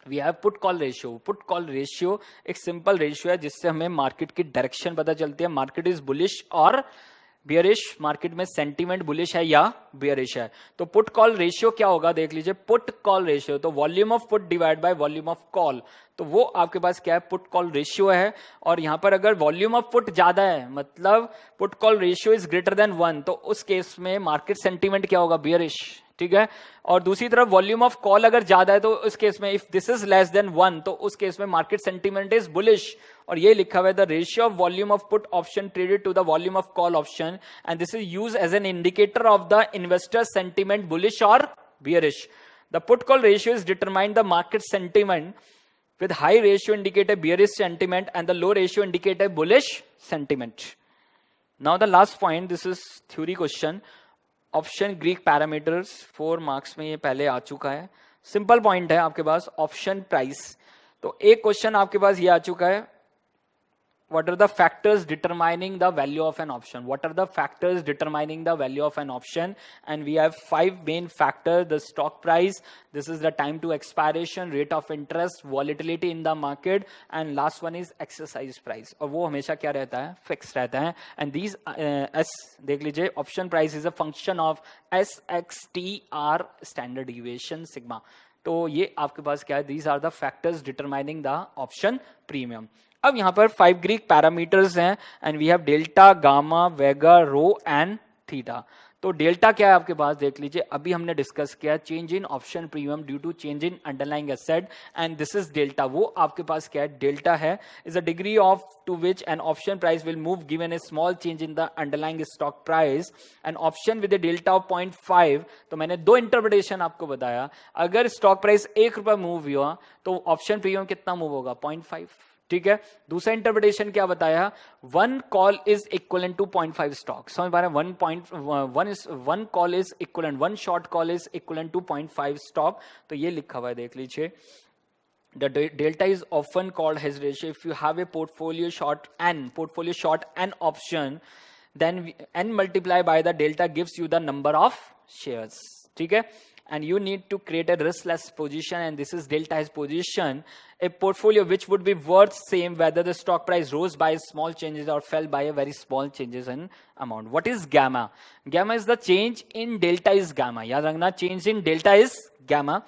we have put call ratio. Put call ratio एक सिंपल रेशियो है जिससे हमें मार्केट की डायरेक्शन पता चलती है, मार्केट इज बुलिश और बियरिश, मार्केट में सेंटीमेंट बुलिश है या बियरिश है। तो पुट कॉल रेशियो क्या होगा देख लीजिए, पुट कॉल रेशियो तो volume of put divide by volume of call, तो वो आपके पास क्या है, पुट कॉल रेशियो है। और यहां पर अगर वॉल्यूम ऑफ पुट ज्यादा है, मतलब put call ratio is greater then 1, तो उस केस में मार्केट सेंटीमेंट क्या होगा, बियरिश, ठीक है। और दूसरी तरफ वॉल्यूम ऑफ कॉल अगर ज्यादा है तो उस केस में if this is less then 1, तो उस केस में मार्केट सेंटीमेंट इज बुलिश। और ये लिखा हुआ है the ratio of volume of put option traded to the volume of call option and this is used as an indicator of the investor sentiment bullish और bearish. The put call ratio is determine the market sentiment with high ratio indicate a bearish sentiment and the low ratio indicate a bullish sentiment. Now the last point, this is theory question. Option Greek parameters 4 marks में ये पहले आ चुका है। Simple point है आपके पास option price. तो एक question आपके पास ये आ चुका है, what are the factors determining the value of an option? What are the factors determining the value of an option? And we have 5 main factors: the stock price, this is the time to expiration, rate of interest, volatility in the market, and last one is exercise price. और वो हमेशा क्या रहता है, fix रहता है। And these S देख लीजिए, option price is a function of SXTR standard deviation sigma. तो ये आपके पास क्या है, these are the factors determining the option premium. अब यहां पर 5 ग्रीक पैरामीटर्स हैं and we have delta, gamma, vega, rho and theta. तो डेल्टा क्या है आपके पास देख लीजिए, अभी हमने डिस्कस किया change in option premium due to change in underlying asset and this is delta. वो आपके पास क्या है, डेल्टा है is a degree of to which an option price will move given a small change in the underlying stock price and option with a delta of 0.5। तो मैंने 2 interpretation आपको बताया, अगर स्टॉक प्राइस 1 रुपया मूव हुआ तो option premium कितना move होगा, 0.5, ठीक है। दूसरा इंटरप्रिटेशन क्या बताया, 1 call is equivalent to 0.5 stock, समझ पा रहे हैं, 1 call is equivalent, 1 short call is equivalent to 0.5 stock. तो ये लिखा हुआ है देख लीजिए, the delta is often called hedge ratio. If you have a portfolio short an option, then n multiply by the delta gives you the number of shares, ठीक है। And you need to create a riskless position, and this is delta hedge position, a portfolio which would be worth same whether the stock price rose by small changes or fell by a very small changes in amount. What is gamma? Gamma is the change in delta is gamma. याद रखना, change in delta is gamma.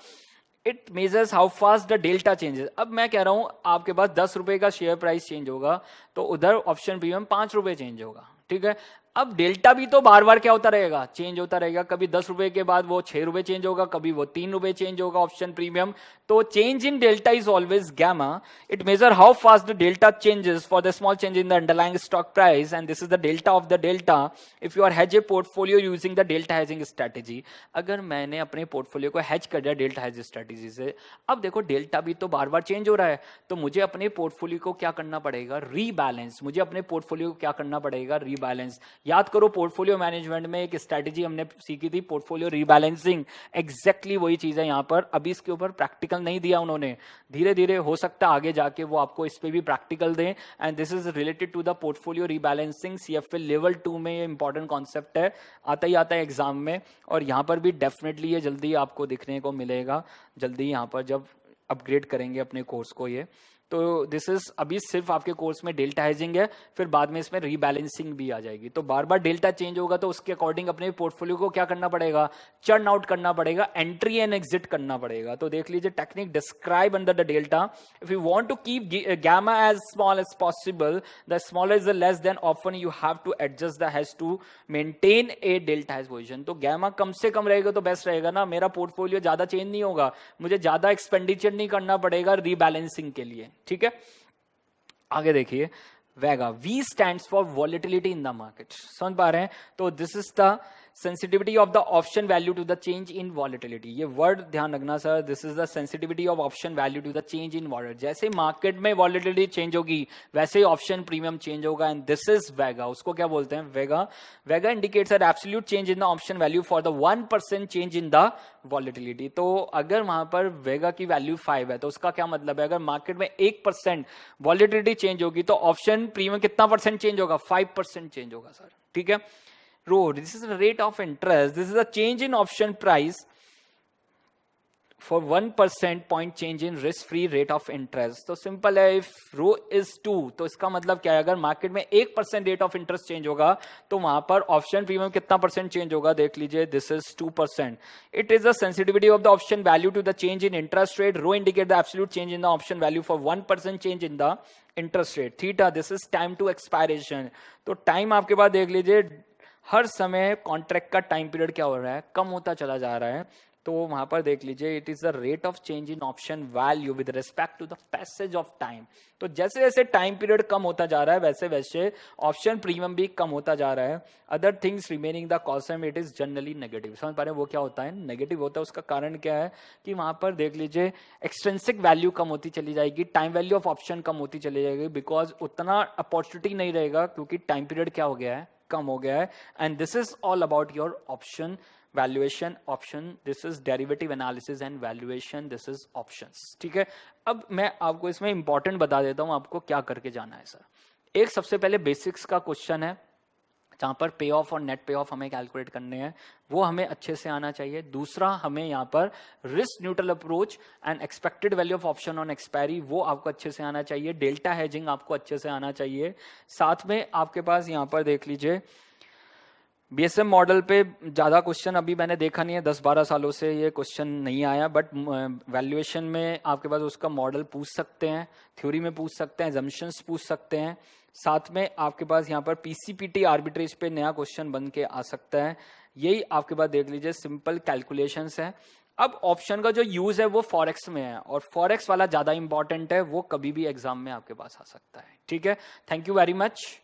It measures how fast the delta changes. अब मैं कह रहा हूं आपके पास 10 रुपए का शेयर प्राइस चेंज होगा तो उधर ऑप्शन प्रीमियम 5 रुपए चेंज होगा, ठीक है। अब डेल्टा भी तो बार बार क्या होता रहेगा, चेंज होता रहेगा, कभी 10 रुपए के बाद वो 6 रुपए चेंज होगा, कभी वो 3 रुपए चेंज होगा ऑप्शन प्रीमियम। तो change in delta is always gamma. It measure how fast the delta changes for the small change in the underlying stock price and this is the delta of the delta if you are hedge a portfolio using the delta hedging strategy. अगर मैंने अपने portfolio को hedge कर दिया delta hedge strategy से, अब देखो delta भी तो बार बार चेंज हो रहा है, तो मुझे अपने पोर्टफोलियो को क्या करना पड़ेगा, रीबैलेंस। मुझे अपने पोर्टफोलियो को क्या करना पड़ेगा, रीबैलेंस। याद करो पोर्टफोलियो मैनेजमेंट में एक स्ट्रेटजी हमने सीखी थी, पोर्टफोलियो रीबैलेंसिंग, एग्जैक्टली वही चीज है यहाँ पर। अभी इसके ऊपर प्रैक्टिकल नहीं दिया उन्होंने, धीरे धीरे हो सकता है आगे जाके वो आपको इस पे भी प्रैक्टिकल दें। And this is related to the portfolio rebalancing, CFA level 2 में ये इंपॉर्टेंट कॉन्सेप्ट है, आता है एग्जाम में। और यहाँ पर भी डेफिनेटली ये जल्दी आपको दिखने को मिलेगा, जल्दी यहाँ पर जब अपग्रेड करेंगे अपने कोर्स को ये। तो दिस इज अभी सिर्फ आपके कोर्स में डेल्टा हेजिंग है, फिर बाद में इसमें रीबैलेंसिंग भी आ जाएगी। तो बार बार डेल्टा चेंज होगा तो उसके अकॉर्डिंग अपने पोर्टफोलियो को क्या करना पड़ेगा, चर्न आउट करना पड़ेगा, एंट्री एंड एग्जिट करना पड़ेगा। तो देख लीजिए technique describe under the delta. If you want to keep gamma as small as possible, the smaller is the less than, often you have to adjust the hedge to maintain a delta hedge position. तो gamma कम से कम रहेगा तो best रहेगा ना, मेरा portfolio ज्यादा चेंज नहीं होगा, मुझे ज्यादा एक्सपेंडिचर नहीं करना पड़ेगा रीबैलेंसिंग के लिए, ठीक है। आगे देखिए, vega, V stands for volatility in the market, समझ पा रहे हैं। तो this is the sensitivity of the option value to the change in volatility. ये वर्ड ध्यान रखना sir, this is the sensitivity of option value to the change in wallet. जैसे market में वॉलेटिलिटी चेंज होगी वैसे ही ऑप्शन प्रीमियम चेंज होगा, and this is vega. उसको क्या बोलते हैं, vega. Vega indicates an absolute change in the option value for the 1% change in the volatility. तो अगर वहां पर वेगा की वैल्यू 5 है तो उसका क्या मतलब है, अगर मार्केट में 1% वॉलेटिलिटी चेंज होगी तो ऑप्शन प्रीमियम कितना परसेंट चेंज होगा, 5% चेंज होगा सर, ठीक है। Rho, this is the rate of interest, this is the change in option price for 1% point change in risk free rate of interest. तो simple है, if rho is 2 तो इसका मतलब क्या है, अगर मार्केट में 1% रेट ऑफ इंटरेस्ट चेंज होगा तो वहां पर ऑप्शन प्रीमियम कितना परसेंट चेंज होगा, देख लीजिए, this is 2%. It is the sensitivity of the option value to the change in interest rate. Rho indicate the absolute change in the option value for 1% change in the interest rate. Theta, this is time to expiration. तो time आपके पास देख लीजिए, हर समय contract का time period क्या हो रहा है, कम होता चला जा रहा है. तो वहां पर देख लीजिए, it is the rate of change in option value with respect to the passage of time. तो जैसे जैसे टाइम पीरियड कम होता जा रहा है वैसे वैसे ऑप्शन प्रीमियम भी कम होता जा रहा है. Other things remaining the cost it is generally negative. समझ पा रहे हैं वो क्या होता है, नेगेटिव होता है. उसका कारण क्या है कि वहां पर देख लीजिए एक्सट्रिंसिक वैल्यू कम होती चली जाएगी, टाइम वैल्यू ऑफ ऑप्शन कम होती चली जाएगी, बिकॉज उतना अपॉर्चुनिटी नहीं रहेगा क्योंकि टाइम पीरियड क्या हो गया है, कम हो गया है. And this is all about your option valuation option. This is derivative analysis and valuation, this is options. ठीक है, अब मैं आपको इसमें इंपॉर्टेंट बता देता हूं आपको क्या करके जाना है सर. एक सबसे पहले बेसिक्स का क्वेश्चन है जहां पर पे ऑफ और नेट पे ऑफ हमें कैलकुलेट करने हैं, वो हमें अच्छे से आना चाहिए. दूसरा, हमें यहाँ पर risk neutral approach and expected value of option on expiry, वो आपको अच्छे से आना चाहिए. डेल्टा हेजिंग आपको अच्छे से आना चाहिए. साथ में आपके पास यहाँ पर देख लीजिए बीएसएम मॉडल पे ज्यादा क्वेश्चन अभी मैंने देखा नहीं है, 10-12 सालों से ये क्वेश्चन नहीं आया, बट वैल्यूएशन में आपके पास उसका मॉडल पूछ सकते हैं, थ्योरी में पूछ सकते हैं, assumptions पूछ सकते हैं. साथ में आपके पास यहाँ पर पीसीपीटी आर्बिट्रेज पे नया क्वेश्चन बन के आ सकता है. यही आपके पास देख लीजिए सिंपल कैलकुलेशंस है. अब ऑप्शन का जो यूज है वो फॉरेक्स में है और फॉरेक्स वाला ज्यादा इंपॉर्टेंट है, वो कभी भी एग्जाम में आपके पास आ सकता है. ठीक है, थैंक यू वेरी मच.